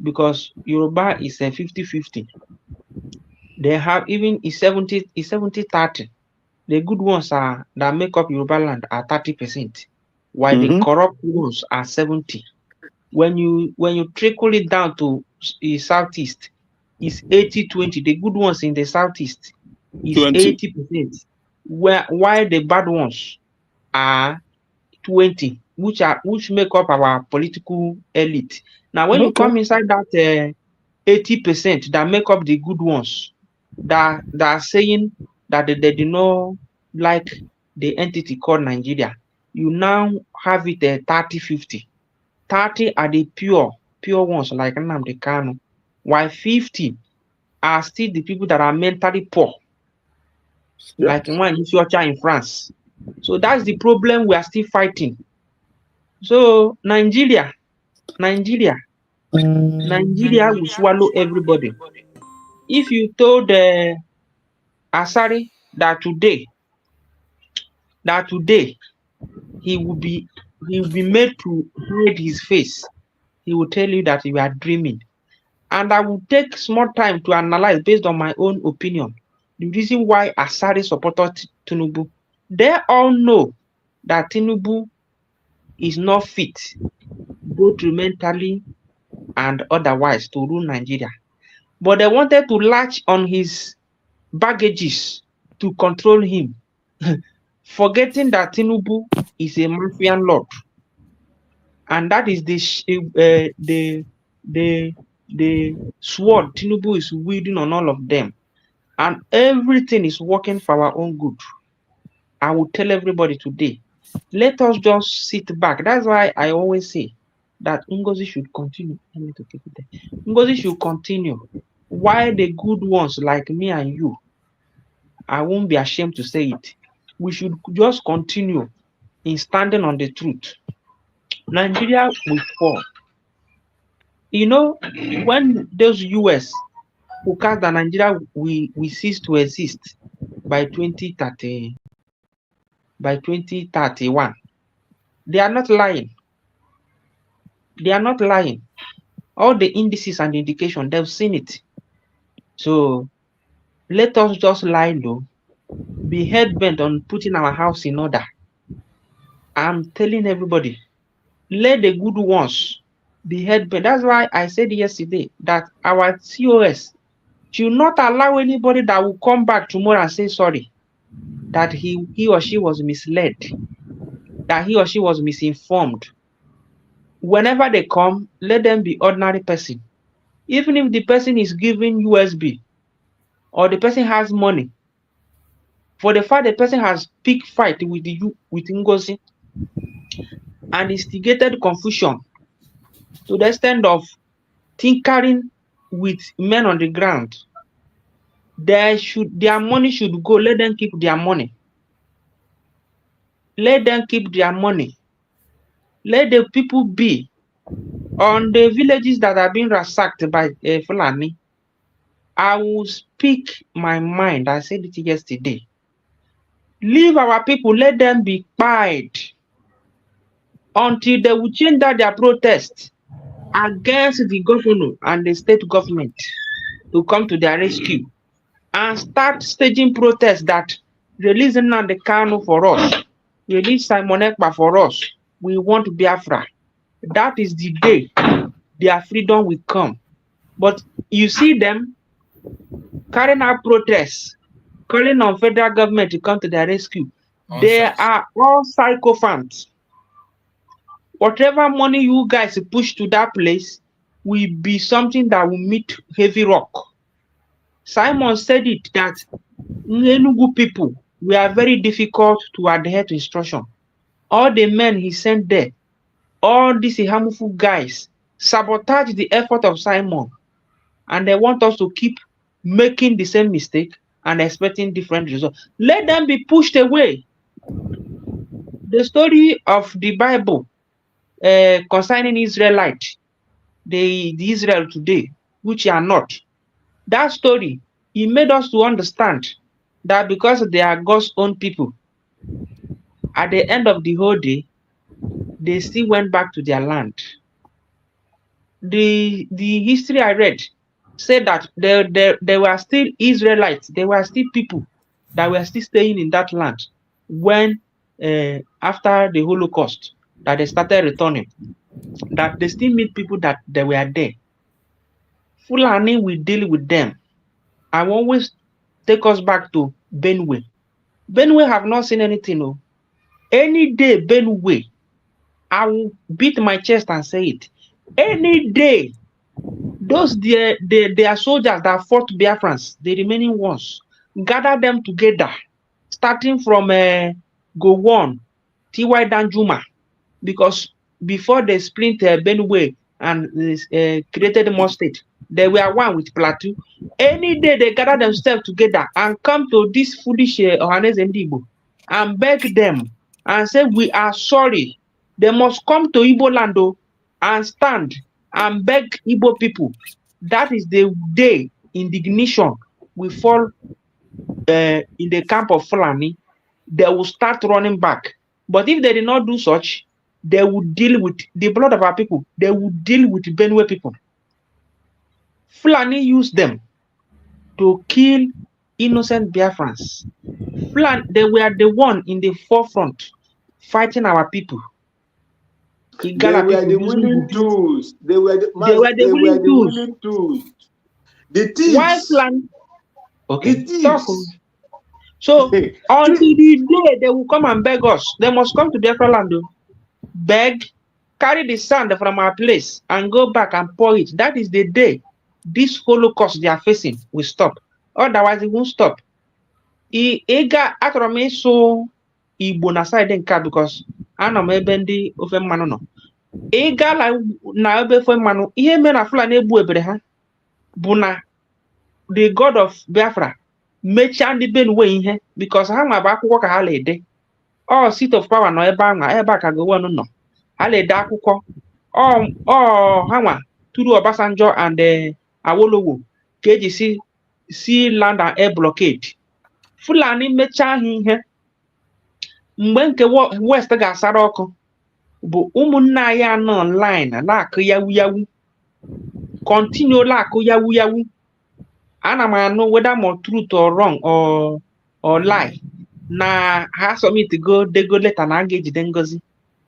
because Yoruba is 50-50. They have even 70-30. The good ones are that make up Yoruba land are 30%, while the corrupt ones are 70%. When you trickle it down to the southeast, it's 80-20. The good ones in the southeast is 80%, while the bad ones are 20, which make up our political elite. Now, when you come inside that 80% that make up the good ones, that are saying that they do not like the entity called Nigeria, you now have it 30-50. 30 are the pure ones like Nnamdi Kanu, while 50 are still the people that are mentally poor, like one in France. So that's the problem we are still fighting. So Nigeria will swallow everybody. If you told Asari that today he will be made to hide his face, he will tell you that you are dreaming. And I will take small time to analyze based on my own opinion the reason why Asari supported Tinubu. They all know that Tinubu is not fit, both mentally and otherwise, to rule Nigeria. But they wanted to latch on his baggages to control him, forgetting that Tinubu is a mafian lord, and that is the sword Tinubu is wielding on all of them, and everything is working for our own good. I will tell everybody today, let us just sit back. That's why I always say that Ngozi should continue. I need to keep it there. Ngozi should continue. Why the good ones like me and you, I won't be ashamed to say it, we should just continue in standing on the truth. Nigeria will fall. You know, when those US who cast that Nigeria we cease to exist by 2030, by 2031, they are not lying. They are not lying. All the indices and indication, they've seen it. So let us just lie low, be head bent on putting our house in order. I'm telling everybody, let the good ones be head bent. That's why I said yesterday that our COS should not allow anybody that will come back tomorrow and say sorry, that he or she was misled, that he or she was misinformed. Whenever they come, let them be ordinary person. Even if the person is giving USB or the person has money, for the fact the person has picked fight with Ngozi and instigated confusion to the extent of tinkering with men on the ground, their money should go. Let them keep their money. Let them keep their money. Let the people be on the villages that are being ransacked by Fulani. I will speak my mind. I said it yesterday. Leave our people. Let them be quiet until they will change that their protest against the governor and the state government to come to their rescue and start staging protests that release Nnamdi Kanu for us, release Simon Ekpa for us. We want Biafra. That is the day their freedom will come. But you see them carrying out protests, calling on federal government to come to their rescue. They are all sycophants. Whatever money you guys push to that place will be something that will meet heavy rock. Simon said it that Enugu people were very difficult to adhere to instruction. All the men he sent there, all these harmful guys, sabotage the effort of Simon, and they want us to keep making the same mistake and expecting different results. Let them be pushed away. The story of the Bible concerning Israelite, the Israel today, which are not. That story, he made us to understand that because they are God's own people, at the end of the whole day, they still went back to their land. The history I read said that there were still Israelites, there were still people that were still staying in that land when after the Holocaust, that they started returning, that they still meet people that they were there. Fulani will deal with them. I will always take us back to Benue. Benue have not seen anything. No. Any day, Benue, I will beat my chest and say it. Any day, those their soldiers that fought Biafrans, the remaining ones, gather them together, starting from Gowon, T.Y. Danjuma, because before they split Benue and created more state, they were one with Plateau. Any day they gather themselves together and come to this foolish Ohanes and Igbo and beg them and say, we are sorry. They must come to Igbo land and stand and beg Igbo people. That is the day indignation will fall in the camp of Fulani. They will start running back. But if they did not do such, they would deal with the blood of our people. They would deal with Benue people. Fulani used them to kill innocent Biafrans. Fulani, they were the one in the forefront fighting our people.
They were the willing tools. They were the willing tools. The thieves.
Why Fulani? Okay. The thieves. So until the day they will come and beg us, they must come to Biafra land, beg, carry the sand from our place and go back and pour it. That is the day this Holocaust they are facing will stop. Otherwise, it won't stop. Ega atrome so Igbo na side nka because ana m ebe ndị ofe mmanụ nọ. Ega na ebe ofe mmanụ ihe mere na Fulani egbu ebere ha bụ na the God of Biafra mechaa ndị Benue ihe because ha nwa bụ akwụkwọ ka ha na-ede. All seat of power nọ ebe anwa ebe a ka Gowon nọ. Ha na-ede akwụkwọ. Ha nwa turu Obasanjo and Awolowo ka eji si land and air blockade. Fulani mechaa ha ihe mgbe nke West ga-asara ọkụ bụ ụmụnne anyị anọ online na-akụ yawu yawu continue na-akụ yawu yawu. Ana m anụ whether more truth or wrong or lie na ha submit go dego letter na aga ejide Ngozi.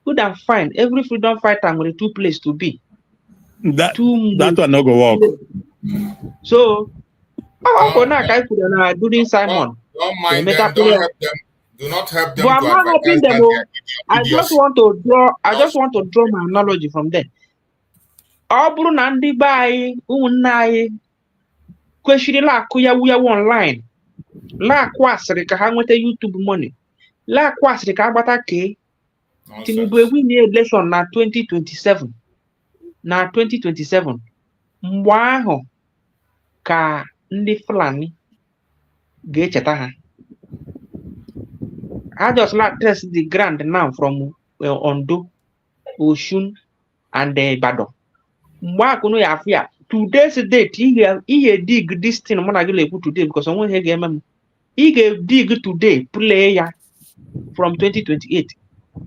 Good and fine, every freedom fighter nwere two place to be.
That one no go work.
So during Simon,
don't mind them, don't help them. Do not help them.
But I'm not helping them. I just want to draw my analogy from there. Ọ bụrụ na ndị be anyị ụmụnne anyị kwesịrị na-akụ yawu yawu online, na-akụ asịrị ka ha nweta YouTube money, na-akụ asịrị ka agbata kee Tinubu win election na 2027. Na 2027, mgbe ahụ ka ndị Fulani I just like test the ground now from Ondo, Oshun, and Ibadan. Today's date, he dig this thing I'm gonna put today because someone here he dig today, player from 2028.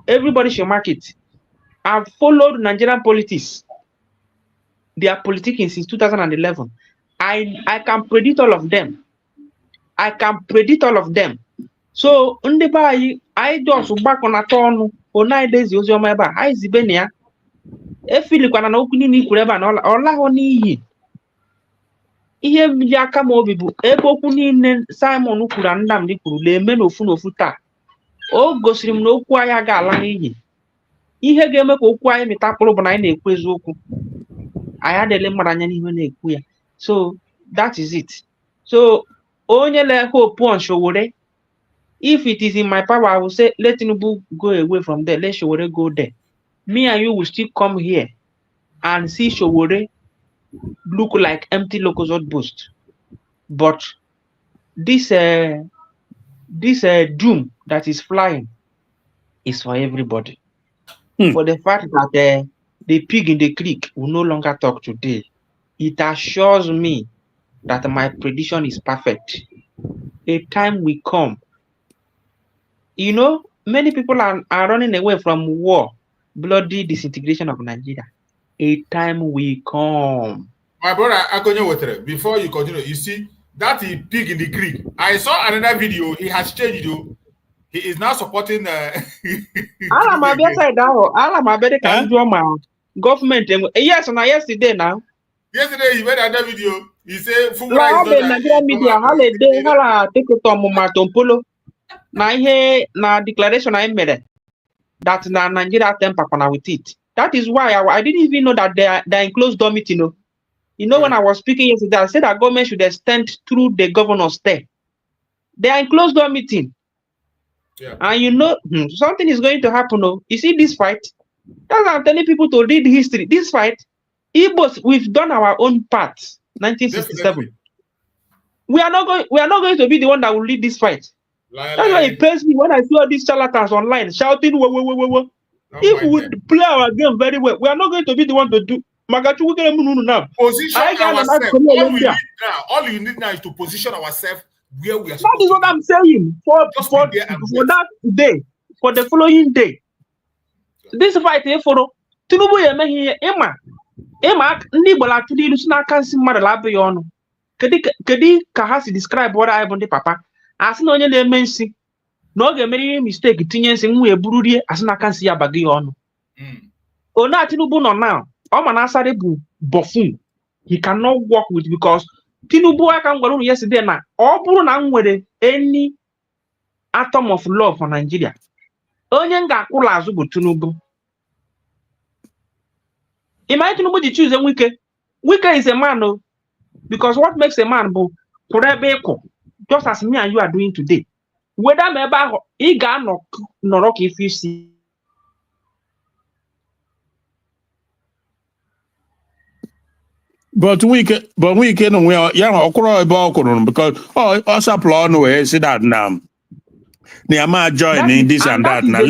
Everybody should mark it. I've followed Nigerian politics. They are politicking since 2011. I can predict all of them. I can predict all of them. So I just back on a turn for 9 days. I zibenia. If you look at an opening, all honey. Ihe mmiri aka ma obi bụ ebe okwu niile Simon kwuru na Nnamdi kwuru na-eme n'ofu taa. O gosiri m na okwu anyị ga-ala n'iyi. Ihe ga-eme ka okwu anyị mịta mkpụrụ bụ na anyị na-ekwu eziokwu. Anyị adịghị mmadụ anya n'ihe na-ekwu ya. So that is it. So onye le hope on Sowore. If it is in my power, I will say let Tinubu go away from there. Let Sowore go there. Me and you will still come here and see Sowore look like empty locust boast. But this doom that is flying is for everybody. For the fact that the pig in the creek will no longer talk today, it assures me that my prediction is perfect. A time will come. You know, many people are running away from war, bloody disintegration of Nigeria. A time will come.
My brother, Akonyo, before you continue, you see that pig in the creek. I saw another video. He has changed you. He is now supporting.
Government. Yes, and yesterday now.
Yesterday he made another video. He said,
Nigerian media holiday take it on na declaration I made that Nigeria temper with it. That is why I didn't even know that they're in closed door meeting. You know, when I was speaking yesterday, I said that government should extend through the governor's stay. They are in closed door meeting. Yeah. And you know, something is going to happen. You see this fight? That's why I'm telling people to read history. This fight, Igbos, we've done our own part. 1967. Definitely. We are not going to be the one that will lead this fight. That's why it pains me when I see all these charlatans online shouting, whoa. If we would play our game very well, we are not going to be the one to do.
Position ourselves. All you need now is to position ourselves where we are.
That is what I'm saying. For that day, for the following day. This fight for Tinubu Emma ndị Igbo atụ ilu si n'aka nsị mmadụ labụ ya ọnụ. Kedu ka ha si describe what I bụ ndị papa? Asị na onye na-eme nsị na ọ ga-emere mistake tinye nsị nwa eburu rie asị n'aka nsị ya baga ya ọnụ. Ona Tinubu nọ now. Asare bụ buffoon. He cannot work with because Tinubu aka m gwara unu yesterday na ọ bụrụ na m nwere any atom of love for Nigeria. Onye m ga-akwụla azụ bụ Tinubu. Imagine Tinubu ji choose Wike. Wike is a man, because what makes a man bụ just as me and you are doing today. Whether maybe he ga nọrọ ka if you see.
But we can because us applaud no way see that now. They are joining this and that now.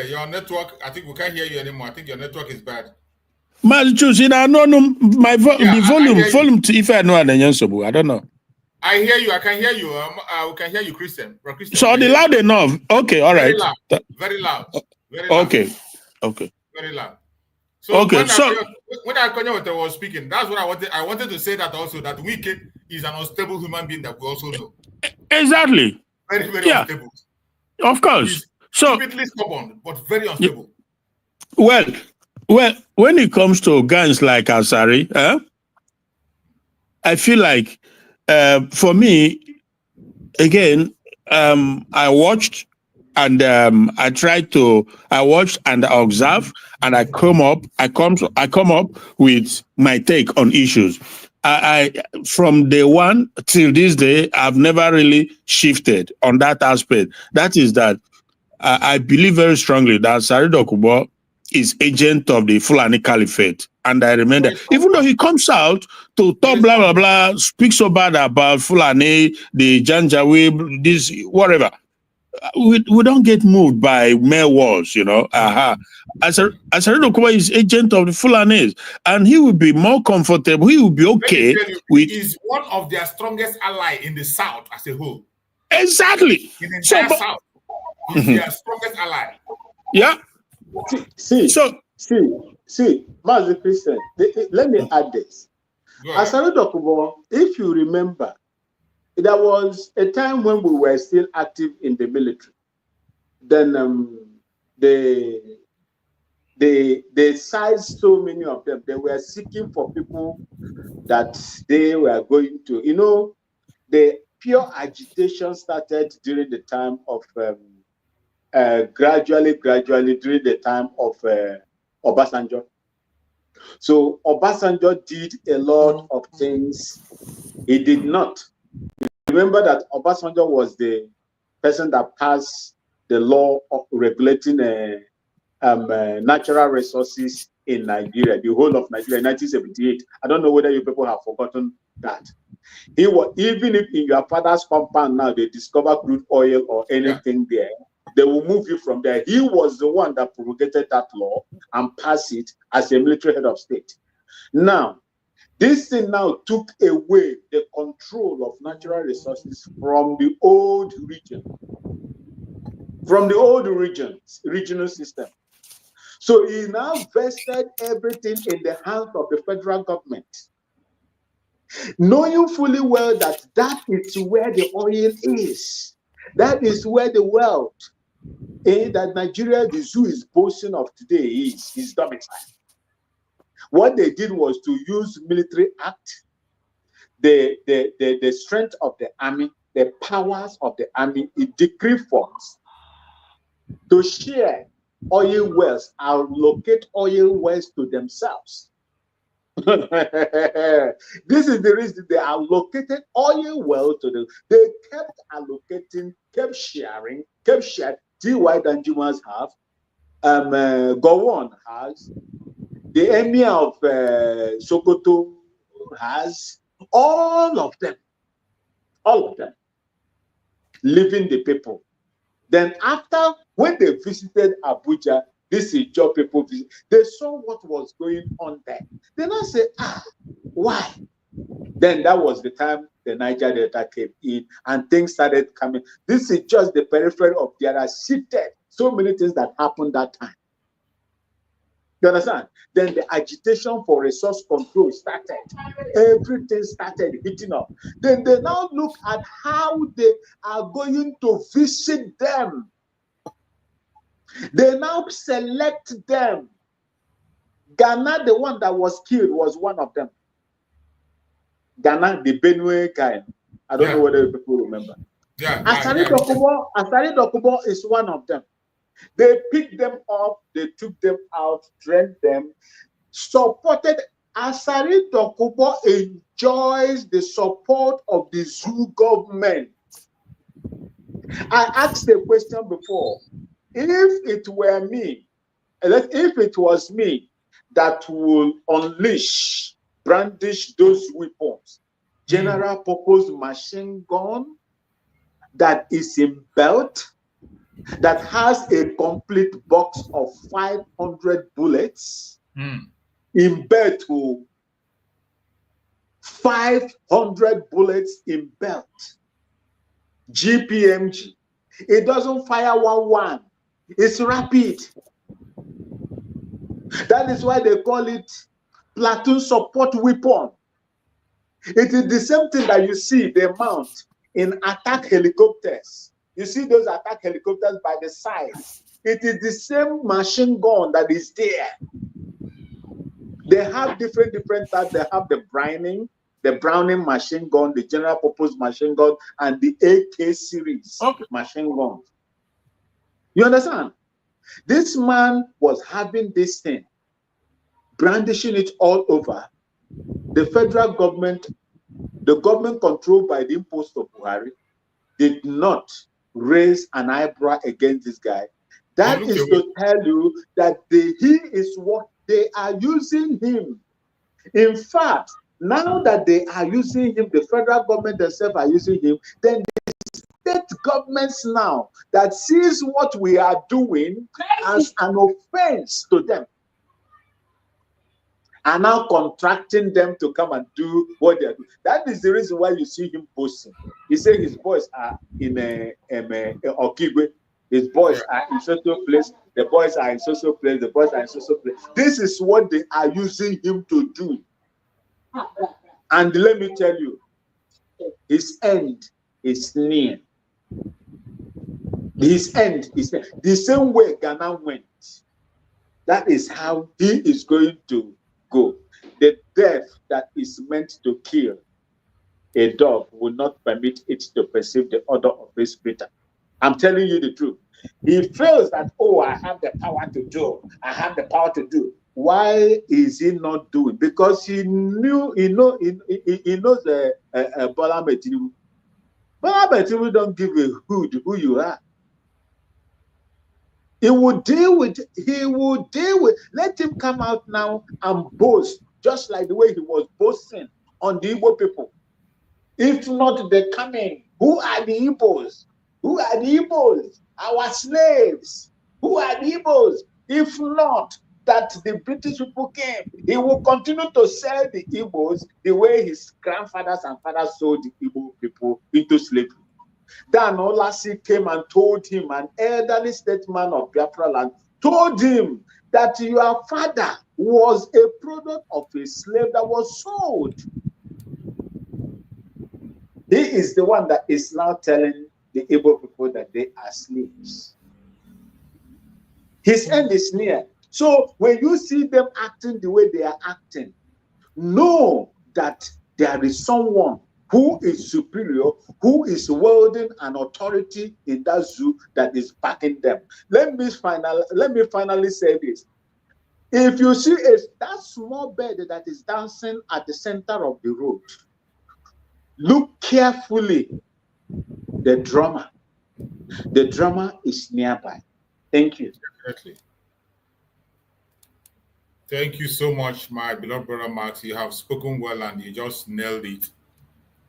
Your network, I think we can't hear you anymore. I think your network is bad.
Mazi choosing my volume to if I know I don't know.
I hear you. I can hear you. We can hear you, Christian.
So the loud enough. Okay, all right.
Very loud. Very
loud. Okay.
Very loud. So when Akonyo was speaking, that's what I wanted. I wanted to say that also that Wike is an unstable human being that we also know.
Exactly.
Very, very unstable.
Of course.
He's stupidly stubborn, but very unstable.
Well, when it comes to guns like Asari, I feel like for me, again, I watched and I watched and I observe and I come up with my take on issues. I from day one till this day, I've never really shifted on that aspect. That is that I believe very strongly that Sari Dokubo is agent of the Fulani Caliphate. And I remember, even though he comes out to talk blah, blah, blah, speak so bad about Fulani, the Janjaweed, this, whatever, we don't get moved by mere words, you know. As a Okuba is agent of the Fulanis, and he will be more comfortable, he will be okay with...
He is one of their strongest ally in the South as a whole.
Exactly.
In the entire South, he's their strongest ally.
Yeah.
See, Mazi Christian, let me add this. As Okuba, if you remember, there was a time when we were still active in the military. Then they sized so many of them. They were seeking for people that they were going to, you know, the pure agitation started during the time of gradually during the time of Obasanjo. So Obasanjo did a lot of things he did not. Remember that Obasanjo was the person that passed the law of regulating natural resources in Nigeria, the whole of Nigeria, in 1978. I don't know whether you people have forgotten that. He was, even if in your father's compound now they discover crude oil or anything there, they will move you from there. He was the one that promulgated that law and passed it as a military head of state. Now, this thing now took away the control of natural resources from the old region, regional system. So he now vested everything in the hands of the federal government, knowing fully well that that is where the oil is. That is where the wealth that Nigeria, the zoo is boasting of today, is domicile. What they did was to use military act, the strength of the army, the powers of the army in decree forms to share oil wells, allocate oil wells to themselves. This is the reason they allocated oil wells to them. They kept allocating, kept sharing. T.Y. Danjumas have, Gowon has, the emir of Sokoto has, all of them, leaving the people. Then after, when they visited Abuja, this is job people visit, they saw what was going on there. They now say, why? Then that was the time the Niger Delta came in and things started coming. This is just the periphery of there are shifted. So many things that happened that time. You understand? Then the agitation for resource control started. Everything started heating up. Then they now look at how they are going to visit them. They now select them. Ghana, the one that was killed, was one of them. Ghana, the Benue guy. I don't know whether people remember. Asari Dokubo is one of them. They picked them up, they took them out, trained them, supported. Asari Dokubo enjoys the support of the zoo government. I asked the question before. If it were me, if it was me that will unleash, brandish those weapons, general purpose machine gun that is in belt, that has a complete box of 500 bullets, in belt, 500 bullets in belt, GPMG. It doesn't fire 1-1. It's rapid. That is why they call it platoon support weapon. It is the same thing that you see they mount in attack helicopters. You see those attack helicopters by the side. It is the same machine gun that is there. They have different types. They have the Browning machine gun, the general purpose machine gun, and the AK series machine gun. You understand? This man was having this thing, brandishing it all over. The federal government, the government controlled by the impost of Buhari, did not raise an eyebrow against this guy. That is to tell you that he is what they are using him. In fact, now that they are using him, the federal government themselves are using him, then the state governments now that sees what we are doing as an offense to them are now contracting them to come and do what they are doing. That is the reason why you see him posting. He said his boys are in Okigwe. His boys are in social place. The boys are in social place. The boys are in social place. This is what they are using him to do. And let me tell you, his end is near. His end is near. The same way Ghana went. That is how he is going to go. The death that is meant to kill a dog will not permit it to perceive the odor of his bitter. I'm telling you the truth. He feels that, oh, I have the power to do. I have the power to do. Why is he not doing? Because he knows Bola Tinubu. Bola Tinubu don't give a hoot who you are. He will deal with. Let him come out now and boast, just like the way he was boasting on the Igbo people. If not the coming, who are the Igbos? Who are the Igbos? Our slaves. Who are the Igbos? If not that the British people came, he will continue to sell the Igbos the way his grandfathers and fathers sold the Igbo people into slavery. Dan Olasi came and told him, an elderly statesman of Biafra land, told him that your father was a product of a slave that was sold. He is the one that is now telling the Igbo people that they are slaves. His end is near. So when you see them acting the way they are acting, know that there is someone who is superior, who is wielding an authority in that zoo that is backing them. Let me finally say this. If you see that small bird that is dancing at the center of the road, look carefully. The drummer is nearby. Thank you.
Definitely. Thank you so much, my beloved brother Max. You have spoken well and you just nailed it.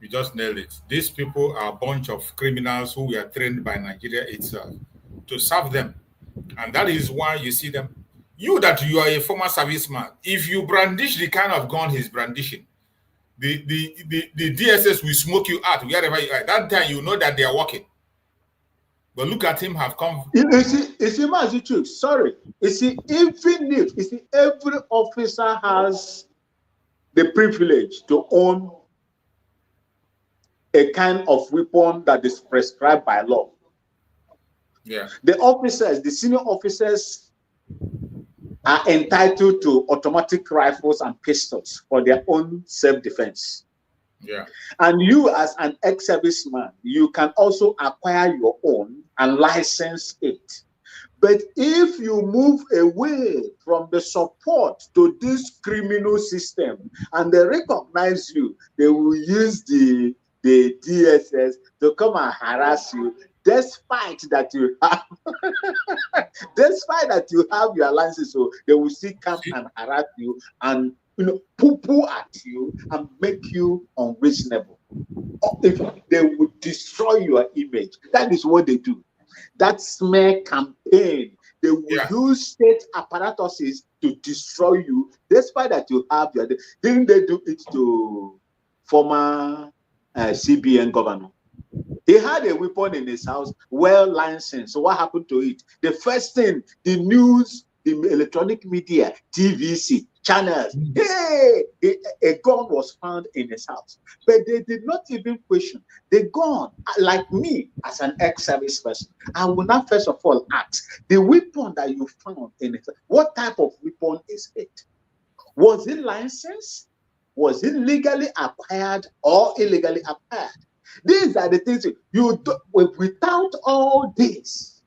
You just nailed it. These people are a bunch of criminals who were trained by Nigeria itself to serve them. And that is why you see them. You are a former serviceman. If you brandish the kind of gun he's brandishing, the DSS will smoke you out wherever you are. That time you know that they are working. But look at him have come.
You see, Mazi, sorry. You see, every officer has the privilege to own a kind of weapon that is prescribed by law.
Yeah.
The senior officers are entitled to automatic rifles and pistols for their own self-defense.
Yeah.
And you as an ex-serviceman, you can also acquire your own and license it. But if you move away from the support to this criminal system and they recognize you, they will use the DSS to come and harass you, despite that you have your license. So they will still come and harass you and poo-poo at you and make you unreasonable. If they would destroy your image, that is what they do. That smear campaign, they will use state apparatuses to destroy you, despite that you have your. Didn't they do it to former CBN governor? He had a weapon in his house, well licensed. So what happened to it? The first thing, the news, the electronic media, TVC, channels, hey, a gun was found in his house. But they did not even question. The gun, like me, as an ex-service person, I will not first of all ask, the weapon that you found in it, what type of weapon is it? Was it licensed? Was it legally acquired or illegally acquired? These are the things you do. Without all this,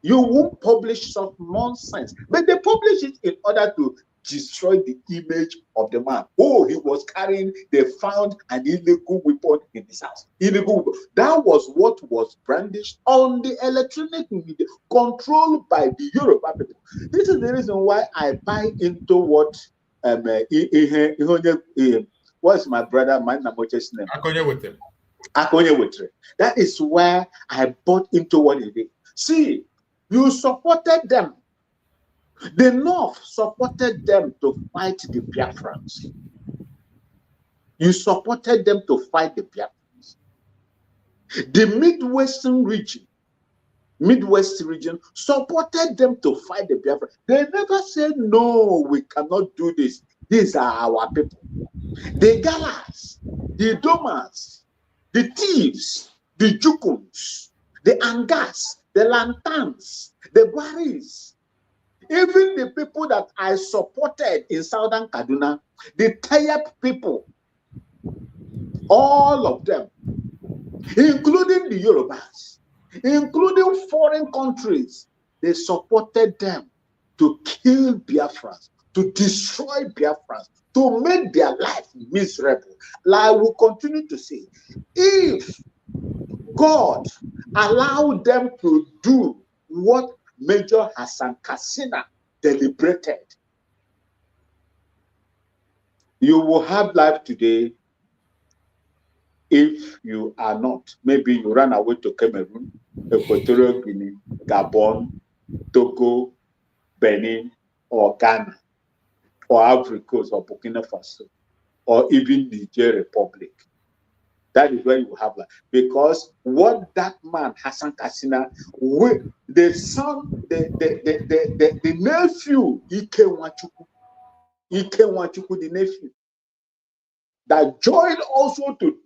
you won't publish some nonsense. But they publish it in order to destroy the image of the man. Oh, he was carrying, they found an illegal weapon in his house. Illegal weapon. That was what was brandished on the electronic media, controlled by the Yoruba people. This is the reason why I buy into what what's my brother, my Namoche's name? Akonye Wetre. That is where I bought into what it is. See, you supported them. The North supported them to fight the Biafrans. You supported them to fight the Biafrans. The Midwest region supported them to fight the Biafrans. They never said, no, we cannot do this. These are our people. The Galas, the Domas, the thieves, the Jukums, the Angas, the Lantans, the Baris, even the people that I supported in Southern Kaduna, the Tayab people, all of them, including the Yorubas, including foreign countries, they supported them to kill Biafrans, to destroy Biafrans, to make their life miserable. Like I will continue to say, if God allowed them to do what Major Hassan Kassina deliberated, you will have life today. If you are not, maybe you run away to Cameroon, Equatorial Guinea, Gabon, Togo, Benin, or Ghana, or Ivory Coast, or Burkina Faso, or even Niger Republic. That is where you have life. Because what that man, Hassan Kassina, the son, the nephew, Ekpa Njoku, the nephew, that joined also to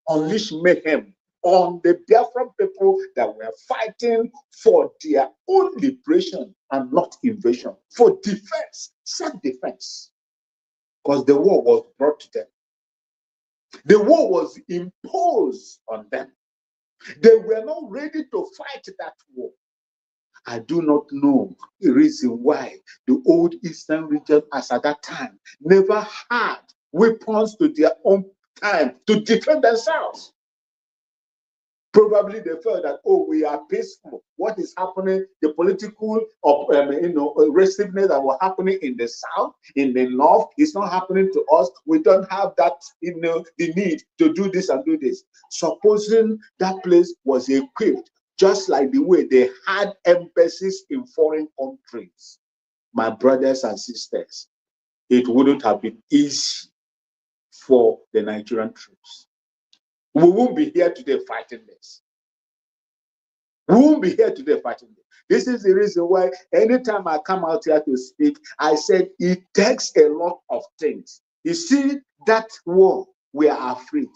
unleash mayhem on the Biafran people that were fighting for their own liberation and not invasion, for defense, self-defense. Because the war was brought to them. The war was imposed on them. They were not ready to fight that war. I do not know the reason why the old Eastern region, as at that time, never had weapons to their own time to defend themselves. Probably they felt that, oh, we are peaceful. What is happening, the political restiveness that was happening in the south, in the north, is not happening to us. We don't have that, the need to do this and do this. Supposing that place was equipped, just like the way they had embassies in foreign countries, my brothers and sisters, it wouldn't have been easy for the Nigerian troops. We won't be here today fighting this. We won't be here today fighting this. This is the reason why anytime I come out here to speak, I said it takes a lot of things. You see, that war, we are afraid.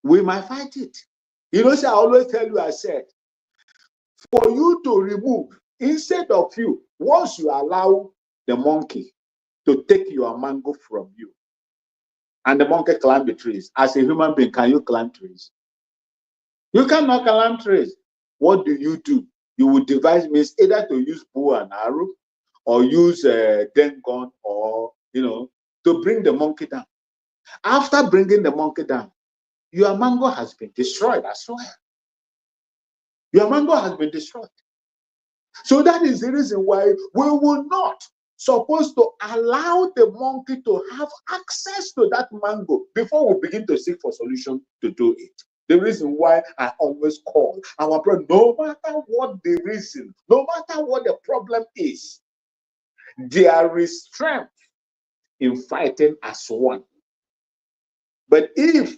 We might fight it. You know, so I always tell you, I said, for you to remove, instead of you, once you allow the monkey to take your mango from you, and the monkey climb the trees. As a human being, can you climb trees? You cannot climb trees. What do? You will devise means either to use bow and arrow, or use a gun, or to bring the monkey down. After bringing the monkey down, your mango has been destroyed as well. Your mango has been destroyed. So that is the reason why we will not supposed to allow the monkey to have access to that mango before we begin to seek for solution to do it. The reason why I always call our brother, no matter what the reason, no matter what the problem is, there is strength in fighting as one. But if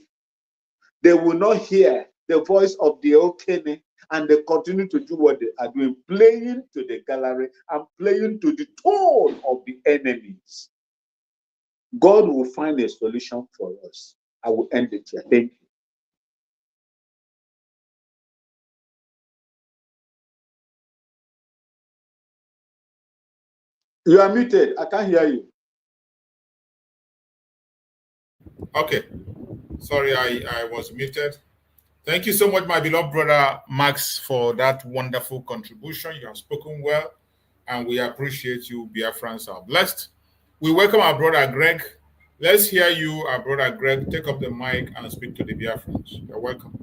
they will not hear the voice of the Okene, and they continue to do what they are doing, playing to the gallery and playing to the tone of the enemies, God will find a solution for us. I will end it here. Thank you. You are muted. I can't hear you.
Okay. Sorry, I was muted. Thank you so much, my beloved brother Max, for that wonderful contribution. You have spoken well, and we appreciate you. Biafrans are blessed. We welcome our brother Greg. Let's hear you, our brother Greg. Take up the mic and speak to the Biafrans. You're welcome.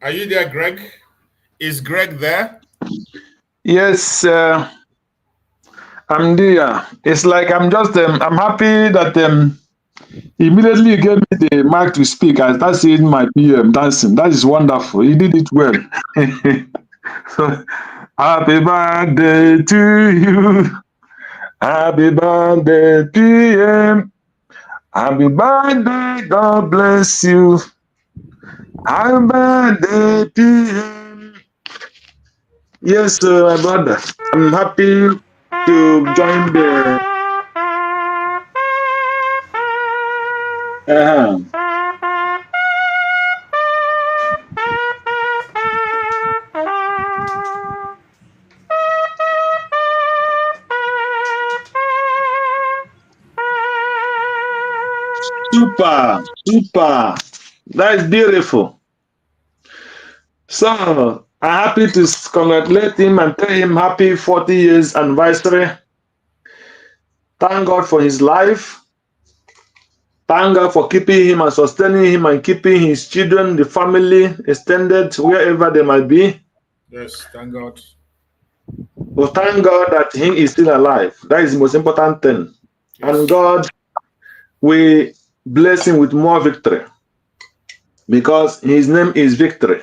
Are you there, Greg? Is Greg there?
Yes, I'm there. It's like I'm just, I'm happy that immediately you gave me the mic to speak. I started seeing my PM dancing. That is wonderful. You did it well. So, happy birthday to you. Happy birthday, PM. Happy birthday, God bless you. Happy birthday, PM. Yes, my brother. I'm happy to join the. Super, super. That's beautiful. So I'm happy to congratulate him and tell him happy 40 years anniversary. Thank God for his life. Thank God for keeping him and sustaining him and keeping his children, the family, extended wherever they might be.
Yes, thank God.
Well, thank God that he is still alive. That is the most important thing. Yes. And God, we bless him with more victory because his name is Victory.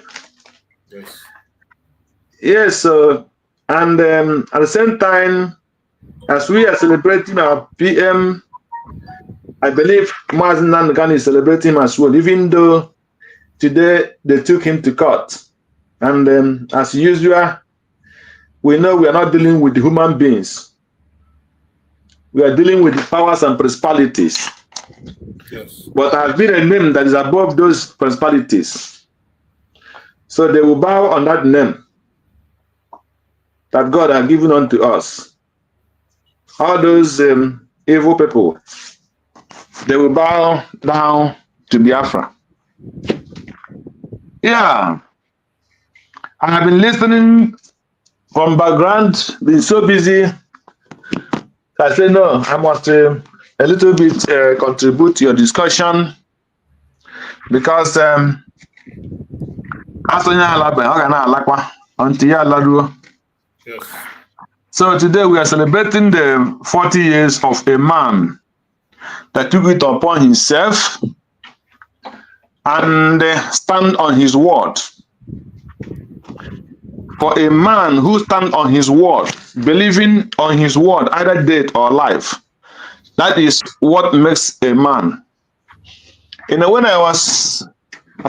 Yes.
Yes, and at the same time, as we are celebrating our PM, I believe Mazi Nnamdi is celebrating him as well, even though today they took him to court. And as usual, we know we are not dealing with the human beings. We are dealing with the powers and principalities.
Yes.
But I've been a name that is above those principalities. So they will bow on that name that God has given unto us. All those evil people, they will bow down to Biafra. Yeah. I have been listening from background, been so busy. I said, no, I must a little bit contribute to your discussion because
yes.
So today we are celebrating the 40 years of a man that took it upon himself and stand on his word. For a man who stands on his word, believing on his word, either death or life, that is what makes a man. You know, as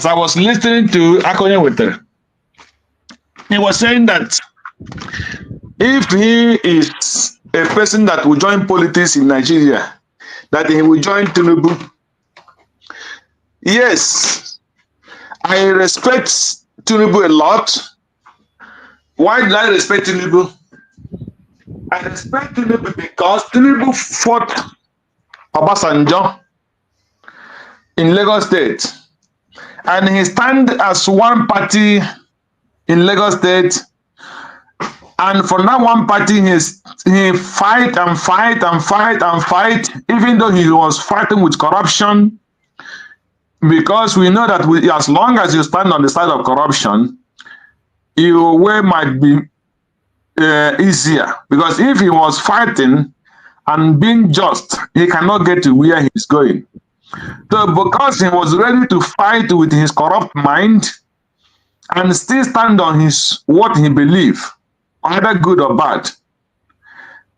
I was listening to Akonye Wetere, he was saying that if he is a person that will join politics in Nigeria, that he will join Tinubu. Yes, I respect Tinubu a lot. Why did I respect Tinubu? I respect Tinubu because Tinubu fought Obasanjo in Lagos State. And he stand as one party in Lagos State. And for that one party, he fight and fight and fight and fight, even though he was fighting with corruption. Because we know that as long as you stand on the side of corruption, your way might be easier. Because if he was fighting and being just, he cannot get to where he's going. So because he was ready to fight with his corrupt mind and still stand on what he believed, either good or bad,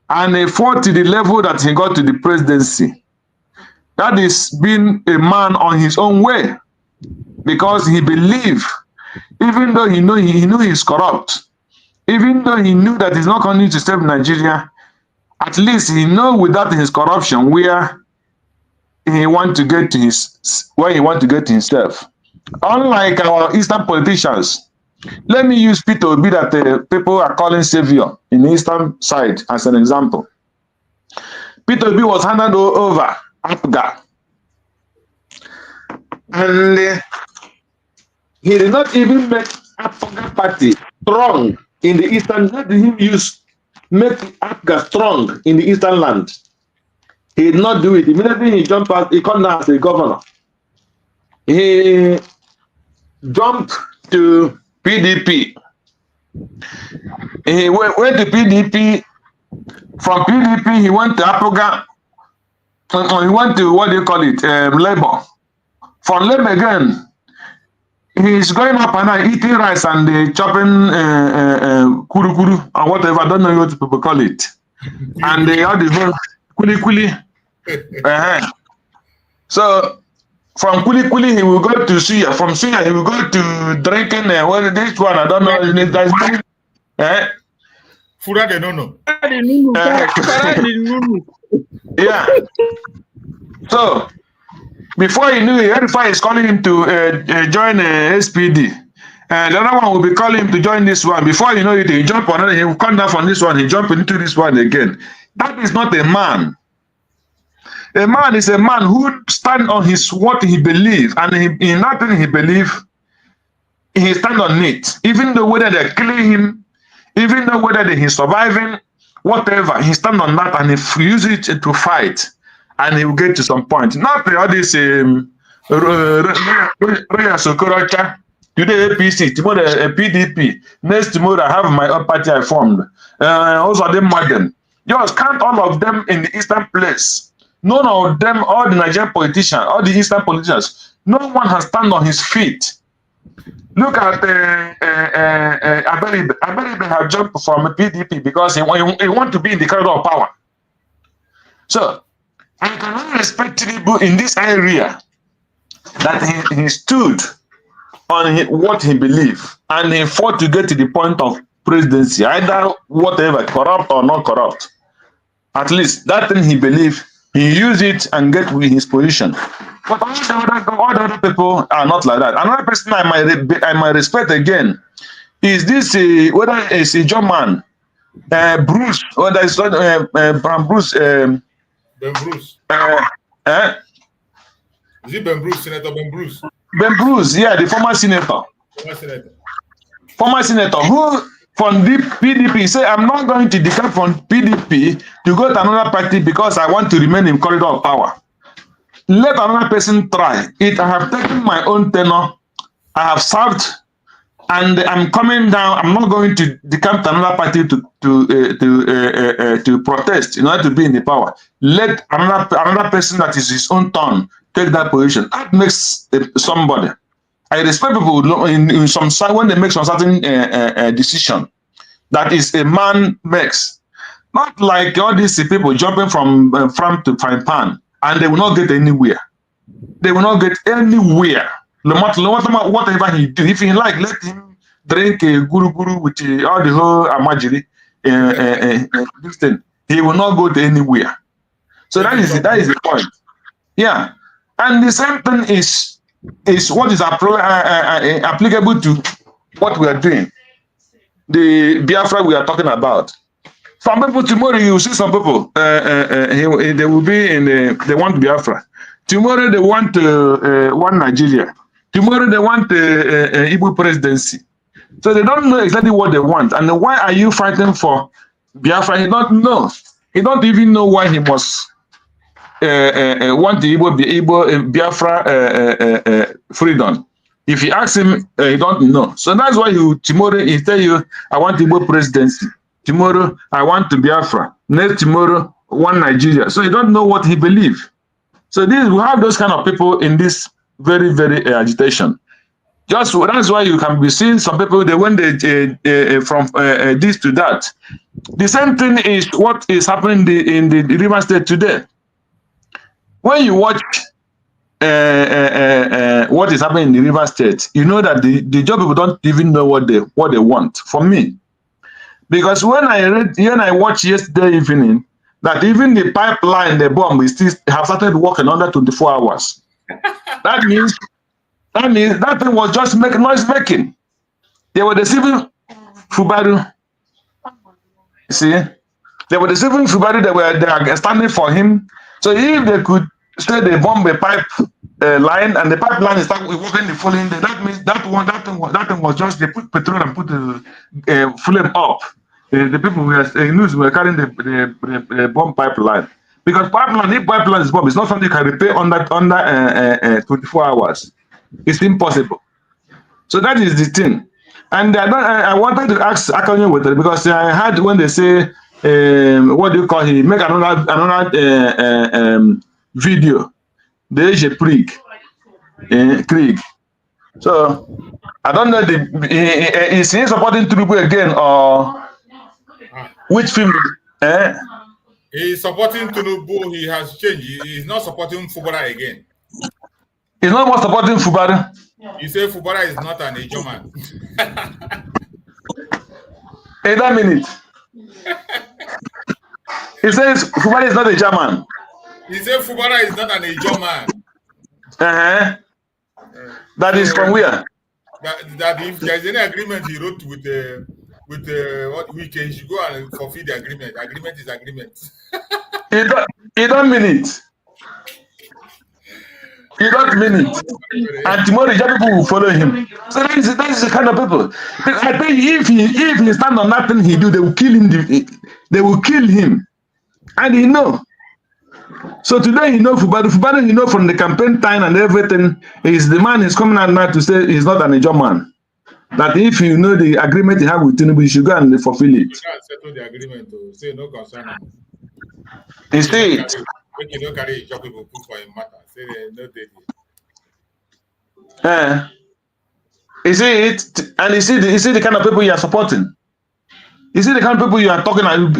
and he fought to the level that he got to the presidency, that is being a man on his own way, because he believed, even though he knew he's corrupt, even though he knew that he's not going to save Nigeria, at least he know without his corruption where he want to get to himself. Unlike our Eastern politicians, let me use Peter Obi that people are calling savior in the Eastern side as an example. Peter Obi was handed over APGA, and he did not even make APGA party strong in the Eastern. Let him use make Africa strong in the Eastern land. He did not do it. Immediately he jumped out, he came down as a governor. He jumped to PDP. He went to PDP. From PDP, he went to Apoga. He went to, what do you call it, Labour. From Labour again, he's going up and down, eating rice and chopping kuru kuru or whatever. I don't know what people call it. And they all the whole kuli kuli. So from kuli kuli, he will go to Suya. From Suya, he will go to drinking. Well, this one I don't know.
Fura de nono.
Yeah. So before he knew it, Edify is calling him to join SPD. The other one will be calling him to join this one. Before you know it, he jump on it, he will come down from this one, he jump into this one again. That is not a man. A man is a man who stand on his what he believes, and in nothing he believes, he stand on it. Even though whether they're killing him, even though whether he's surviving, whatever, he stand on that and he use it to fight, and he will get to some point. Not all this Sokorocha, today APC, tomorrow PDP, next tomorrow I have my own party I formed. Also the modern. Just count all of them in the eastern place. None of them, all the Nigerian politicians, all the eastern politicians, no one has stand on his feet. Look at Aberibe. Aberibe have jumped from PDP because he want to be in the corridor of power. So I cannot respect Tinubu in this area that he stood on what he believed and he fought to get to the point of presidency, either whatever, corrupt or not corrupt. At least that thing he believed, he used it and get with his position. But all the other people are not like that. Another person I might respect again is this, whether it's a German, Bruce, whether it's Bruce. Ben
Bruce. Is it Ben Bruce, Senator Ben Bruce?
Ben Bruce, yeah, the former senator. Former senator who from the PDP say, I'm not going to decamp from PDP to go to another party because I want to remain in corridor of power. Let another person try it. I have taken my own tenure. I have served, and I'm coming down. I'm not going to decamp to another party to protest in order to be in the power. Let another person that is his own turn take that position. That makes somebody. I respect people in some side when they make some certain decision that is a man makes. Not like all these people jumping from farm to frying pan, and they will not get anywhere. They will not get anywhere. No matter whatever he do, if he like, let him drink a guru with all the whole amajiri. This thing, he will not go to anywhere. So that is the point. Yeah, and the same thing is what is applicable to what we are doing. The Biafra we are talking about. Some people tomorrow you see some people they will be in they want Biafra. Tomorrow they want one Nigeria. Tomorrow they want Igbo presidency. So they don't know exactly what they want. And why are you fighting for Biafra? He don't know. He don't even know why he must want the Igbo Biafra freedom. If you ask him, he don't know. So that's why tomorrow he tell you, I want Igbo presidency. Tomorrow I want to Biafra. Next tomorrow, one Nigeria. So you don't know what he believes. So we have those kind of people in this very, very agitation. Just that's why you can be seeing some people they went from this to that. The same thing is what is happening in the River State today. When you watch what is happening in the River State, you know that the job people don't even know what they want. For me, because when I watched yesterday evening that even the pipeline, the bomb, we still have started working under 24 hours. That means that thing was just noise making. They were deceiving Fubadu. See, they were deceiving Fubadu. They are standing for him. So if they could say they bomb a pipe line and the pipeline is working the following day, that means that thing was just they put petrol and put the flame up. the people who were carrying the bomb pipeline. Because if pipeline is bomb, it's not something you can repair under 24 hours. It's impossible. So that is the thing. And I wanted to ask Akanye with it because I heard when they say, what do you call it? Make another video. There is a Krieg. So I don't know is he supporting Tinubu again or which film?
He's supporting Tinubu. He has changed. He's not supporting Fubara again.
He's not more supporting Fubara.
He said Fubara is not an Ijaw man.
In that minute. He says Fubara is not a German.
He said Fubara is not an Ijaw man.
That is from where?
That if there's any agreement he wrote with what we can should go and fulfill the agreement. Agreement is agreement.
He don't mean it. He don't mean it. And tomorrow the people will follow him. So that is the kind of people. I think if he stand on nothing he do, they will kill him. They will kill him. And he know. So today he know Fubara he know from the campaign time and everything. Is the man is coming out now to say he's not an Ijaw man. That if you know the agreement you have with Tinubu, you should go and fulfill it.
You can't settle the agreement to say no concern.
Instead,
when you don't carry Ijaw people put for him matter, say no date.
Is it? And is it the kind of people you are supporting? Is it the kind of people you are talking about?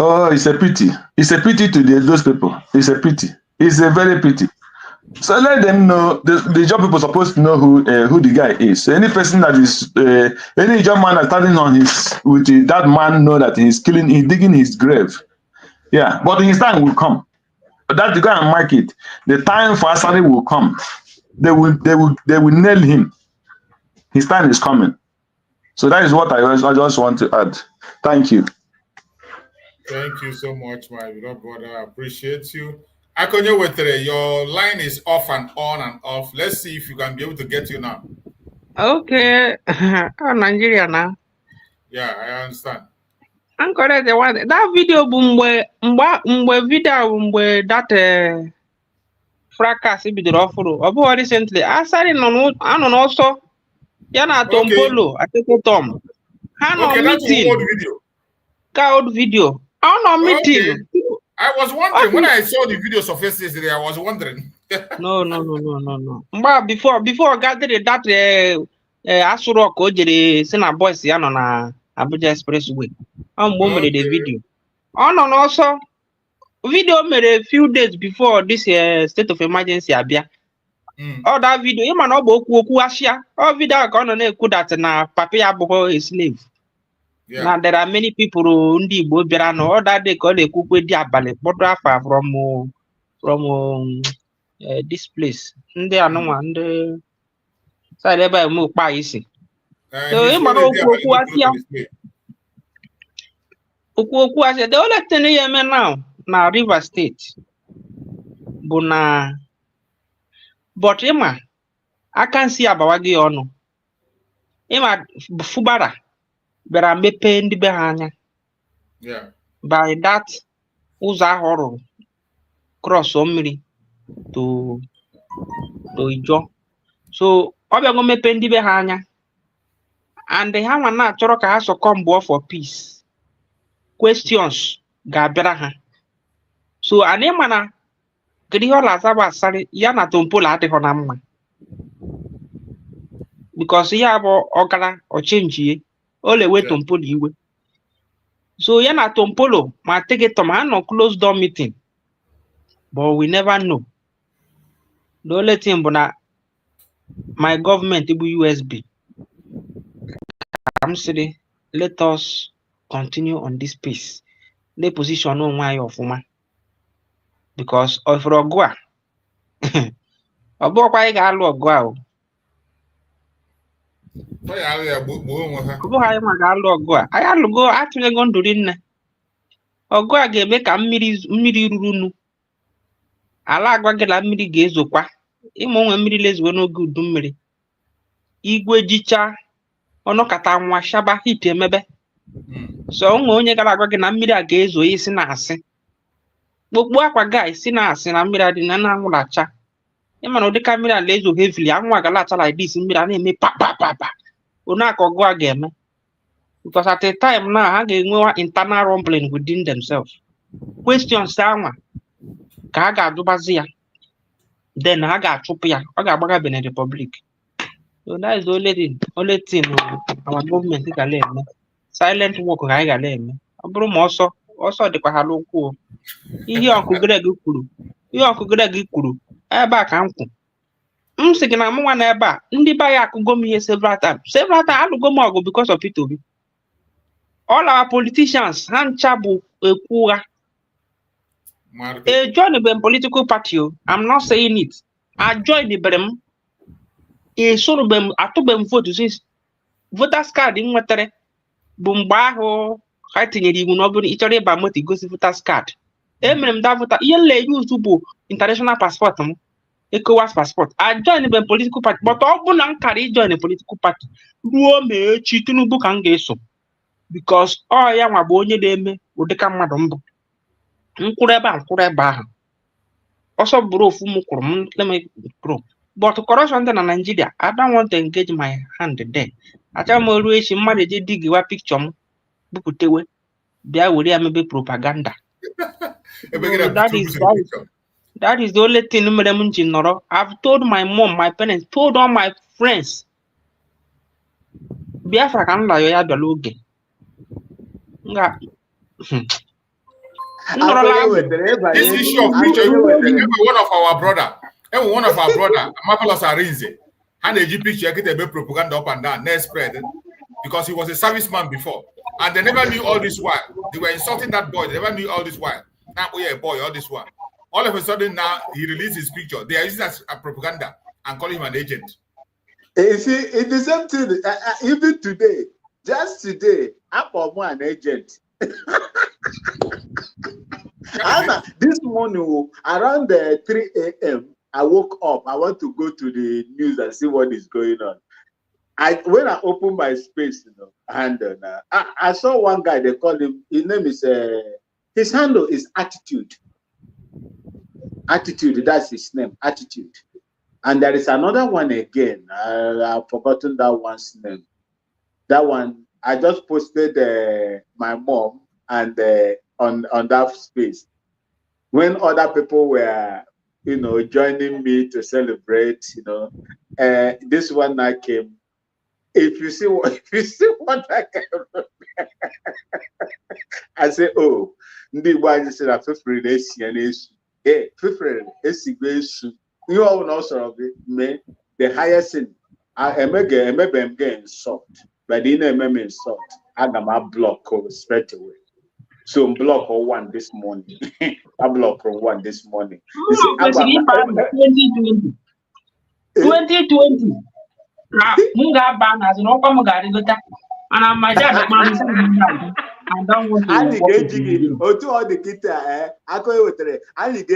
Oh, it's a pity. It's a pity to those people. It's a pity. It's a very pity. So let them know. The job people supposed to know who the guy is. So any person that is any job man that's standing on that man know that he's digging his grave. Yeah, but his time will come. But that you go and mark it. The time for Asari will come. They will nail him. His time is coming. So that is what I just want to add. Thank you.
Thank you so much, my beloved brother. I appreciate you. Akonye Wetere, your line is off and on and off. Let's see if you can be able to get you now.
Okay. Nigeria now.
Yeah, I understand.
I'm correct. That video mgbe video mgbe that fracas bidoro ọfụrụ. Ọ bụghị recently. Asari anọ n'ọsọ ya na Tompolo atete Tom. Ha nọ meeting. Old video. No meeting.
I was wondering when I saw the video surface yesterday. I was wondering.
No. Before gathering that Asuro ka o jere si na boys ya nọ na Abuja Expressway. Mgbe mere the video. Ọ nọ n'ọsọ. Video mere a few days before this state of emergency abịa. All that video, ịma na ọ bụ okwu asịa. All video ka ọ nọ na-ekwu that na papa ya abụghị a slave.
Yeah.
Now there are many people ndị Igbo bịara na ọ that day ka ọ na-ekwukwe dị abalị kpọdụ afa from this place. Ndị anụnwa ndị side ebe eme okpa isi. So ịma na okwu asịa. Okwu asịa. The only thing ya eme now na Rivers State bụ na but ịma aka nsi abawa gị ọnụ. Ịma Fubara bịara mepee ndị be ha anya. By that ụzọ ahụ ọ rụrụ cross mmiri to Ijaw. So ọ bịago mepee ndị be ha anya and ha nwa na-achọrọ ka ha sọkọmbụọ for peace. Questions ga-abịara ha. So anyị mana kedu ihe ọ na-azaba asarị ya na Tompolo adịghị na mma because ya bụ ọgara ọchenjie o lewe Tompolo iwe. So ya na Tompolo ma take it ha nọ close door meeting but we never know. The only thing bụ na my government bụ USB. I'm saying let us continue on this pace. The position onwe anyị ọfụma because of ọgụ a ọ bụghịkwa anyị ga-alụ ọgụ a o. Ọ bụghị anyị ma ga-alụ ọgụ a. Anyị alụgo atụnyego ndụ rinne. Ọgụ a ga-eme ka mmiri ruru nu. Ala agwaghị na mmiri ga-ezokwa. Ịma onwe mmiri lezuo n'oge udu mmiri. Igwe jicha ọnọkata nwa shaba hit emebe. So onye gara agwa gị na mmiri a ga-ezo isi na asị. Gbogbo akwa guys si na asị na mmiri adị na anwụlacha. Ịma na ụdị ka mmiri ala ezo heavily anwụ agalacha like this mmiri a na-eme pa. Onye aka ọgụ a ga-eme. Because at a time now ha ga-enwe internal rumbling within themselves. Questions anwa ka ha ga-ajụbazi ya. Then ha ga-achụpụ ya. Ọ ga-agbaga Benin Republic. So that is the only thing our movement ga eme. Silent work ga ga eme. Ọ bụrụ ma ọsọ dịkwa ha n'okwu. Ihe ọkụ Greg kwuru ebe a ka m kwụ. M sị gị na mụnwa na ebe a ndị be ya akụgo m ihe several times alụgo m ọgụ because of Peter Obi. All our politicians ha ncha bụ ekwu ụgha. Join the political party. I'm not saying it. I joined the Brem. Atụbe m vote since voters card nwetere bụ mgbe ahụ ha tinyere iwu na ọ bụrụ ịchọrọ ịba moto igosi voters card. Emere m da voter ihe nle use bụ international passport m, ECOWAS passport. I joined the political party, but ọ bụ na m kara join the political party ruo ma echi Tinubu ka m ga-eso because ọ ya nwa bụ onye na-eme ụdịka mmadụ mbụ. Nkwụrụ ebe ahụ ọsọ bụrụ ofu m kwụrụ m pro. But corruption dị na Nigeria, I don't want to engage my hand there. Achọrọ m oru echi mmadụ eji digiwa picture m buputewe bịa were ya mebe propaganda. That is the only thing mere m ji nọrọ. I've told my mom, my parents, told all my friends. Biafra ka m layo ya bịala oge.
This issue of picture, one of our brother, Mapalas Arinze, and a picture get a propaganda up and down, never spread because he was a serviceman before, and they never knew all this while. They were insulting that boy. They never knew all this while. Now we are a boy all this while. All of a sudden now he released his picture. They are using that as a propaganda and calling him an agent.
You see, it's the same thing. Even today, just today, I'm an agent. Anna, this morning around 3 a.m. I woke up. I want to go to the news and see what is going on. When I opened my space, I saw one guy. They call him. His name is his handle is Attitude. Attitude. That's his name. Attitude. And there is another one again. I've forgotten that one's name. That one I just posted my mom and on that space when other people were joining me to celebrate. This one I came. If you see what I came, I say, oh, ndị gbanyị sị na fefere na-esi ya n'esu. Fefere esigwe esu. You all know sort of me the highest sin. Emebe m get insult, but in ememe insult, I got my block straight away. So I'm block one this morning. I block one this morning.
2020. 2020. Munga ban as no come gota. And I'm my dad. I don't want to.
I need to to all the guitar. I go with it. I need to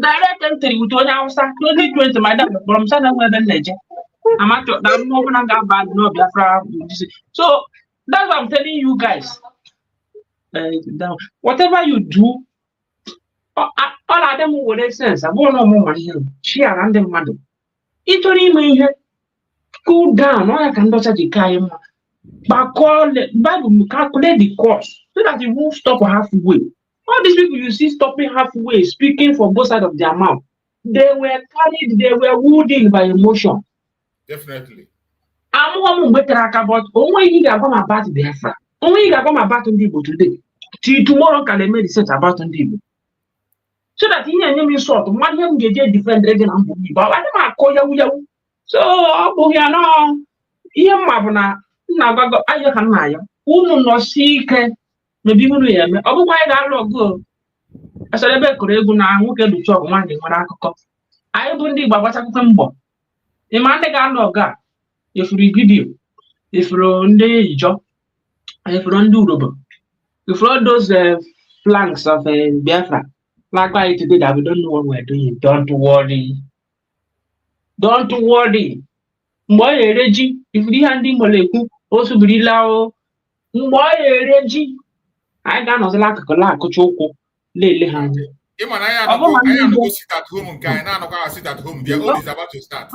direct entry with 2020, madam, from Sana Ledger. I'm at that bad no Biafra. So that's what I'm telling you guys. Whatever you do, all of them will make sense. I won't know more here. She around them, madam. It only mean cool down. I can do such a kind. But calculate the cost so that it won't stop halfway. All these people you see stopping halfway, speaking from both sides of their mouth, they were carried, they were wounded by emotion.
Definitely.
I'm one better about only you got my about Biafra. Only you got my about people today. Till tomorrow can they make the sense about people. So that he and me sort of one him get different region and but I never call you. So we are now here mabuna na go ayo kan na yo. Unu no secret. Maybe we are. Oh, why that not go? I said, I bet Korean now. Who can do job one day when I cook? I don't think about what I can do. The man they got no God. If we give you, if you on the job, if you don't do rubber, if you those flanks of Biafra, like why today that we don't know what we're doing. Don't worry. Don't worry. Mboye reji, if the handy moleku, also be lao. Mboye reji. I got no like a cochoko, lele hand.
I go sit at home, guy. Now I sit at home. Their own is about to start.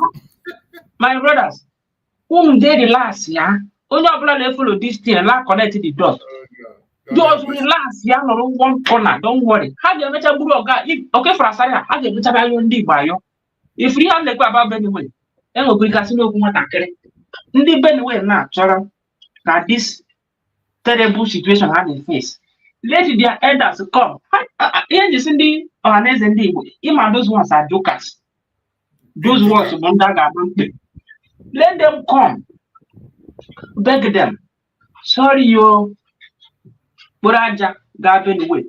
My brothers, whom did the last year? Only a blood follow this thing and not connect the dot. Just relax, yeah, no one corner, don't worry. How do you make a blue guy? Okay, for a second, how do you make a million D by you? If we have the about anyway, then we'll be casino. Ndi Benway now, Chara, that this terrible situation had in face. Let their elders come. Here is in the honest and those ones are jokers. Those ones let them come. Beg them. Sorry, yo. Buraja Benway.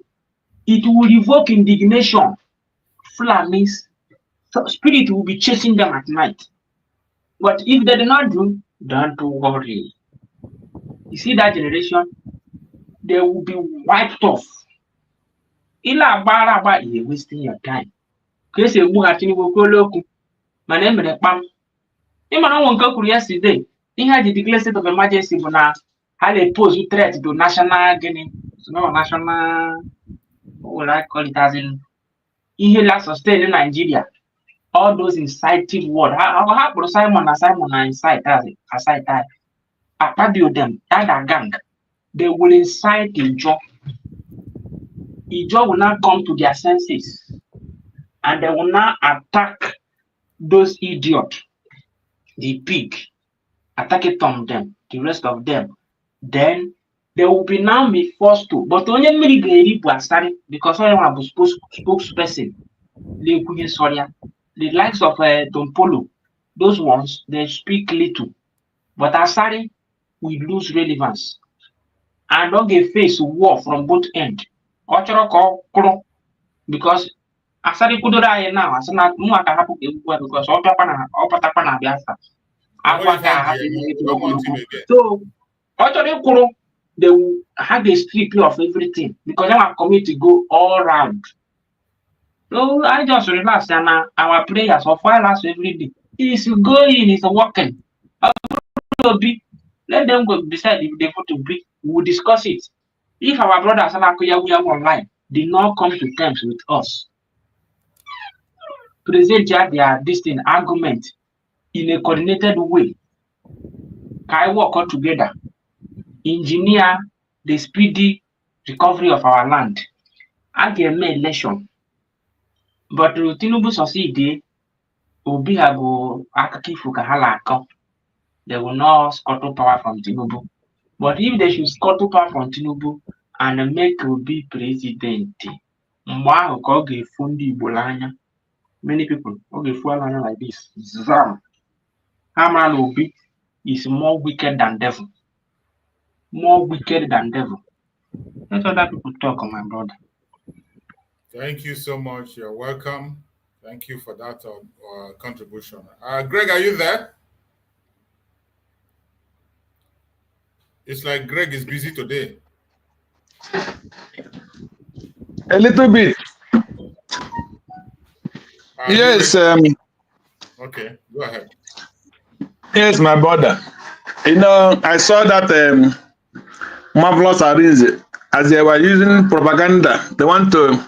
It will revoke indignation. Flames. Spirit will be chasing them at night. But if they do not do, don't worry. You see that generation, they will be wiped off. Ila baraba is wasting your time. Because you have to go local. My name is Pam. Imano won't go yesterday. He had the declared state of emergency for now. Had a pose threat to national Guinea. No national, what I call it as in. He last sustained in Nigeria. All those inciting words. How Simon incite as a Apadio them, that gang, they will incite Ijo. Ijo will not come to their senses. And they will now attack those idiots. The pig. Attack it from them, the rest of them. Then they will be now be forced to. But only military because I am a spokesperson. The likes of Don Polo, those ones, they speak little. But Asari will lose relevance. And don't get face war from both ends. Because Asari could die now. As not more can happen because all Patapana Biafra. So, they will have a strip of everything because our community go all around. So I just relax and our prayers of fire us every day. It's going, it's working. Let them go decide if they want to be. We'll discuss it. If our brothers and we are online, did not come to terms with us, present their distinct argument in a coordinated way. Can I work all together? Engineer the speedy recovery of our land. I get an election. But Tinubu succeed, Obi go Akakifu Kahalaka. They will not scuttle power from Tinubu. But if they should scuttle power from Tinubu and make Obi president, many people like this. Zam. Haman Obi is more wicked than devil. More wicked than devil. That's what that people talk, my brother.
Thank you so much. You're welcome. Thank you for that contribution. Greg, are you there? It's like Greg is busy today.
A little bit. Yes.
Okay, go ahead.
Yes, my brother. You know, I saw that Marvelous Arinze, as they were using propaganda, they want to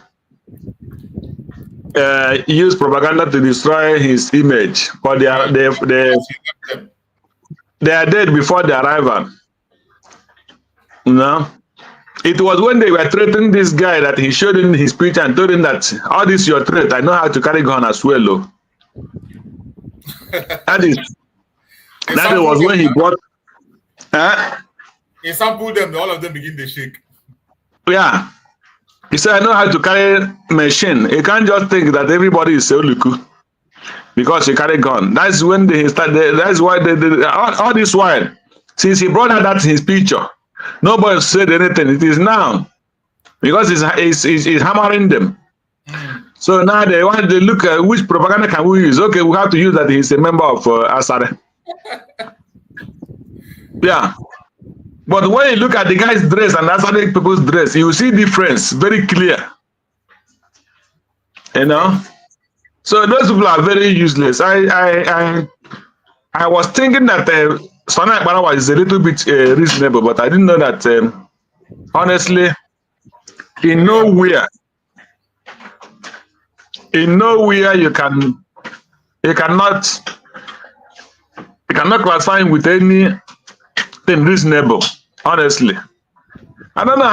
use propaganda to destroy his image, but they are dead before the arrival. You know, it was when they were threatening this guy that he showed in his speech and told him that all this is your threat. I know how to carry gun as well. Oh. that was when he brought.
He sampled them. All of them begin to shake. Yeah.
He said, I know how to carry machine. You can't just think that everybody is Seoluku because you carry gun. That's when they started. That's why all this while, since he brought out that in his picture, nobody said anything. It is now because he's hammering them. So now they want to look at which propaganda can we use. Okay, we have to use that he's a member of Asare. Yeah. But when you look at the guy's dress and other people's dress, you see difference very clear. You know? So those people are very useless. I I was thinking that Sani Ekpa is a little bit reasonable, but I didn't know that, honestly, in nowhere you cannot classify him with anything reasonable, honestly. I don't know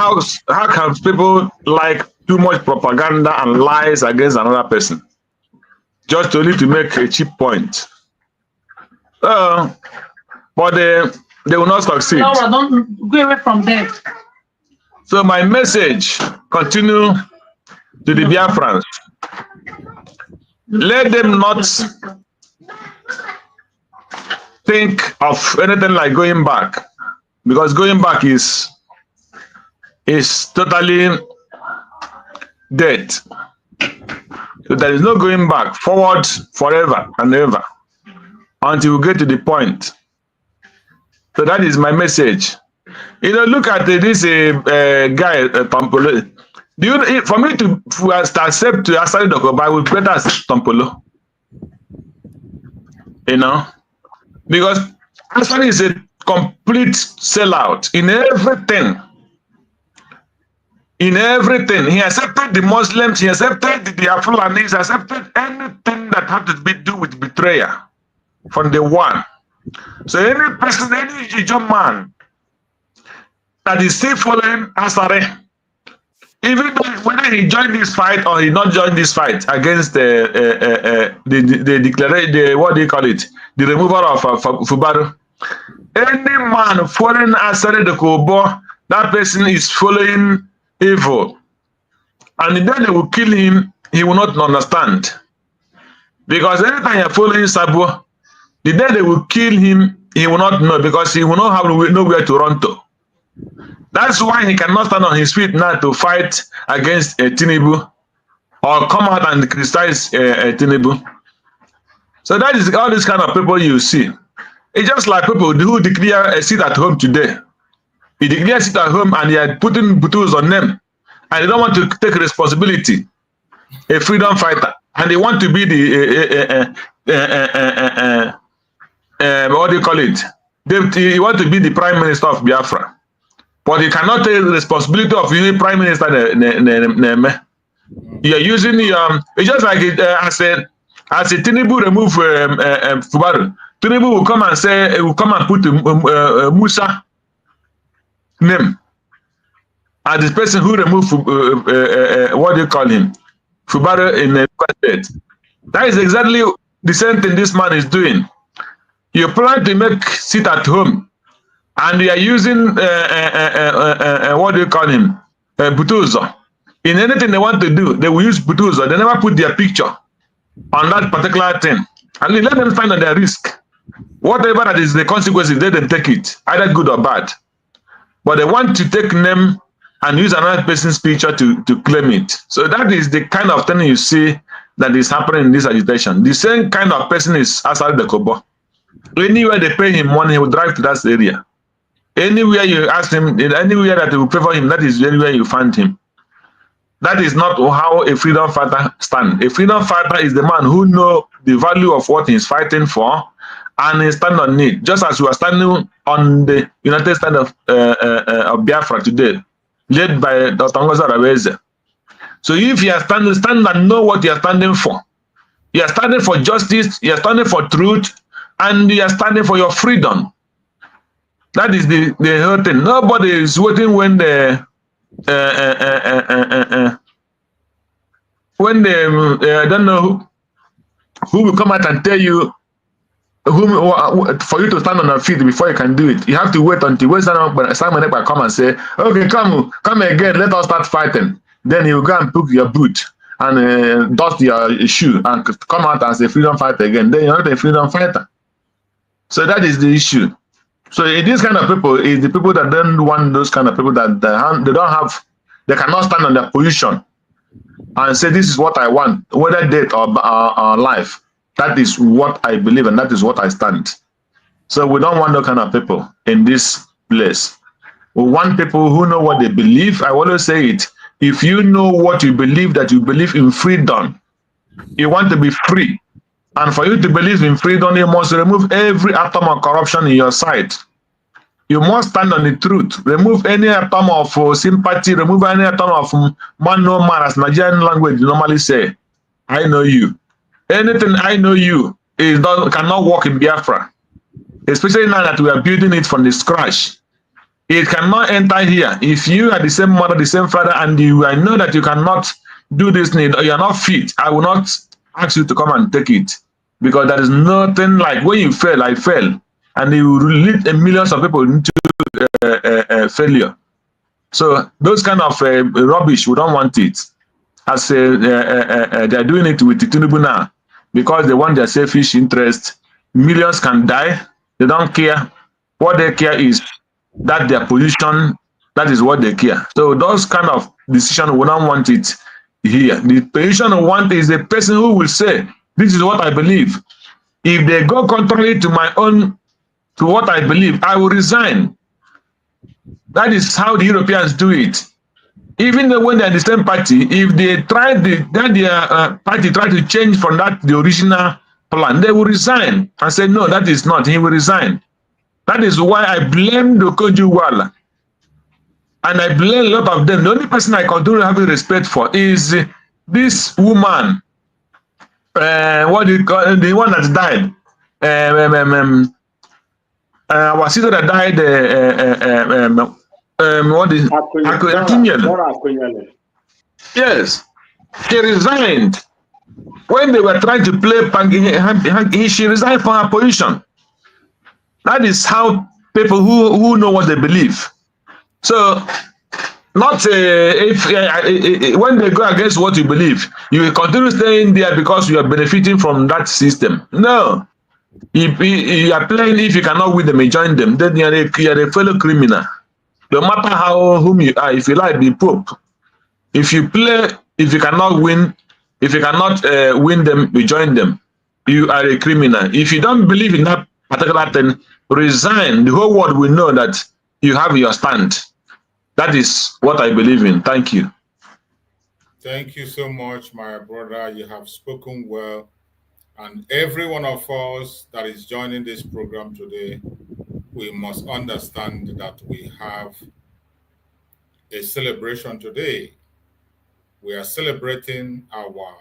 how can people like too much propaganda and lies against another person just only to make a cheap point. But they will not succeed.
Laura, don't go away from them.
So my message continue to the Biafrans. Let them not think of anything like going back, because going back is totally dead. So there is no going back, forward forever and ever until we get to the point. So that is my message. You know, look at this guy, Tompolo. For me to accept to Asari Dokubo, I would better accept Tompolo. You know, because Asari is a complete sellout in everything. In everything, he accepted the Muslims, he accepted the Biafrans, he accepted anything that had to be do with betrayal from the one. So any person, any young man that is still following Asari, even though whether he joined this fight or he not joined this fight against the what do you call it, the removal of Fubaru, any man following Asari Dokubo, that person is following evil, and then they will kill him. He will not understand, because anytime you're following Sabo, the day they will kill him, he will not know, because he will not have nowhere to run to. That's why he cannot stand on his feet now to fight against Tinubu or come out and criticize Tinubu. So that is all these kind of people you see. It's just like people who declare a seat at home today. He declares it at home and they are putting butus on them, and they don't want to take responsibility. A freedom fighter, and they want to be the what do you call it? He want to be the prime minister of Biafra, but he cannot take the responsibility of being prime minister. You are using it's just like as a Tinubu remove Fubaru, Tinubu will come and say, will come and put Musa name and this person who removed what do you call him, Fubaru in the state. That is exactly the same thing this man is doing. You plan to make sit at home, and they are using what do you call him, Butuzo. In anything they want to do, they will use Butuzo. They never put their picture on that particular thing, and let them find on their risk. Whatever that is the consequences, let them take it, either good or bad. But they want to take name and use another person's picture to claim it. So that is the kind of thing you see that is happening in this agitation. The same kind of person is Asari Dokubo. Anywhere they pay him money, he will drive to that area. Anywhere you ask him, anywhere that will favor him, that is anywhere you find him. That is not how a freedom fighter stands. A freedom fighter is the man who knows the value of what he's fighting for, and he stand on it, just as we are standing on the United States of Biafra today, led by Dr. NgoziOrabueze. So if you are stand and know what you are standing for, you are standing for justice, you are standing for truth, and you are standing for your freedom. That is the whole thing. Nobody is waiting when I don't know who will come out and tell you for you to stand on your feet before you can do it. You have to wait until when Simon Ekpa come and say, okay, come again, let us start fighting. Then you go and pick your boot and dust your shoe and come out as a freedom fighter again. Then you're not a freedom fighter. So that is the issue. So these kind of people is the people that don't want those kind of people that they cannot stand on their position and say, this is what I want, whether death or life. That is what I believe and that is what I stand. So we don't want those kind of people in this place. We want people who know what they believe. I always say it. If you know what you believe, that you believe in freedom, you want to be free, And for you to believe in freedom, you must remove every atom of corruption in your sight. You must stand on the truth. Remove any atom of sympathy. Remove any atom of man no man, as Nigerian language normally say. I know you. Anything I know you cannot work in Biafra. Especially now that we are building it from the scratch. It cannot enter here. If you are the same mother, the same father, and I know that you cannot do this need, or you are not fit, I will not ask you to come and take it. Because there is nothing like when you fail, I fail. And you will lead millions of people into failure. So those kind of rubbish, we don't want it. As they are doing it with Tinubu now, because they want their selfish interest. Millions can die. They don't care. What they care is that their position, that is what they care. So those kind of decisions, we don't want it here. The position we want is the person who will say, this is what I believe. If they go contrary to to what I believe, I will resign. That is how the Europeans do it. Even though when they're the same party, if they try their party try to change from the original plan, they will resign and say, no, that is not. He will resign. That is why I blame the Kojuwala. And I blame a lot of them. The only person I continue having respect for is this woman. What do you call the one that died? Our sister that died. What is Akunyele? Yes, she resigned when they were trying to play Pangi. She resigned from her position. That is how people who know what they believe. So, not when they go against what you believe, you will continue staying there because you are benefiting from that system. No. If you are playing, if you cannot win them, you join them, then you are a fellow criminal. No matter whom you are, if you like, be Pope. If you play, if you cannot win, win them, you join them. You are a criminal. If you don't believe in that particular thing, resign. The whole world will know that you have your stand. That is what I believe in. Thank you.
Thank you so much, my brother. You have spoken well. And every one of us that is joining this program today, we must understand that we have a celebration today. We are celebrating our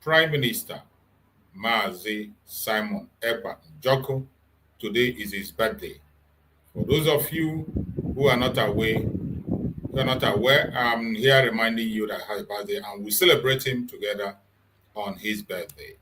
Prime Minister, Mazi Simon Ekpa Njoku. Today is his birthday. For those of you who are not aware, I'm here reminding you that his birthday, and we celebrate him together on his birthday.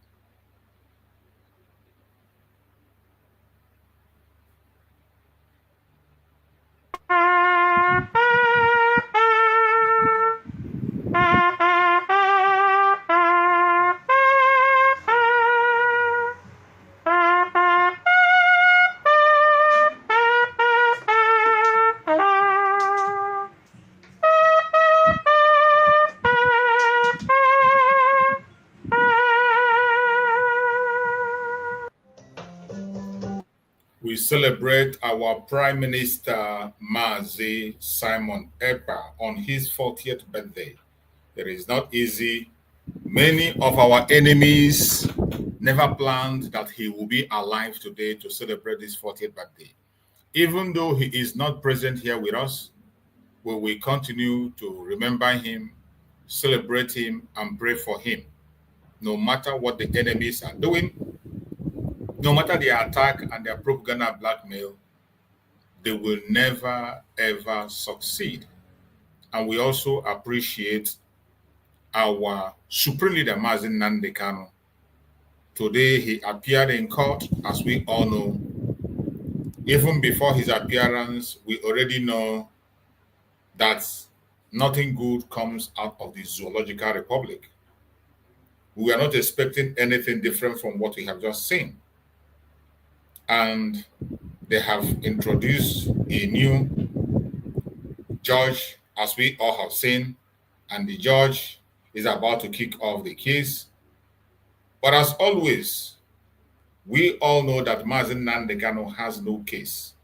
We celebrate our Prime Minister, Mazi Simon Ekpa, on his 40th birthday. It is not easy. Many of our enemies never planned that he will be alive today to celebrate his 40th birthday. Even though he is not present here with us, we will continue to remember him, celebrate him, and pray for him. No matter what the enemies are doing, no matter their attack and their propaganda blackmail, they will never, ever succeed. And we also appreciate our Supreme Leader, Mazi Nnamdi Kanu. Today, he appeared in court, as we all know. Even before his appearance, we already know that nothing good comes out of the Zoological Republic. We are not expecting anything different from what we have just seen. And they have introduced a new judge, as we all have seen, and the judge is about to kick off the case. But as always, we all know that Mazi Nnamdi Kanu has no case.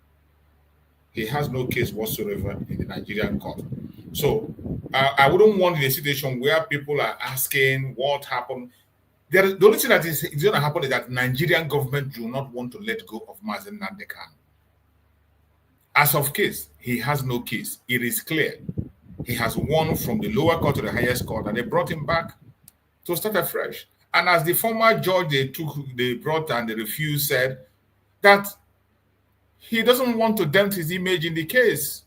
He has no case whatsoever in the Nigerian court. So I wouldn't want a situation where people are asking what happened. The only thing that is going to happen is that Nigerian government do not want to let go of Mazi Nnamdi Kanu. As of case, he has no case. It is clear. He has won from the lower court to the highest court, and they brought him back to start afresh. And as the former judge they brought and they refused said that he doesn't want to dent his image in the case.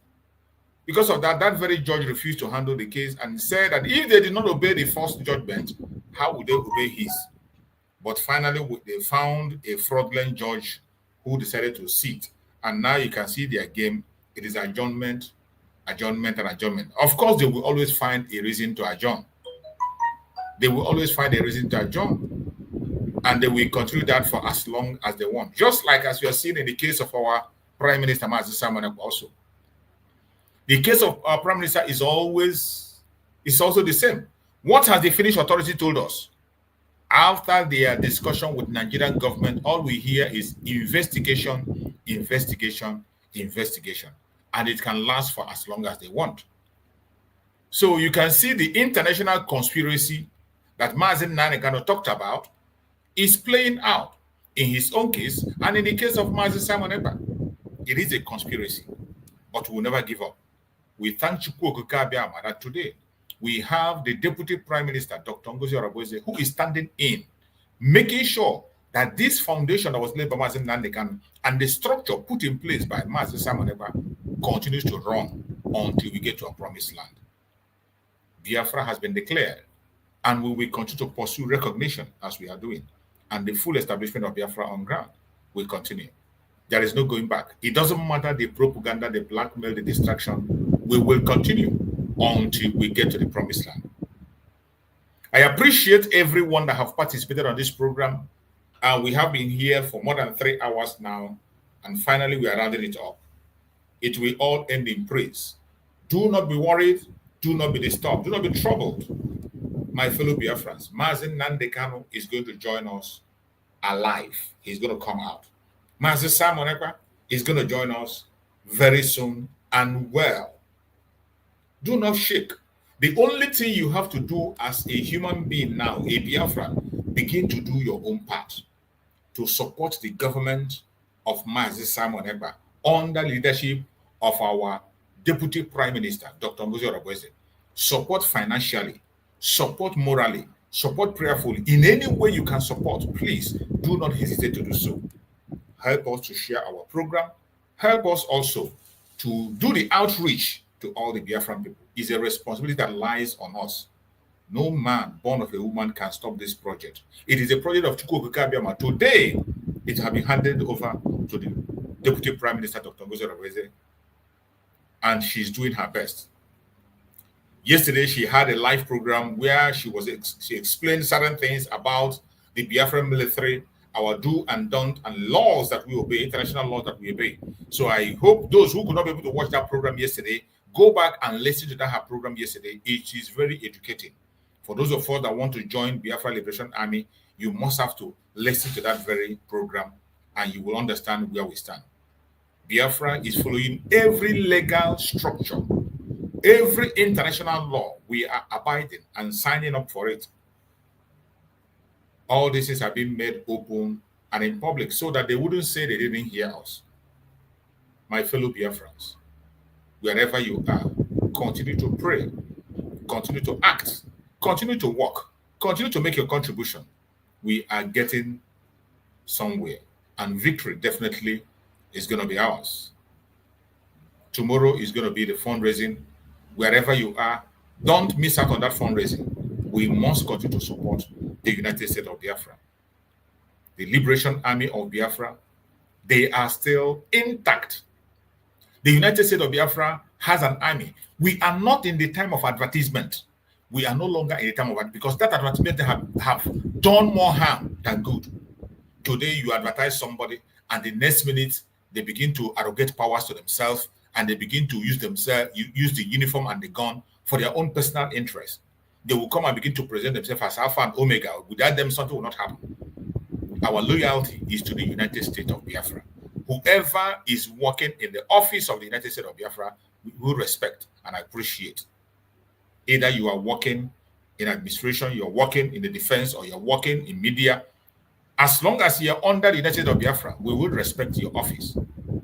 Because of that, that very judge refused to handle the case and said that if they did not obey the first judgment, how would they obey his? But finally, they found a fraudulent judge who decided to sit. And now you can see their game. It is adjournment, adjournment, and adjournment. Of course, they will always find a reason to adjourn. They will always find a reason to adjourn. And they will continue that for as long as they want. Just like as we are seeing in the case of our Prime Minister, Mazi also. The case of our Prime Minister is also the same. What has the Finnish authority told us? After their discussion with Nigerian government, all we hear is investigation, investigation, investigation. And it can last for as long as they want. So you can see the international conspiracy that Mazi Nnamdi Kanu talked about is playing out in his own case and in the case of Mazi Simon Ekpa. It is a conspiracy, but we'll never give up. We thank Chukwu Abiyama that today we have the Deputy Prime Minister, Dr. NgoziOrabueze, who is standing in, making sure that this foundation that was laid by Mazi Nnamdi Kanu and the structure put in place by Mazi Simon Ekpa continues to run until we get to our promised land. Biafra has been declared, and we will continue to pursue recognition as we are doing, and the full establishment of Biafra on ground will continue. There is no going back. It doesn't matter the propaganda, the blackmail, the distraction. We will continue until we get to the promised land. I appreciate everyone that have participated on this program. We have been here for more than 3 hours now, and finally we are rounding it up. It will all end in praise. Do not be worried. Do not be disturbed. Do not be troubled. My fellow Biafrans, Mazi Nnamdi Kanu is going to join us alive. He's going to come out. Mazi Simon Ekpa is going to join us very soon and well. Do not shake. The only thing you have to do as a human being now, a Biafran, begin to do your own part to support the government of Mazi Simon Ekpa under leadership of our Deputy Prime Minister, Dr. NgoziOrabueze. Support financially, support morally, support prayerfully. In any way you can support, please do not hesitate to do so. Help us to share our program. Help us also to do the outreach to all the Biafran people. It's a responsibility that lies on us. No man born of a woman can stop this project. It is a project of Chukwu Abiyama. Today, it has been handed over to the Deputy Prime Minister, Dr. NgoziOrabueze, and she's doing her best. Yesterday, she had a live program where she explained certain things about the Biafran military, our do and don't, and laws that we obey, international laws that we obey. So I hope those who could not be able to watch that program yesterday, go back and listen to that program yesterday. It is very educating. For those of us that want to join Biafra Liberation Army, you must have to listen to that very program and you will understand where we stand. Biafra is following every legal structure, every international law. We are abiding and signing up for it. All these things have been made open and in public so that they wouldn't say they didn't hear us. My fellow Biafrans, wherever you are, continue to pray, continue to act, continue to work, continue to make your contribution. We are getting somewhere, and victory definitely is going to be ours. Tomorrow is going to be the fundraising. Wherever you are, don't miss out on that fundraising. We must continue to support the United States of Biafra. The Liberation Army of Biafra, they are still intact. The United States of Biafra has an army. We are not in the time of advertisement. We are no longer in the time of advertisement because that advertisement have done more harm than good. Today you advertise somebody and the next minute they begin to arrogate powers to themselves and they begin to use the uniform and the gun for their own personal interest. They will come and begin to present themselves as Alpha and Omega. Without them, something will not happen. Our loyalty is to the United States of Biafra. Whoever is working in the office of the United States of Biafra, we will respect and appreciate. Either you are working in administration, you're working in the defense, or you're working in media, as long as you're under the United States of Biafra, we will respect your office.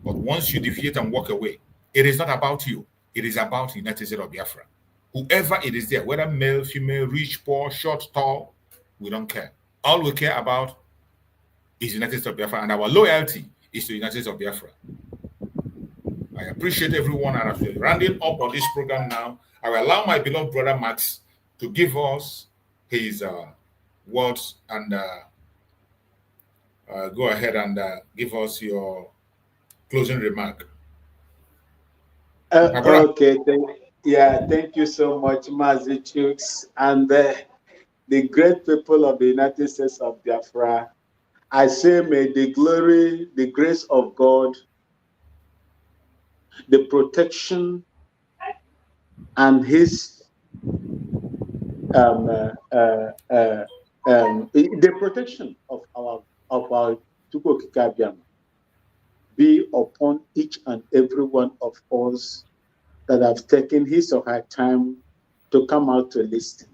But once you deviate and walk away, it is not about you. It is about the United States of Biafra. Whoever it is there, whether male, female, rich, poor, short, tall, we don't care. All we care about is the United States of Biafra, and our loyalty is to the United States of Biafra. I appreciate everyone, and as we're rounding up on this program now, I will allow my beloved brother Max to give us his words and go ahead and give us your closing remark.
Okay, thank you so much, Mazi Chooks, and the great people of the United States of Biafra. I say, may the glory, the grace of God, the protection, and His the protection of our Chukwokika Biama be upon each and every one of us that have taken his or her time to come out to listen.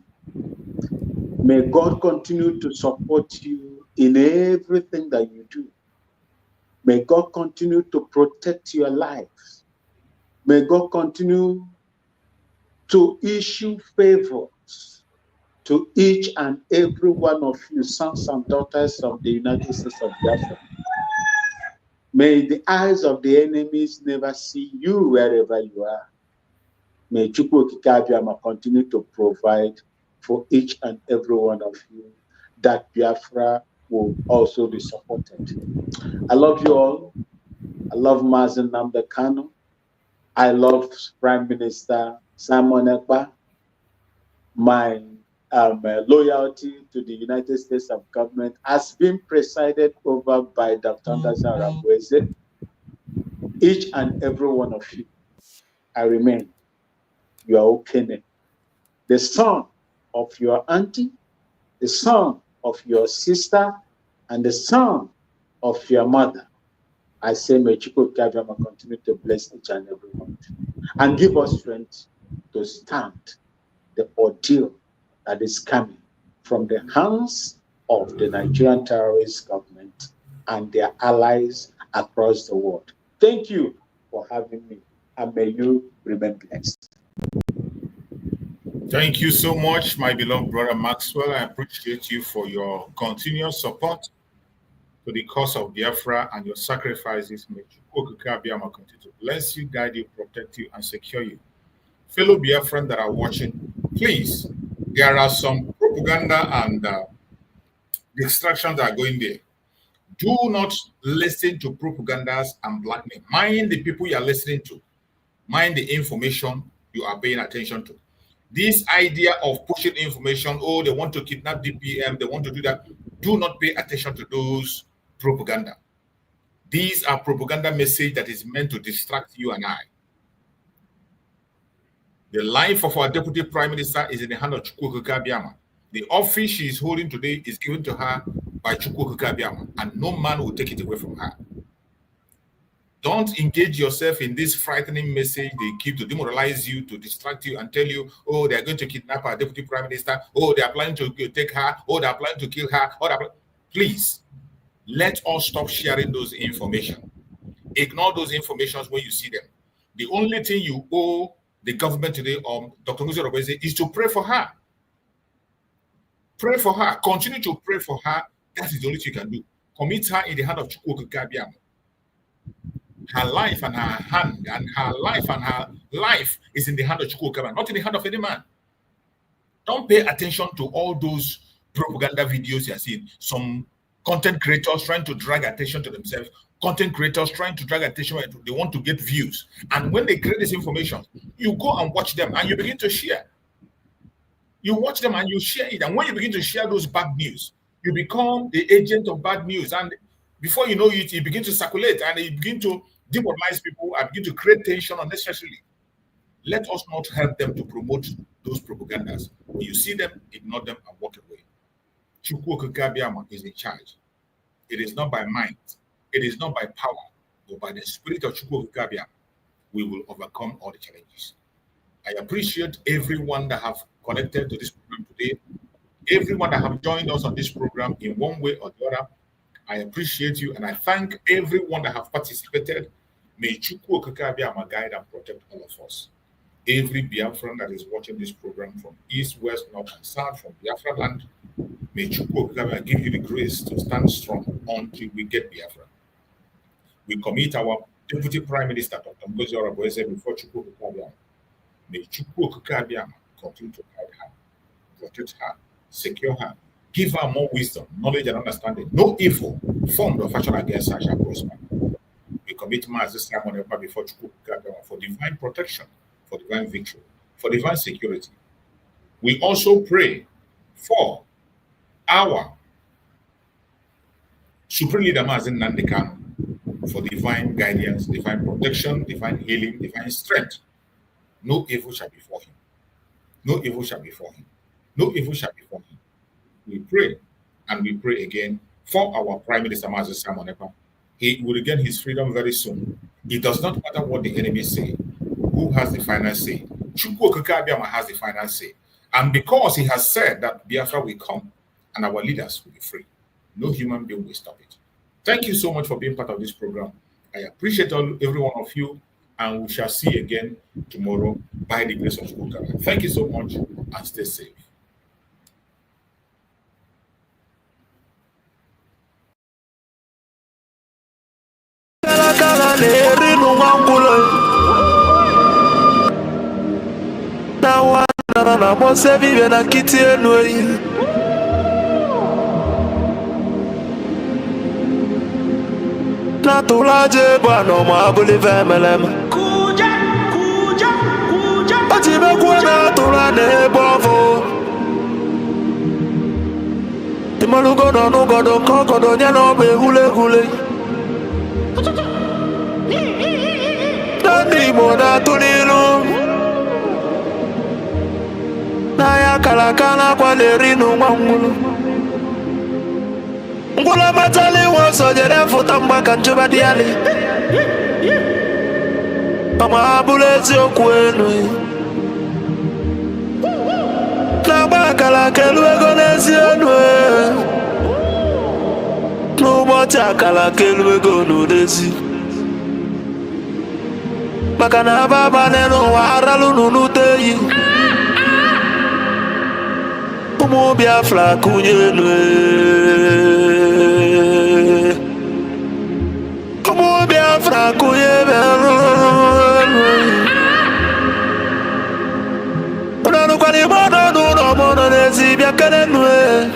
May God continue to support you in everything that you do. May God continue to protect your life. May God continue to issue favors to each and every one of you, sons and daughters of the United States of Biafra. May the eyes of the enemies never see you wherever you are. May Chukwokika Biama continue to provide for each and every one of you, that Biafra will also be supported. I love you all. I love Mazi Nnamdi Kanu. I love Prime Minister Simon Ekpa. My loyalty to the United States of government has been presided over by Dr. NgoziOrabueze. Each and every one of you, I remain your Okene, the son of your auntie, the son of your sister, and the son of your mother. I say, may Chukwokika Biama continue to bless each and every one and give us strength to stand the ordeal that is coming from the hands of the Nigerian terrorist government and their allies across the world. Thank you for having me, and may you remain blessed.
Thank you so much, my beloved brother Maxwell. I appreciate you for your continuous support to the cause of Biafra and your sacrifices. May Chukwokika Biama continue to bless you, guide you, protect you, and secure you. Fellow Biafrans that are watching, please, there are some propaganda and distractions that are going there. Do not listen to propagandas and blackmail. Mind the people you are listening to. Mind the information you are paying attention to. This idea of pushing information, oh, they want to kidnap DPM, they want to do that. Do not pay attention to those propaganda. These are propaganda message that is meant to distract you and I. The life of our Deputy Prime Minister is in the hand of Chukwokika Biama. The office she is holding today is given to her by Chukwokika Biama, and no man will take it away from her. Don't engage yourself in this frightening message they keep to demoralize you, to distract you, and tell you, oh, they are going to kidnap our Deputy Prime Minister, oh, they are planning to take her, oh, they are planning to kill her. Please, let us stop sharing those information. Ignore those informations when you see them. The only thing you owe the government today, Dr. NgoziOrabueze, is to pray for her. Pray for her. Continue to pray for her. That is the only thing you can do. Commit her in the hand of Chukwokika Biama. Her life and her hand, and her life is in the hand of Chukwokika Biama, not in the hand of any man. Don't pay attention to all those propaganda videos you are seeing. Some content creators trying to drag attention to themselves. Content creators trying to drag attention, they want to get views. And when they create this information, you go and watch them and you begin to share. You watch them and you share it. And when you begin to share those bad news, you become the agent of bad news. And before you know it, you begin to circulate and you begin to demoralize people and begin to create tension unnecessarily. Let us not help them to promote those propagandas. When you see them, ignore them and walk away. Chukwokika Biama is in charge. It is not by might. It is not by power, but by the spirit of Chukwokika Biama, we will overcome all the challenges. I appreciate everyone that have connected to this program today, everyone that have joined us on this program in one way or the other. I appreciate you, and I thank everyone that have participated. May Chukwu Okike Abiama guide and protect all of us. Every Biafran that is watching this program from east, west, north, and south, from Biafra land, may Chukwu Okike Abiama give you the grace to stand strong until we get Biafra. We commit our Deputy Prime Minister, Dr. NgoziOrabueze, before Chukwu Okike Abiama. May Chukwu Okike Abiama continue to guide her, protect her, secure her, give her more wisdom, knowledge, and understanding. No evil formed or fashion against her shall prosper. We commit Mazi before Chukwu Okike Abiama for divine protection, for divine victory, for divine security. We also pray for our Supreme Leader Mazi Nnamdi Kanu for divine guidance, divine protection, divine healing, divine strength. No evil shall befall him. No evil shall befall him. No evil shall befall him. We pray, and we pray again for our Prime Minister Mazi Simon Ekpa. He will regain his freedom very soon. It does not matter what the enemy say. Who has the final say? Chukwu Okike Abiama has the final say. And because he has said that Biafra will come and our leaders will be free, no human being will stop it. Thank you so much for being part of this program. I appreciate every one of you, and we shall see you again tomorrow by the grace of God. Thank you so much, and stay safe.
Natulaje bano mabuli vemelem. Kuja. Ojibe kuena tulane bovo. Timalugo no nugodo kokodo nyano be hule. Nandi moda tulilu. Naya kalakana kwa lerinu mwangulu. Ngula matali woso jere futa mbaka njuba diali. Kama abulezi okwenu. Na baka la keluego nezi enwe. Nubote akala keluego nudezi. Baka na baba neno waralu nunuteyi. Umu Biafra kunyenwe. Umu Biafra kunyenwe. Unanu kwa ni mono nuno mono nezi biakenenwe.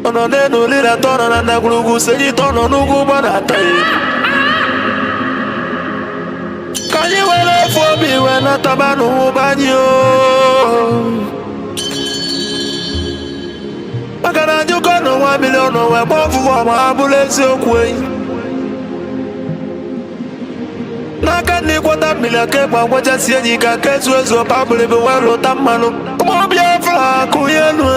Ono nenu lira tono na nagulugu seji tono nugu banataye. Kanyi wele fobi wena tabanu banyo. Makana njuko no 1 million no we bofu wa mabulezi okwe. Naka ni kwata million ke kwa kwacha sienyi ka kesu ezo pabule be welo tamano. Umu Biafra kuyenwe.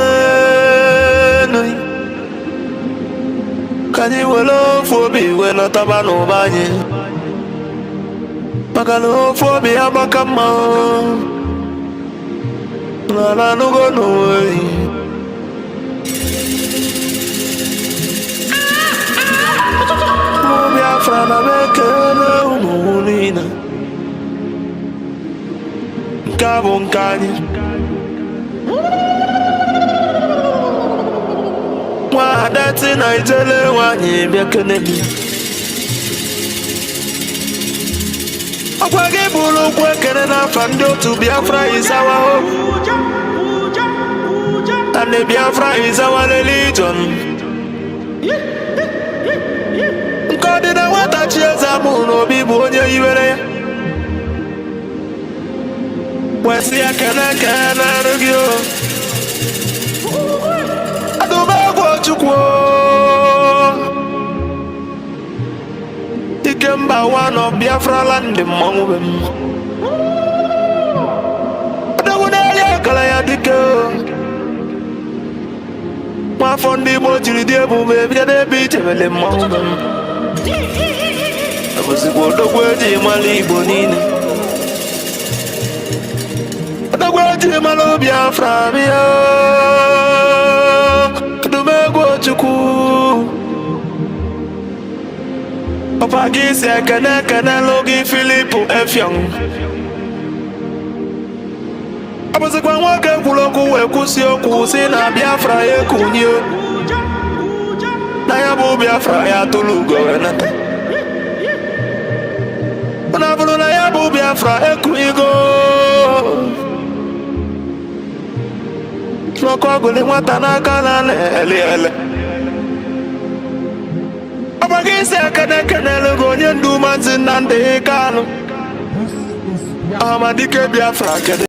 Kanyi wele fobi wena tabanu banyo. Makano fobi abakama. La nugo no way. Biafra na bekele umunina. Nkabo nkani. Mwadati na itele wanyi bekele mi. Okwage bulu kwekene na fandi otu Biafra is our hope. And the Biafra is our religion. Nkodi na wata chieza muno bibu onye iwere. Wesi ya kene rugio. Adubagwo chukwo. Ikemba one of Biafra land mongwe. Adawunele kala ya dike. Mafondi mojiri diebu bebya debi tebele mongwe. Abuzi bodo kweji mali bonine. Nagwaji malo Biafra mio Kadumego chuku Papa gisi akana logi Philippe Efyong Abose kwa mwake kuloku wekusi okusi na Biafra yekunye Na yabu Biafra ya tulugo wenata Unavulu na yabu Biafra ekuigo Loko gule mwata na kanale ele Abagise akana logo nyendu manzi nande Kanu Amadike Biafra kede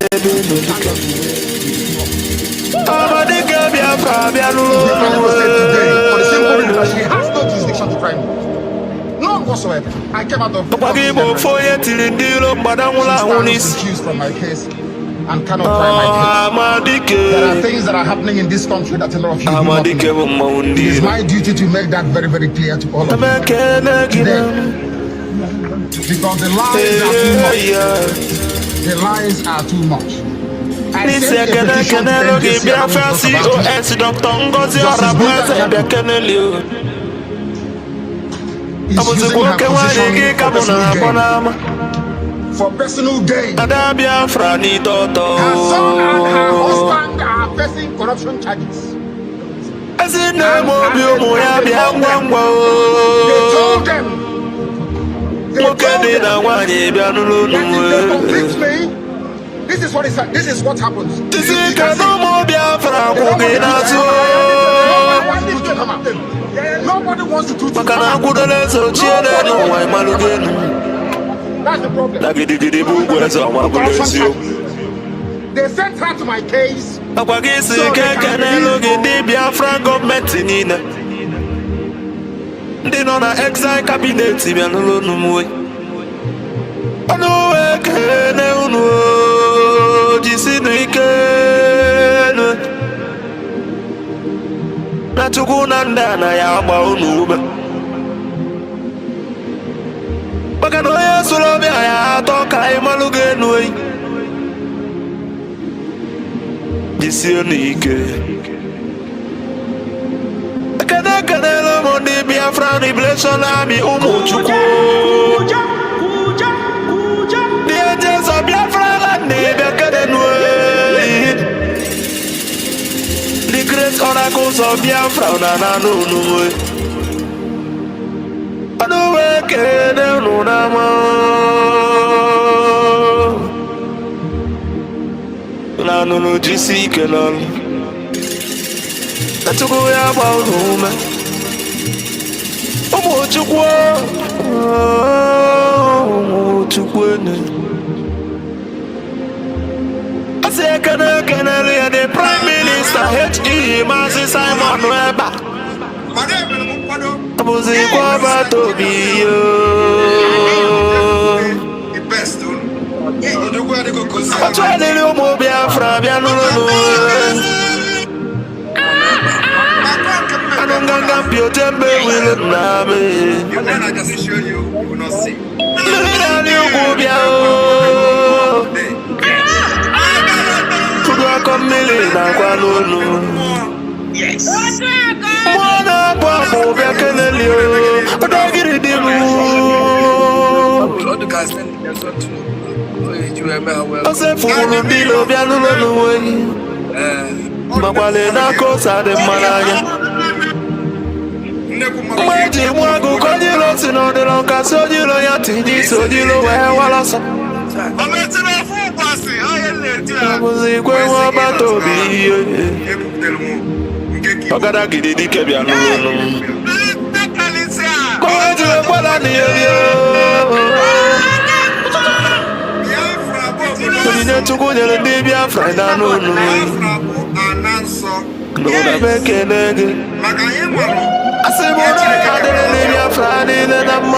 Amadike Biafra
For the simple reason that she has no jurisdiction to try me. None whatsoever. I came out of accused from my case and cannot try my case. There are things that are happening in this country that a lot of you do not know. It is my duty to make that very, very clear to all of you today. Because the lies are too much. The lies are too much. I sent a petition to NJC
Dr. NgoziOrabueze
for personal gain. Her
Biafra ni toto.
son and her husband are facing corruption charges. They told them they complete me. This is what happens. Nobody wants to do it. That's the problem. They sent her to my case. So
the Biafra government they know na exile cabinet na tukunanda na ya ba unube bakano ya sulobe ya toka imalugenu jisionike akana lo mondi Biafra repression ami umuchuku the agents of Biafra land the great oracles of Biafra na no kene nunama na no jisi kenan atugo ya ba ume omochukwu I say kana the Prime Minister H.E. Mazi Simon Weba Abuzi kwa bato biyo Atwele li umo Biafra bianulu Anonganga pio tembe wile name
I just show you, you will not see.
Lila li umo biao Kudwa komili na kwa lulu
Yes.
Mwana kwa mubia kenelio Odagiri dimu Ose fulu dilo bia lulu Makwale na kosa de malanya Mweji mwagu kojilo sinodilo kasojilo yatiji sojilo wewalosa Abuzi kwe wabato biye Ogada gidi kebya nulu Mweji wekwala niyo Kwenye tukunyele di Biafra na nulu Nuna beke nege Asimuna ya dele di Biafra ni nenama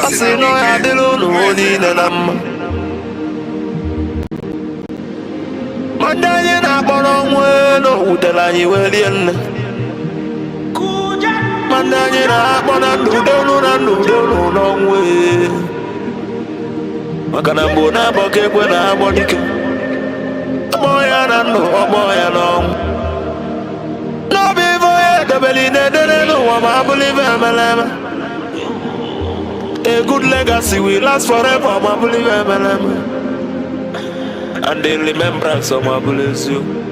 Asino ya dele ni nenama Mandanye na bono mweno utelanyi welien Mandanye na bono nudonu na nudonu nongwe Makana mbona boke kwena abodike. Omoya na no, omoya long. No be for the belly, no one I believe MLM. A good legacy will last forever, I believe MLM. And the remembrance of my beliefs you.